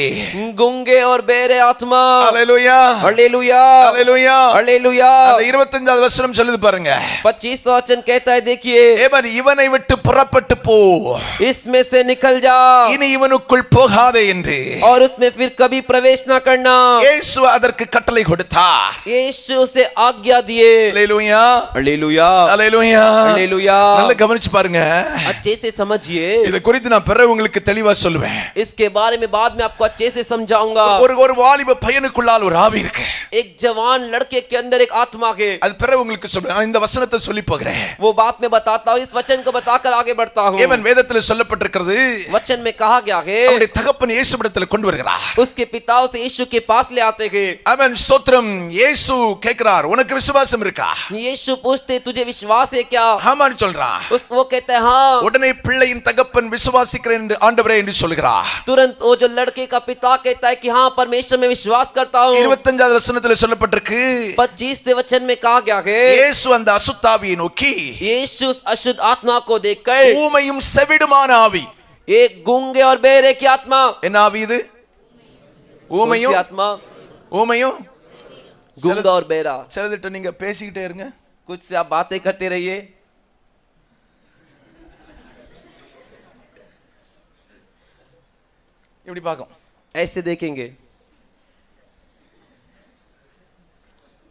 गूंगे और बहरे आत्मा। Hallelujah. Hallelujah. Hallelujah. Hallelujah. அந்த 25வது வசனம் சொல்லுது பாருங்க. 25वां वचन कहता है देखिए ஏவன் இவனை விட்டு புறப்பட்டு போ, इसमें से निकल जा இனி இவனுக்குள் போகாதே என்று और उसमें फिर कभी प्रवेश ना करना। இயேசு அதற்கு கட்டளை கொடுத்தார். यीशु से आज्ञा दिए। Hallelujah. Hallelujah Hallelujah. हालेलुया। நல்லா கவனிச்சு பாருங்க. अच्छे से समझिए। இத குறித்து நான் பிறகு உங்களுக்கு தெளிவா சொல்லுவேன். इसके बारे में बाद में आपको अच्छे से समझाऊंगा। ஒரு வாலிப பையனுக்குள்ளால் ஒரு ஆவி இருக்கு. एक जवान लड़के के अंदर एक आत्मा है। அது பிறகு உங்களுக்கு சொல்றேன். நான் இந்த வசனத்தை சொல்லி போகிறேன். वो बात मैं बताता हूँ, इस वचन को बताकर आगे बढ़ता हूँ। ஏவன் வேதத்தில் சொல்லப்பட்டிருக்கிறது, वचन में कहा गया है அவருடைய தகப்பன் இயேசுவிடத்தில் கொண்டு வருகிறார். उसके पिता उसे यीशु के पास ले आते हैं। அவன் ஸ்தோத்திரம் இயேசு கேட்கிறார், உனக்கு விசுவாசம் இருக்கா? यीशु पूछते तुझे विश्वास है क्या? ஆமான்னு சொல்றான். वो कहता है हाँ। உடனே பிள்ளையின் தகப்பன் விசுவாசிக்கிறேன் என்று ஆண்டவரே என்று சொல்கிறார். तुरंत वो जो लड़के का पिता कहता है कि हाँ परमेश्वर में विश्वास करता हूँ। 25வது வசனத்தில் சொல்லப்பட்டிருக்கு, 25वें वचन में कहा गया है இயேசு அந்த அசுத்தாவியை நோக்கி यीशु अशुद्ध आत्मा को देखकर ஊமையும் செவிடுமான ஆவி. एक गूंगे और बहरे की आत्मा। என்ன ஆவி இது? ஊமையும் आत्मा ஊமையும் गूंगा और बहरा। சிலதிட்ட நீங்க பேசிக்கிட்டே இருங்க. कुछ से आप बातें करते रहिए। இப்படி பார்க்கும். ऐसे देखेंगे।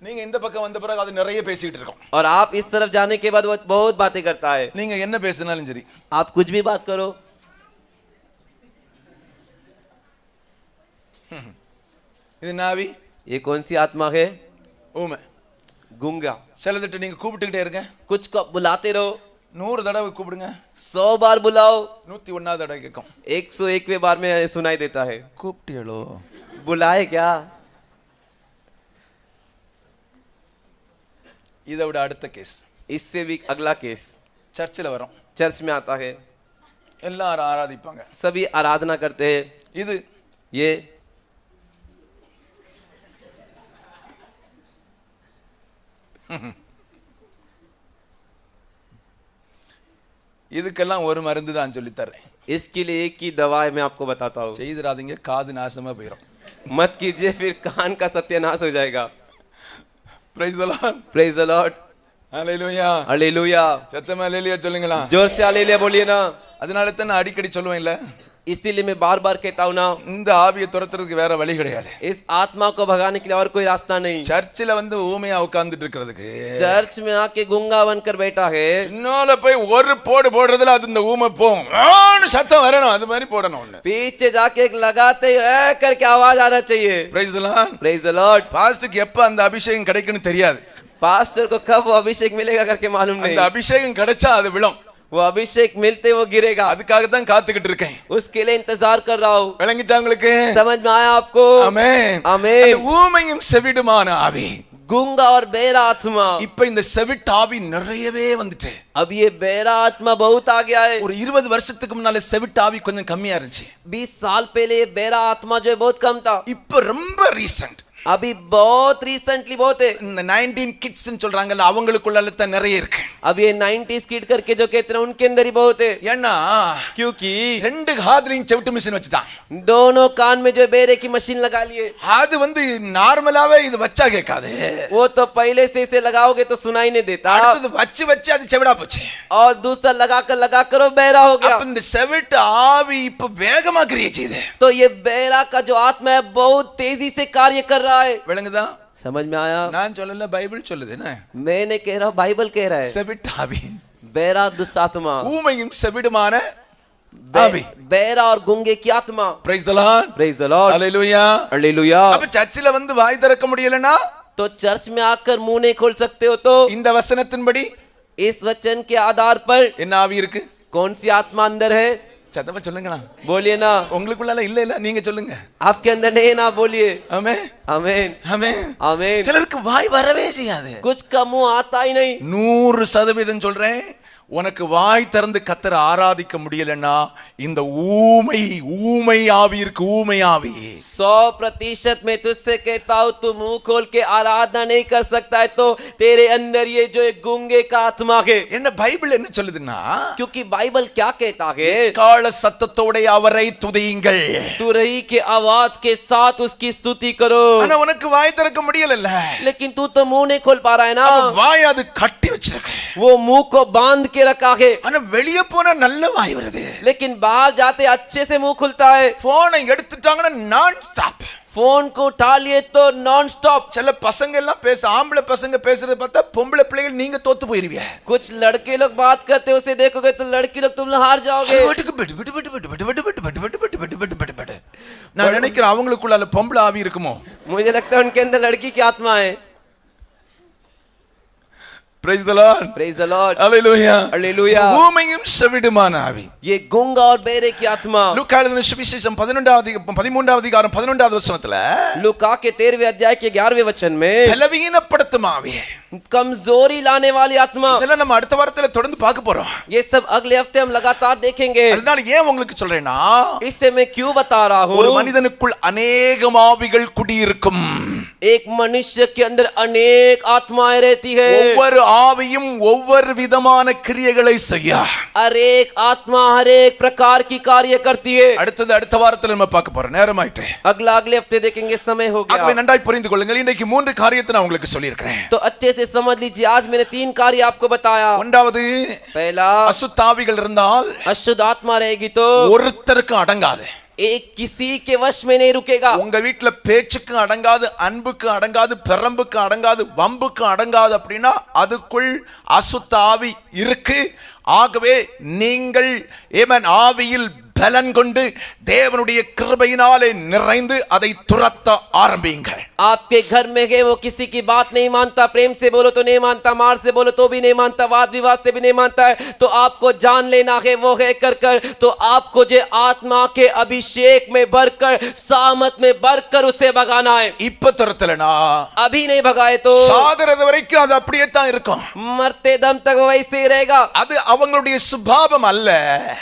நீங்க இந்த பக்கம் வந்த பிறகு அது நிறைய பேசிக்கிட்டு இருக்கோம். और आप इस तरफ जाने के बाद वो बहुत बातें करता है। நீங்க என்ன பேசினாலும் சரி, आप कुछ भी बात करो। இது நாவி, ये कौन सी आत्मा है? ஊமை. गूंगा। சிலதிட்ட நீங்க கூப்பிட்டுக்கிட்டே இருங்க. कुछ को बुलाते रहो। 100 தடவை கூப்பிடுங்க, 100 बार बुलाओ, 101வது தடவை கேட்கும். 101वें बार में सुनाई देता है। கூப்பிட்டியளோ? बुलाए क्या? இதை விட அடுத்த கேஸ் इससे भी अगला केस சர்ச்சில் வரும். चर्च में आता है। எல்லாரும் ஆராதிப்பாங்க. सभी आराधना करते हैं। இது ये இதுக்கெல்லாம் ஒரு மருந்து தான் சொல்லி தரேன். इसके लिए एक ही दवा है, मैं आपको बताता हूँ। செய்திராதீங்க, காது நாசமா போயிடும். मत कीजिए फिर कान का सत्यानाश हो जाएगा। Praise the Lord. Praise the Lord. Hallelujah. Hallelujah. சத்தமா ஹalleluya சொல்லுங்களா. जोर से हालेलुया बोलिए ना। அதனால தான் நான் அடிக்கடி சொல்லுவேன் இல்ல, इसीलिए मैं बार बार कहता हूँ ना, இந்த ஆவியை துரத்துறதுக்கு வேற வழி கிடையாது. इस आत्मा को भगाने के लिए और कोई रास्ता नहीं। சர்ச்சில் வந்து ஊமையா உட்கார்ந்துட்டு இருக்கிறதுக்கு चर्च में आके गूंगा बनकर बैठा है, இன்னொரு போய் ஒரு போடு போடுறதுல அது இந்த ஊமை போகும். ஆன்னு சத்தம் வரணும், அது மாதிரி போடணும் ஒண்ணு. पीछे जाके एक लगाते ही "ऐ" करके आवाज आना चाहिए। Praise the Lord. Praise the lord. பாஸ்டருக்கு எப்ப அந்த அபிஷேகம் கிடைக்கும்னு தெரியாது. पास्टर को कब वो अभिषेक मिलेगा करके मालूम அந்த नहीं। அபிஷேகம் கிடைச்சா அது விழும். वो अभिषेक मिलते वो गिरेगा। அதுக்காக தான் காத்துக்கிட்டு இருக்கேன். उसके लिए इंतजार कर रहा हूँ। விளங்கிச்சா உங்களுக்கு? समझ में आया आपको? ஆமென். आमीन। அந்த ஊமையும் செவிடுமான ஆவி, गूंगा और बेरा आत्मा। இப்ப இந்த செவிட்டு ஆவி நிறையவே வந்துட்டு अब ये बेरा आत्मा बहुत आ गया है। ஒரு 20 வருஷத்துக்கு முன்னால செவிட்டு ஆவி கொஞ்சம் கம்மியா இருந்துச்சு 20 साल पहले ये बेरा आत्मा जो है बहुत कम था। இப்ப ரொம்ப ரீசன்ட் अभी बहुत रिसेंटली बहुत है। இந்த 19 கிட்ஸ் ன்னு சொல்றாங்கல்ல அவங்களுக்குள்ள தான் நிறைய இருக்கு अब ये 90s किड करके जो कहते हैं उनके अंदर ही बहुत है। ஏன்னா क्योंकि ரெண்டு காதுலயும் செவிட்டு மிஷின் வச்சுட்டான் दोनों कान में जो बेरे की मशीन लगा लिए। அது வந்து நார்மலாவே இது வச்சா கேட்காது वो तो पहले से इसे लगाओगे तो सुनाई नहीं देता, அடுத்து வச்சு வச்சு அது செவிடா போச்சு और दूसरा लगाकर वो बेरा हो गया। அப்ப இந்த செவிட்டு ஆவி இப்ப வேகமா கிரியை செய்யுது तो ये बेरा का जो आत्मा है बहुत तेजी से कार्य कर रहा है। விளங்குதா समझ में आया? நான் சொல்லல பைபிள் சொல்லுது என்ன मैं नहीं कह रहा हूं, बाइबल कह रहा है। செவிட்டு ஆவி बेरा दुष्ट आत्मा, ஊமையும் செவிடுமான ஆவி बेरा और गूंगे की आत्मा। Praise the Lord praise the Lord, hallelujah hallelujah. அப்ப சர்ச்சில வந்து வாய் திறக்க முடியலனா तो चर्च में आकर मुंह नहीं खोल सकते हो तो இந்த வசனத்தின்படி इस वचन के आधार पर என்ன ஆவி இருக்கு कौन सी आत्मा अंदर है? சத்தமா சொல்லுங்களா बोलिए ना। உங்களுக்குள்ள இல்ல இல்ல நீங்க சொல்லுங்க आपके अंदर नहीं ना, बोलिए ஆமென் आमीन ஆமென் आमीन। சிலருக்கு வாய் வரவே செய்யாது कुछ का मुंह आता ही नहीं। 100% சொல்றேன் உனக்கு வாய் திறந்து கர்த்தரை ஆராதிக்க முடியலன்னா இந்த ஊமை ஆவி இருக்கு ஊமை ஆவி 100% मैं तुझसे कहता हूँ तू मुंह खोल के आराधना नहीं कर सकता है तो तेरे अंदर ये जो एक गूंगे का आत्मा है। என்ன பைபிள் என்ன சொல்லுதுன்னா क्योंकि बाइबल क्या कहता है? கால சத்தத்தோட அவரை துதியுங்கள் तुरही के आवाज के साथ उसकी स्तुति करो। ஆனா உனக்கு வாய் திறக்க முடியலல்ல लेकिन तू तो मुंह नहीं खोल पा रहा है ना, அப்ப வாய் அது கட்டி வச்சிருக்கு वो मुंह को बांध के रखा है। ஆனா வெளிய போனா நல்ல வாய் வருது लेकिन बाहर जाते अच्छे से मुंह खुलता है। போனை எடுத்துட்டாங்கன்னா நான் ஸ்டாப் फोन को उठा लिए तो नॉन स्टॉप। சில பசங்க எல்லாம் ஆம்பளை பசங்க பேசுறத பார்த்தா பொம்பளை பிள்ளைகள் நீங்க தோத்து போயிருவீங்க कुछ लड़के लोग बात करते हैं उसे देखोगे तो लड़की लोग तुम हार जाओगे। நான் நினைக்கிறேன் அவங்களுக்குள்ள பொம்பளை ஆவி இருக்குமோ। मुझे लगता है उनके अंदर लड़की की आत्मा है। Praise the Lord. Praise the Lord. Hallelujah. Hallelujah. ஊமையும் செவிடுமான ஆவி ये गूंगा और बेरे की आत्मा। லூக்கா எழுதின சுவிசேஷம் 13வது அதிகாரம் 11வது வசனத்துல लूका के 13वें अध्याय के 11वें वचन में பலவீனப்படுத்தும் ஆவி कमजोरी लाने वाली आत्मा। இதெல்லாம் நம்ம அடுத்த வாரத்துல தொடர்ந்து பார்க்க போறோம்। ये सब अगले हफ्ते हम लगातार देखेंगे। அதனால ஏன் உங்களுக்கு சொல்றேன்னா इससे मैं क्यों बता रहा हूँ? ஒரு மனிதனுக்குள் अनेक ஆவிகள் குடியிருக்கும்। एक मनुष्य के अंदर अनेक आत्माएं रहती है। ஒவ்வொரு ஆவியும் ஒவ்வொரு விதமான கிரியைகளை செய்யும்। हर एक आत्मा हर एक प्रकार की कार्य करती है। அடுத்த வாரத்துல நம்ம பார்க்க போறோம்। நேரம் ஆயிட்டு अगले हफ्ते देखेंगे, समय हो गया। ஆகவே நன்றாய் புரிந்து கொள்ளுங்கள்। இன்னைக்கு 3 காரியத்தை நான் உங்களுக்கு சொல்லி இருக்கிறேன்। तो अच्छे से समझ लीजिए, आज मैंने 3 कार्य आपको बताया। ஒன்றாவது पहला, அசுத்த ஆவிகள் இருந்தால் अशुद्ध आत्मा रहेगी तो ஒருத்தருக்கு அடங்காது। एक किसी के वश में नहीं रुकेगा। உங்க வீட்ல பேச்சுக்கு அடங்காது, அன்புக்கு அடங்காது, பெரம்புக்கு அடங்காது, வம்புக்கு அடங்காது அப்படின்னா அதுக்குள் அசுத்த ஆவி இருக்கு। ஆகவே நீங்கள் ஆவியில் பலன் கொண்டு தேவனுடைய கிருபையினாலே நிறைந்து அதை துரத்த ஆரம்பியுங்கள்। आपके घर में है वो किसी की बात नहीं मानता, प्रेम से बोलो तो नहीं मानता, मार से बोलो तो भी नहीं मानता, वाद विवाद से भी नहीं मानता है, तो आपको जान लेना है वो है कर तो आपको जो आत्मा के अभिषेक में भरकर, सामत में भरकर उसे भगाना है। இப்ப துரத்தலனா अभी नहीं भगाए तो சாகறது வரைக்கும் அது அப்படியே தான் இருக்கும்। मरते दम तक वैसे ही रहेगा। அது அவங்களுடைய சுபாவம் அல்ல,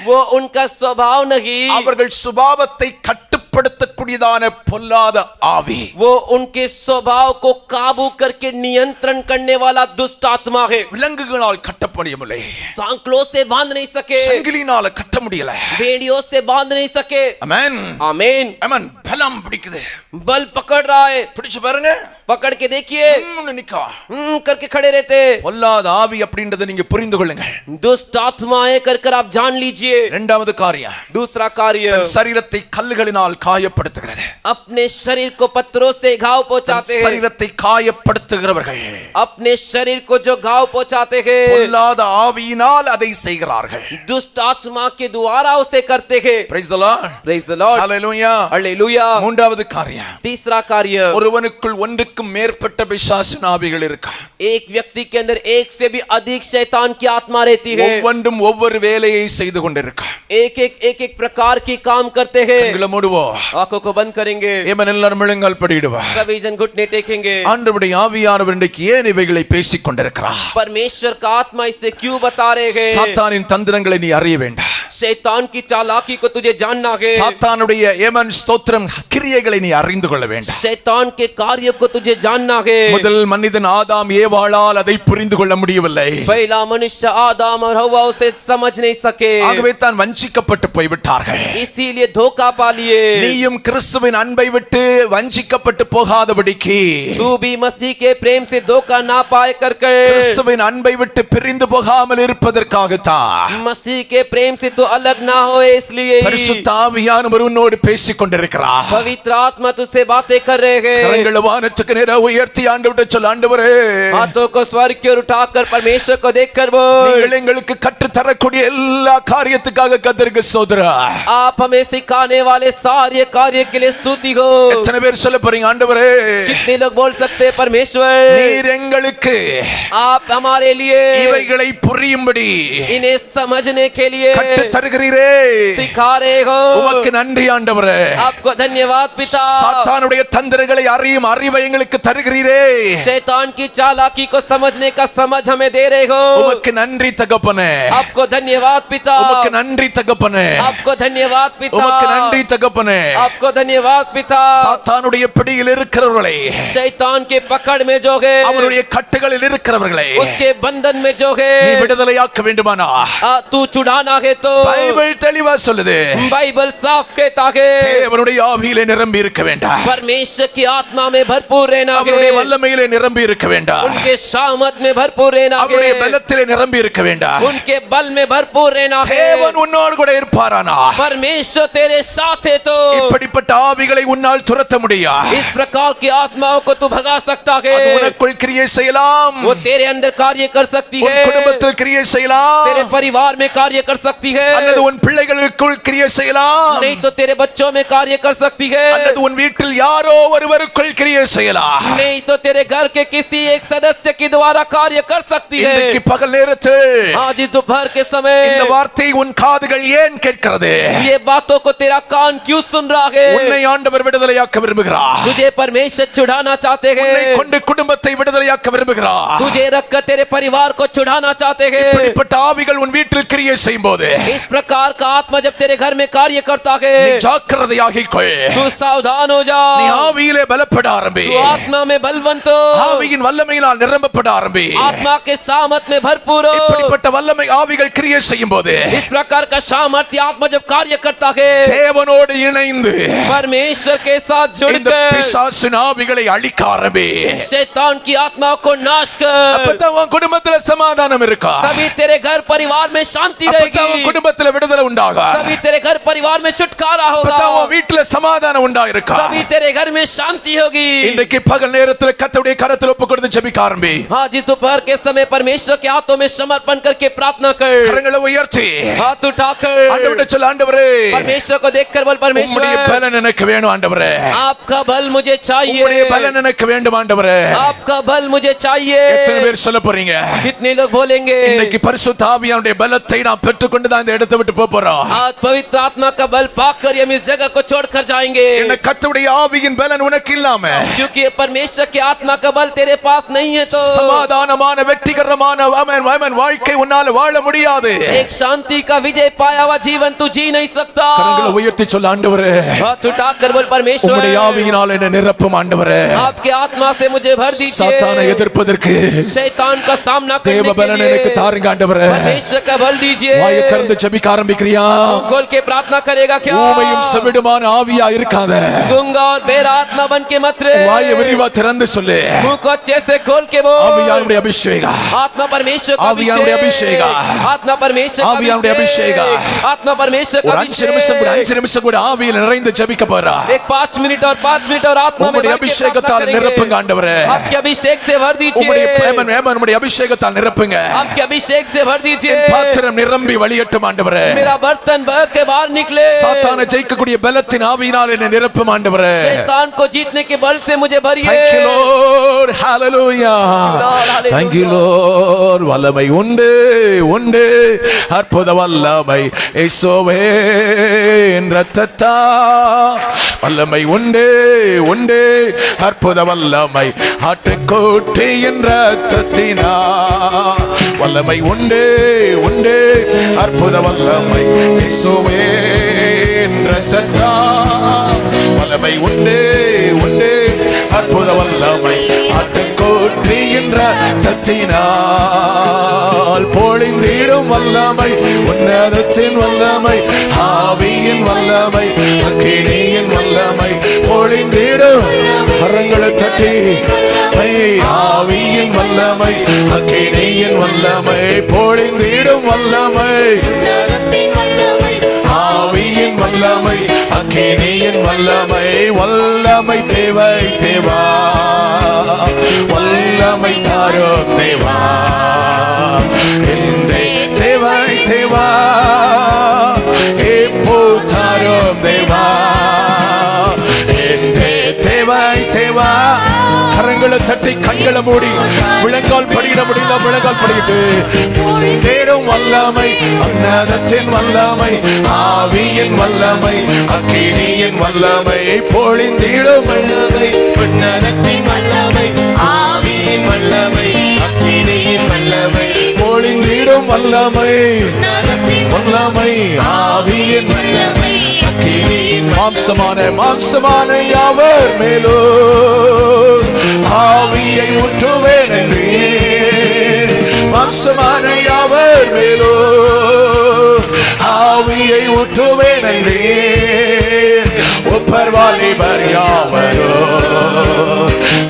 वो उनका स्वभाव नहीं, அவர்கள் சுபாவத்தை கட்டுப்படுத்தக்கூடியதான பொல்லாத ஆவி। वो उनके स्वभाव को काबू करके नियंत्रण करने वाला दुष्ट आत्मा है। விலங்குகளால் கட்ட முடியவில்லை, सांकलों से बांध नहीं सके, சங்கிலினால கட்ட முடியல, भेड़ियों से बांध नहीं सके। ஆமென் आमीन। ஆமென்। பலம் பிடிக்குது, बल पकड़ रहा है, பிடிச்சு பாருங்க, पकड़ के देखिए, நிக்கா करके खड़े रहते। பொல்லாத ஆவி அப்படின்றதை நீங்க புரிந்து கொள்ளுங்கள்। दुष्ट आत्माएं कर आप जान लीजिए। இரண்டாவது காரியம், दूसरा कार्य, சரீரத்தை கல்லுகளினால் காயப்படுத்துகிறது। अपने शरीर को पत्थरों से घाव पहुंचाते हैं। சரீரத்தை காயப்படுத்துகிறவர்கள் अपने शरीर को जो घाव पहुंचाते हैं பொல்லாத ஆவியினால் அதை செய்கிறார்கள்। दुष्ट आत्मा के द्वारा उसे करते हैं। Praise the Lord. Praise the Lord. Hallelujah. Hallelujah. दिया। மூன்றாவது காரியம், तीसरा कार्य, ஒருவனுக்குள் ஒன்றுக்கும் மேற்பட்ட பிசாசின் ஆவிகள் இருக்கா. एक व्यक्ति के अंदर एक से भी अधिक शैतान की आत्मा रहती है। ஒவ்வொன்றும் ஒவ்வொரு வேலையை செய்து கொண்டிருக்கா. एक प्रकार की काम करते हैं। கண்களை மூடுவோம், आंखों को बंद करेंगे, ஏமன் எல்லாரும் முழங்கால் படிடுவா. सभी जन घुटने टेकेंगे। ஆண்டவருடைய ஆவியானவர் இன்றைக்கு ஏன் இவைகளை பேசிக் கொண்டிருக்கிறார்? परमेश्वर का आत्मा इससे क्यों बता रहे हैं? சாத்தானின் தந்திரங்களை நீ அறிய வேண்டாம். शैतान की चालाकी को तुझे जानना है। சாத்தானுடைய ஏமன் ஸ்தோத்திரம் கிரியைகளை நீ அறிந்து கொள்ள வேண்டாம். शैतान के कार्य को तुझे जानना है। முதல் மனிதன் ஆதாம் ஏவாளால் அதை புரிந்து கொள்ள முடியவில்லை. पहला मनुष्य आदम और हव्वा उसे समझ नहीं सके, ஆகவே தான் வஞ்சிக்கப்பட்டு போய்விட்டார்கள். इसीलिए धोखा पा लिए। நீயும் கிறிஸ்துவின் அன்பை விட்டு வஞ்சிக்கப்பட்டு போகாதபடிக்கு, तू भी मसीह के प्रेम से धोखा ना पाए करके, கிறிஸ்துவின் அன்பை விட்டு பிரிந்து போகாமல் இருப்பதற்காகத்தான் मसीह के प्रेम से तू अलग ना हो, इसलिए பரிசுத்த ஆவியானவர் உன்னோடு பேசிக் கொண்டிருக்கிறார். पवित्र आत्मा तुझसे बातें कर रहे हैं। கரங்களை வானத்துக்கு நேராக உயர்த்தி ஆண்டவரே சொல்ல, ஆண்டவரே हाथों को स्वर्ग की ओर उठाकर परमेश्वर को देखकर बोल, நீங்கள் எங்களுக்கு கற்று தரக்கூடிய எல்லா காரியத்துக்காக கர்த்தருக்கு ஸ்தோத்திரம். आप हमें सिखाने वाले सारे कार्य के लिए स्तुति हो। எத்தனை பேர் சொல்ல போறீங்க, ஆண்டவரே कितने लोग बोल सकते हैं परमेश्वर நீர் எங்களுக்கு आप हमारे लिए இவைகளை புரியும்படி इन्हें समझने के लिए கற்று தருகிறீரே, सिखा रहे हो। உமக்கு நன்றி ஆண்டவரே. आपको धन्यवाद पिता। சாத்தானுடைய தந்திரங்களை அறியும் அறிவை எங்களுக்கு தருகிறீரே, शैतान की चालाकी को समझने का समझ हमें दे रहे हो। உமக்கு நன்றி தகப்பனே. आपको धन्यवाद पिता। உமக்கு நன்றி தகப்பனே. आपको धन्यवाद पिता। உமக்கு நன்றி தகப்பனே. आपको धन्यवाद पिता। சாத்தானுடைய பிடியில் இருக்கிறவர்களை, शैतान के पकड़ में जो है, அவருடைய கட்டுகளில் இருக்கிறவர்களை उसके बंधन में जो है, நீ விடுதலையாக்க வேண்டுமானா तू छुड़ाना है तो பைபிள் தெளிவா சொல்லுது, बाइबल साफ कहता है தேவனுடைய ஆவியிலே நிரம்பி இருக்க வேண்டாம். परमेश्वर की आत्मा में भरपूर रहना அவருடைய है, வல்லமையிலே நிரம்பி இருக்க வேண்டாம். उनके सामर्थ में भरपूर रहना அவருடைய है, பலத்திலே நிரம்பி இருக்க வேண்டாம். उनके बल में भरपूर रहना है। தேவன் உன்னோடு கூட இருப்பாரானா परमेश्वर तेरे साथ है तो இப்படிப்பட்ட ஆவிகளை உன்னால் துரத்த முடியாது. इस प्रकार की आत्माओं को तू भगा सकता है। அது உனக்குள் கிரியை செய்யலாம், वो तेरे अंदर कार्य कर सकती உன் है, குடும்பத்தில் கிரியை செய்யலாம், तेरे परिवार में कार्य कर सकती है, அல்லது உன் பிள்ளைகளுக்குள் கிரியை செய்யலாம், नहीं तो तेरे बच्चों में कार्य कर सकती है, அல்லது உன் வீட்டில் யாரோ ஒருவருக்குள் கிரியை செய்யலாம். नहीं तो तेरे घर के किसी एक सदस्य के द्वारा कार्य कर सकती है। இன்றைக்கு பகல் நேரத்தில் आज इस दोपहर के समय இந்த வார்த்தை உன் காதுகள் ஏன் கேட்கிறது? ये बातों को तेरा कान क्यों सुन रहा है? உன்னை ஆண்டவர் விடுதலையாக்க விரும்புகிறார். तुझे परमेश्वर छुड़ाना चाहते உன்னை हैं, கொண்டு குடும்பத்தை விடுதலையாக்க விரும்புகிறார். तुझे रखकर तेरे परिवार को छुड़ाना चाहते हैं। இப்படிப்பட்ட ஆவிகள் உன் வீட்டில் கிரியை செய்யும்போது इस प्रकार का आत्मा जब तेरे घर में कार्य करता है, நீ ஜாக்கிரதையாகிக்கொள். तू सावधान हो जा, நீ ஆவியிலே பலப்பட ஆரம்பி, तू आत्मा में बलवंत हो, ஆவியின் வல்லமையினால் நிரம்பப்பட ஆரம்பி. आत्मा के सामर्थ में भरपूर हो। இப்படிப்பட்ட வல்லமை ஆவிகள் கிரியை செய்யும்போது इस प्रकार का सामर्थ्य आत्मा जब कार्य करता है, தேவனோடு இணைந்து परमेश्वर के साथ இந்த जुड़कर பிசாசின் ஆவிகளை அழிக்க ஆரம்பி. शैतान की आत्मा को नाश कर, அப்பதான் உன் குடும்பத்துல சமாதானம் இருக்கா, तभी तेरे घर परिवार में शांति அப்பதான் உன் रहेगी, குடும்பத்துல விடுதலை உண்டாகா, तभी तेरे घर परिवार में छुटकारा அப்பதான் होगा, உன் வீட்டுல சமாதானம் உண்டாயிருக்கா. तभी तेरे घर में शांति होगी। இன்றைக்கு பகல் நேரத்தில் கர்த்தருடைய கரத்தில் ஒப்பு கொடுத்து ஜெபிக்க ஆரம்பி. आज इस दोपहर के समय परमेश्वर के हाथों में समर्पण करके प्रार्थना कर, கரங்களை உயர்த்தி हाथ उठाकर ஆண்டவரே சொல்ல, ஆண்டவரே परमेश्वर को देखकर बोल, உம்முடைய परमेश्वर பலன் எனக்கு வேணும் ஆண்டவரே, आपका बल मुझे உம்முடைய चाहिए, பலன் எனக்கு வேண்டும் ஆண்டவரே. आपका बल मुझे எத்தனை चाहिए। பேர் சொல்ல போறீங்க? कितने लोग बोलेंगे இன்னைக்கு பரிசுத்த ஆவியானுடைய பலத்தை நாம் பெற்றுக்கொண்டு தான் இந்த இடத்தை விட்டு போறோம். आज पवित्र आत्मा का बल पाकर हम इस जगह को छोड़कर जाएंगे, என்ன கர்த்தருடைய ஆவியின் பலன் உனக்கு இல்லாம क्योंकि ये परमेश्वर के आत्मा का बल तेरे पास नहीं है तो சமாதானமான வெற்றிகரமான வாழ்க்கை உன்னால வாழ முடியாது. एक शांति का विजय पाया हुआ जीवन तू जी नहीं सकता। கரங்களை உயர்த்தி சொல்ல, ஆண்டவரே हाथ उठाकर बोल, परमेश्वर உம்முடைய ஆவியினால் என்னை நிரப்பும் ஆண்டவரே. आपके आत्मा से मुझे भर சாத்தானை दीजिए, எதிர்ப்பதற்கு शैतान का सामना தேவ करने के பலன் எனக்கு लिए தாருங்க ஆண்டவரே. परमेश्वर का बल दीजिए। வாயை திறந்து ஜெபிக்க ஆரம்பிக்கிறியா? खोल के प्रार्थना करेगा क्या? ஊமையும் செவிடுமான ஆவியா இருக்காத, गूंगा और बेरा आत्मा बन के मत रहे, வாயை விரிவா திறந்து சொல்லு, मुंह को अच्छे से खोल के बोल, ஆவியானுடைய அபிஷேகம், आत्मा परमेश्वर का ஆவியானுடைய அபிஷேகம், आत्मा परमेश्वर ஆவியானுடைய அபிஷேகம். आत्मा परमेश्वर ஒரு का 5 நிமிஷம் கூட 5 நிமிஷம் கூட ஆவியில் நிறைந்து ஜெபிக்க போறா. एक 5 मिनट और 5 मिनट और आत्मा में உம்முடைய भर के அபிஷேகத்தால் प्रार्थना நிரப்புங்க करेंगे। ஆண்டவரே. आपके अभिषेक से भर உம்முடைய दीजिए, உம்முடைய அபிஷேகத்தால் நிரப்புங்க. आपके अभिषेक से भर என் दीजिए, பாத்திரம் நிரம்பி வழியட்டும் ஆண்டவரே. ஆண்டவரே. मेरा बर्तन बह के बाहर निकले। சாத்தானை ஜெயிக்கக்கூடிய பலத்தின் ஆவியினால் என்னை நிரப்பும் ஆண்டவரே. शैतान को जीतने के बल से मुझे भरिए। Thank you Lord, hallelujah. Thank you Lord. வல்லமை உண்டு உண்டு, அற்புத வல்லமை இயேசுவே இரத்தத்தால். வல்லமை உண்டு உண்டு, அற்புத வல்லமை ஆட்டுக்குட்டியின் இரத்தத்தினால். வல்லமை உண்டு உண்டு, அற்புத வல்லமை இயேசுவே இரத்தத்தால். வல்லமை உண்டு உண்டு, அற்புத வல்லமை ஆட்டுக்குட்டியின் இரத்தத்தினால். பொழிந்திடும் வல்லமை, உன்னதத்தின் வல்லமை, ஆவியின் வல்லமை, அக்கினியின் வல்லமை பொழிந்திடும். கரங்களை தட்டி ஆவியின் வல்லமை, அக்கினியின் வல்லமை பொழிந்திடும் வல்லமை, ஆவியின் வல்லமை, அக்கினியின் வல்லமை. வல்லமை தேவை தேவா, வல்லமை தாரும் தேவா, இன்றே தேவை தேவா, இப்போ தாரும் தேவா, இன்றே தேவை தேவா. கரங்களை தட்டி கண்களை மூடி விளங்கால் படியிட முடியல, விளங்கால் படிக்கிட்டு தேடும் வல்லமை, உன்னதத்தின் வல்லமை, ஆவியின் வல்லமை, அக்கினியின் வல்லமை பொழிந்திடும் வல்லமை, உன்னதத்தின் வல்லமை, ஆவியின் வல்லமை, அக்கினியின் வல்லமை பொழிந்திடும் வல்லமை, வல்லமை, ஆவியின் வல்லமை, அக்கினியின். மாம்சமான மாம்சமான யாவர் மேலோ ஆவியை ஊற்றுவேன் என்றேன். மாம்சமான யாவர் மேலோ ஆவியை ஊற்றுவேன் என்றேன். ஒப்பர்வாலிபர் யாவரோ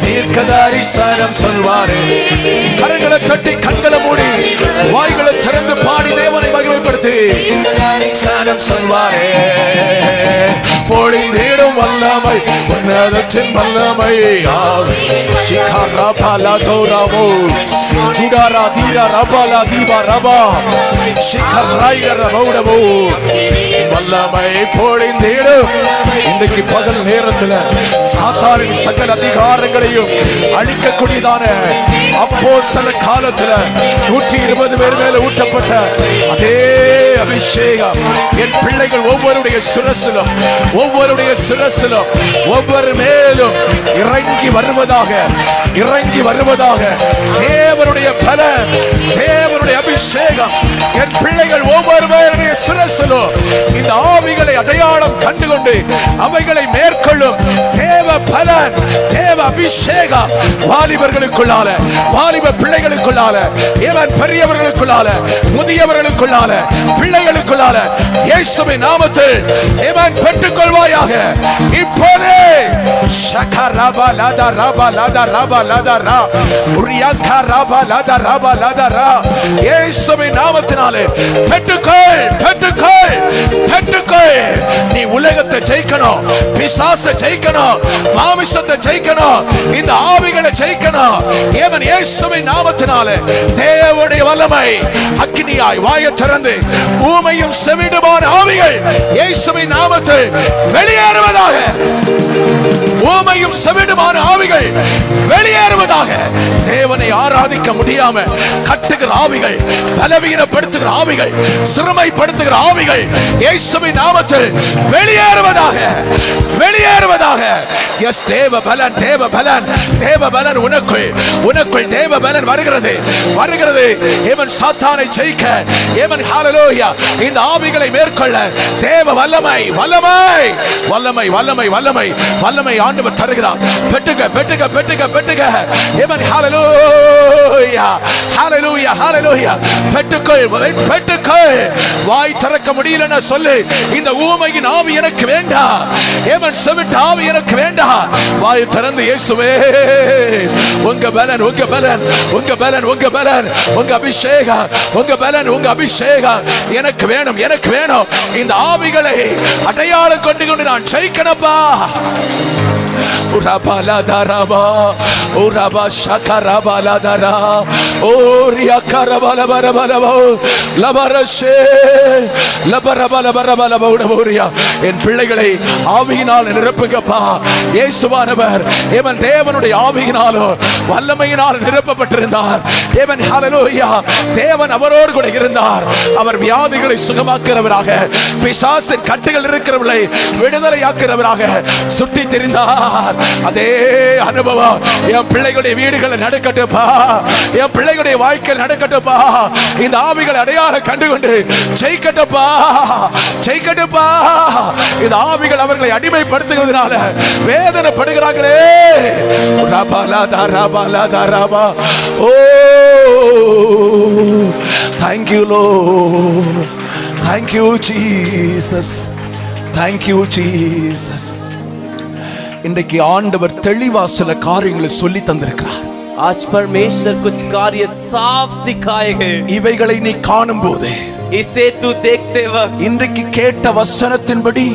தீர்க்கதரிசனம் சொல்வாரே. கரங்களை தட்டி கண்களை மூடி வாய்களை திறந்து பாடி தேவனை மகிமைப்படுத்தி தரிசனம் சொல்வாரே. பொழிந்திடும் வல்லமை, உன்னதத்தின் வல்லமை, சிகாரா பாலா தோராமோ ஜுடாரா தீரா ரபாலா தீபா ரபா சிகராயிர ரபௌடமோ. வல்லமை பொழிந்திடும். இன்றைக்கு பகல் நேரத்தில் சாத்தானின் சகல அதிகாரங்களையும் அழிக்கக்கூடியதான அப்போஸ்தல காலத்தில் 120 பேர் மேல ஊற்றப்பட்ட அதே அபிஷேகம் என் பிள்ளைகள் ஒவ்வொருடைய சிரசிலும், ஒவ்வொருடைய சிரசிலும், ஒவ்வொரு மேலும் இறங்கி வருவதாக, இறங்கி வருவதாக. தேவனுடைய பலன், தேவனுடைய அபிஷேகம் என் பிள்ளைகள் ஒவ்வொரு பேருடைய சிரசிலும் இந்த ஆவிகளை அடையாளம் கண்டுகொண்டு அவைகளை மேற்கொள்ளும் தேவ பலன், தேவ அபிஷேகம் வாலிபர்களுக்குள்ளால, வாலிப பிள்ளைகளுக்குள்ளால, இவன் பெரியவர்களுக்குள்ளால, முதியவர்களுக்குள்ளால, பிள்ளைகளுக்குள்ளால இயேசுவின் நாமத்தில் இவன் பெற்றுக்கொள்வாயாக. இப்போதே ஷகரபா லதா ரபா லதா ரபா லதா ரா உரியாகா ரபா லதா ரபா லதா ரா. இயேசுவின் நாமத்தினாலே பெற்றுக்கொள், பெற்றுக்கொள், பெற்றுக்கொள். நீ உலகத்தை ஜெயிக்கணும், பிசாசை ஜெயிக்கணும், மாமிசத்தை ஜெயிக்கணும், இந்த ஆவிகளை ஜெயிக்கணும். ஏவன் இயேசுவின் நாமத்தினாலே தேவனுடைய வல்லமை அக்கினியாய் வாயை திறந்து ஊமையும் செவிடுமான ஆவிகள் இயேசுவின் நாமத்தில் வெளியேறுவதாக. ஊமையும் செவிடுமான ஆவிகள் வெளியேறுவதாக. தேவனை ஆராதிக்க முடியாம கட்டுகிற ஆவிகள், பலவீனப்படுத்துகிற ஆவிகள், சிறுமைப்படுத்துகிற ஆவிகள் இயேசுவின் நாமத்தில் வெளியேறுவதாக, வெளியேறுவதாக. எஸ் தேவ பலன், தேவ பலன், தேவ பலன் உனக்குள், உனக்குள் தேவ பலன் வருகிறது, வருகிறது. இவன் சாத்தானை ஜெயிக்க, இவன் ஹalleluya இந்த ஆவிகளை மேற்கொள்ள தேவ வல்லமை, வல்லமை, வல்லமை, வல்லமை, வல்லமை, வல்லமை ஆண்டவர் தருகிறார். பெற்றுக, பெற்றுக, பெற்றுக, பெற்றுக. இவன் ஹalleluya, ஹalleluya, ஹalleluya. பெற்றுக்கொள், பெற்றுக்கொள். வாய் திறக்க முடியலன்னா சொல்லு, இந்த ஊமையின் ஆவி எனக்கு வேண்டாம், இவன் செவிட்ட ஆவி எனக்கு வேண்டாம். வாய் திறந்து இயேசுவே உங்க பலன், உங்க பலன், உங்க பலன், உங்க பலன், உங்க அபிஷேகம், உங்க பலன், உங்க அபிஷேகம் எனக்கு வேணும், எனக்கு வேணும். இந்த ஆவிகளை அடையாளம் கொண்டு கொண்டு நான் ஜெயிக்கணும்பா. உரபாலா தரபா, உரபா ஷகரபாலா தரா, ஓரியா கரபலபரபலபோ லபரஷே லபரபலபரபலபோரியா. என் பிள்ளைகளை ஆவியினால் நிரப்புங்கப்பா. இயேசுவானவர் இவன் தேவனுடைய ஆவியினாலோ வல்லமையினால் நிரப்பப்பட்டிருந்தார். இவன் ஹல்லேலூயா, தேவன் அவரோடு கூட இருந்தார். அவர் வியாதிகளை சுகமாக்குறவராக, பிசாசின் கட்டுகள் இருக்கிறவர்களை விடுதலையாக்குறவராக சுற்றி திரிந்தார். அதே அனுபவம் என் பிள்ளைகளுடைய வீடுகளை நடக்கட்டுப்பா, என் பிள்ளைகளுடைய வாழ்க்கையில் நடக்கட்டுப்பா. இந்த ஆவிகளை அடையாளம் கண்டுகொண்டு ஜெயிக்கட்டுப்பா, ஜெயிக்கட்டுப்பா. இந்த ஆவிகள் அவர்களை அடிமைப்படுத்துகிறதுனால வேதனைப்படுகிறார்களே. ஓ, thank you Lord, thank you Jesus, thank you Jesus. இன்றைக்கு ஆண்டவர் தெளிவா சில காரியங்களை சொல்லி தந்திருக்கிறார். आज परमेश्वर कुछ कार्य साफ सिखाएंगे. இவைகளை நீ காணும் போது, इसे तू देखते वक्त, இன்றைக்கு கேட்ட வசனத்தின்படி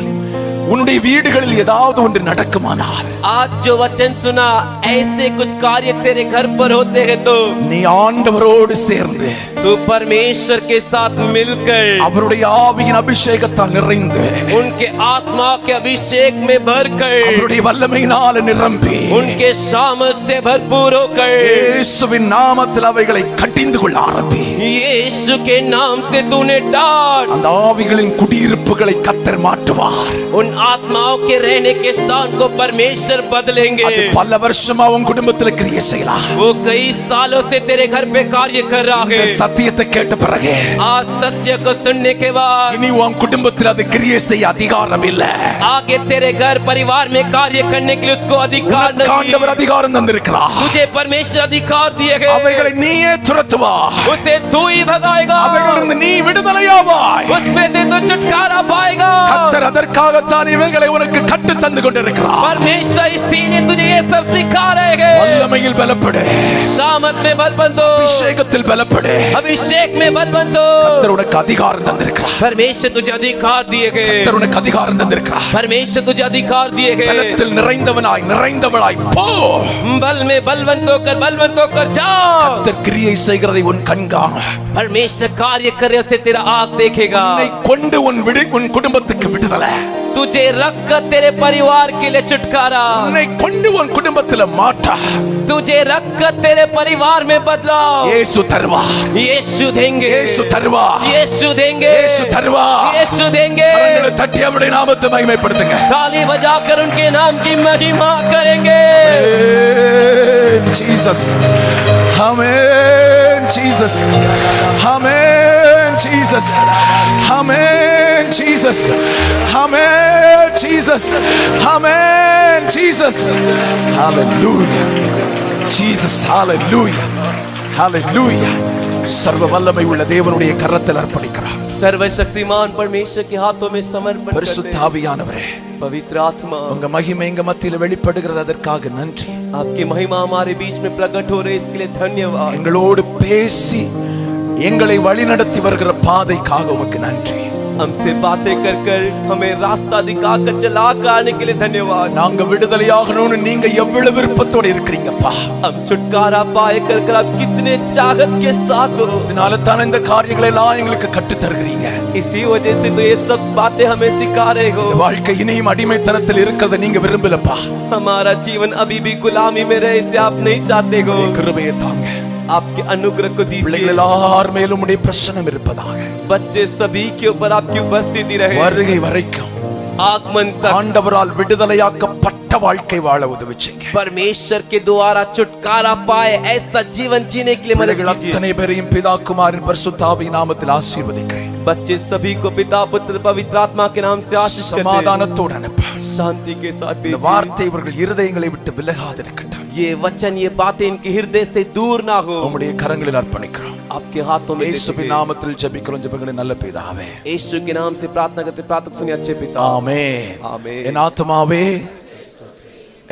உன்னுடைய வீடுகளில் ஏதாவது ஒன்று நடக்குமானால், आज जो वचन सुना ऐसे कुछ कार्य तेरे घर पर होते हैं तो நீ ஆண்டவரோடு சேர்ந்து तू परमेश्वर के साथ मिलकर அவருடைய ஆவியின் அபிஷேகத்தால் நிறைந்து उनके आत्मा के अभिषेक में भरकर அவருடைய வல்லமையினால் நிரம்பி उनके सामर्थ से भरपूर होकर இயேசுவின் நாமத்தில் அவைகளை கட்டிந்து கொள்ள ஆரம்பி. यीशु के नाम से तूने डाल. அந்த ஆவிகளின் குடியிருப்புகளை கர்த்தர் மாற்றுவார். उन आत्माओं के रहने के स्थान को परमेश्वर बदलेंगे. அது பல வருஷமா உன் குடும்பத்தில் கிரியை செய்யலாம். वो कई सालों से तेरे घर पे कार्य कर रहा है. சத்தியத்தை கேட்ட பிறகு, आज सत्य को सुनने के बाद இனி உன் குடும்பத்தில் அது கிரியை செய்ய அதிகாரம் இல்ல. आगे तेरे घर परिवार में कार्य करने के लिए उसको अधिकार नहीं. ஆண்டவர் அதிகாரம் தந்திருக்கிறார். तुझे परमेश्वर अधिकार दिए गए. அவைகளை நீயே துரத்துவா, उसे तू ही भगाएगा. அவைகளிலிருந்து நீ விடுதலையாவாய். उसमें से तू छुटकारा पाएगा. கர்த்தர் அதற்காகத்தான் இவைகளை உனக்கு கற்று தந்து கொண்டிருக்கிறார். परमेश्वर इसीलिए तुझे ये सब सिखा रहे हैं. வல்லமையில் பலப்படு, सामर्थ में बल बंदो, அபிஷேகத்தில் பலப்படு. अभिषेक में बल बंदो. கர்த்தர் உனக்கு அதிகாரம் தந்திருக்கிறார். परमेश्वर तुझे अधिकार दिए गए. கர்த்தர் உனக்கு அதிகாரம் தந்திருக்கிறார். परमेश्वर तुझे अधिकार दिए गए. பலத்தில் நிறைந்தவனாய் நிறைந்தவளாய் போ. बल में बलवंत होकर जा. கர்த்தர் கிரியை செய்கிறதை உன் கண் காண. परमेश्वर कार्य करे उसे तेरा आँख देखेगा. உன்னை கொண்டு உன் குடும்பத்துக்கு விடுதலை, तुझे रख कर तेरे परिवार के लिए छुटकारा. உன்னை கொண்டு உன் குடும்பத்தில் மாற்ற तुझे रख कर तेरे परिवार में बदलाव இயேசு தருவார். यीशु देंगे. இயேசு தருவார். यीशु देंगे. இயேசு தருவார். यीशु देंगे. கரங்களை தட்டி அவருடைய நாமத்தை மகிமைப்படுத்துங்க. ताली बजाकर उनके नाम की महिमा करेंगे. Jesus, Amen Jesus, Amen Jesus, Amen Jesus, Amen Jesus, Amen Jesus, Hallelujah Jesus, Hallelujah, Hallelujah. சர்வ வல்லமை உள்ள தேவனுடைய கரத்தில் அர்ப்பணிக்கிறார். सर्वशक्तिमान परमेश्वर के हाथों में समर्पण பரிசுத்த करते हैं. ஆவியானவரே, पवित्र आत्मा, உங்க மகிமை எங்க மத்தியில் வெளிப்படுகிறது, அதற்காக நன்றி. आपकी महिमा हमारे बीच में प्रकट हो रही है, इसके लिए धन्यवाद. எங்களோடு பேசி எங்களை வழிநடத்தி வருகிற பாதைக்காக உமக்கு நன்றி. हमसे बातें कर कर हमें रास्ता दिखाकर चला कर आने के लिए धन्यवाद. நாங்க விடுதலையாகணும்னு நீங்க எவ்வளவு விருப்பத்தோட இருக்கிறீங்கப்பா. हम छुटकारा पाए कर कर आप कितने चाहत के साथ हो. இதனால தான் இந்த காரியங்களை எல்லாம் எங்களுக்கு கற்று தருகிறீங்க. इसी वजह से तो ये सब बातें हमें सिखा रहे हो. வாழ்க்கை இனியும் அடிமைத்தனத்தில் இருக்கிறத நீங்க விரும்பலப்பா. हमारा जीवन अभी भी गुलामी में रहे, इसे आप नहीं चाहते हो. கிருபையை தாங்க. आपके अनुग्रह को பிள்ளைகள் दीजिए. எல்லார் மேலும் உடைய பிரசன்னம் இருப்பதாக. बच्चे सभी के ऊपर आपकी उपस्थिति रहे. வருகை வரைக்கும் आगमन तक ஆண்டவரால் விடுதலையாக்கப்பட்ட வாழ்க்கை வாழ உதவி செய்யுங்க. परमेश्वर के द्वारा छुटकारा पाए ऐसा जीवन जीने के लिए मदद பிள்ளைகள் कीजिए. அத்தனை பேரையும் பிதா குமாரன் பரிசுத்த ஆவியின் நாமத்தில் ஆசீர்வதிக்கிறேன். बच्चे सभी को पिता पुत्र पवित्र आत्मा के नाम से आशीष करते हैं. சமாதானத்தோடு அனுப்ப. शांति के साथ இந்த भेजिए. வார்த்தை இவர்கள் இருதயங்களை விட்டு விலகாதிருக்கட்டும். ये वचन ये बातें इनके हृदय से दूर ना हो. உம்முடைய கரங்களில் அர்ப்பணிக்கிறோம். आपके हाथों में இயேசுவின் நாமத்தில் ஜெபிக்கிறோம். ஜெபங்களின் நல்ல பிதாவே, यीशु के नाम से प्रार्थना करते, प्रार्थना सुनिए अच्छे पिता. ஆமென். ஆமென். என் ஆத்துமாவே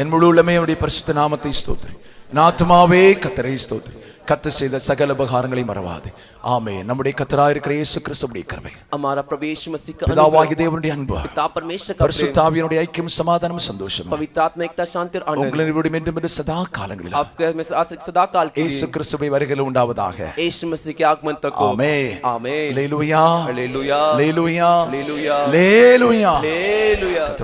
என் முழு உள்ளமே அவருடைய பரிசுத்த நாமத்தை ஸ்தோத்திரி. என் ஆத்துமாவே கர்த்தரை ஸ்தோத்திரி. கர்த்தர் செய்த சகல உபகாரங்களை மறவாது. ஆமென். நம்முடைய கர்த்தராய் இருக்கிற இயேசு கிறிஸ்துவுடைய கிருபை, हमारा प्रभु यीशु मसीह का பிதாவாகிய தேவனுடைய அன்பு, पिता परमेश्वर का प्रेम, பரிசுத்த ஆவியானுடைய ஐக்கியம், சமாதானம், சந்தோஷம் पवित्र आत्मा एकता, शांति और आनंद உங்களிடம் என்றும் என்று சதா காலங்களிலும் आपके में आज सदा काल के இயேசு கிறிஸ்துவுடைய வருகையில் உண்டாவதாக. यीशु मसीह के आगमन तक हो। ஆமென். आमीन। அல்லேலூயா, हालेलुया, அல்லேலூயா, हालेलुया, அல்லேலூயா. हालेलुया।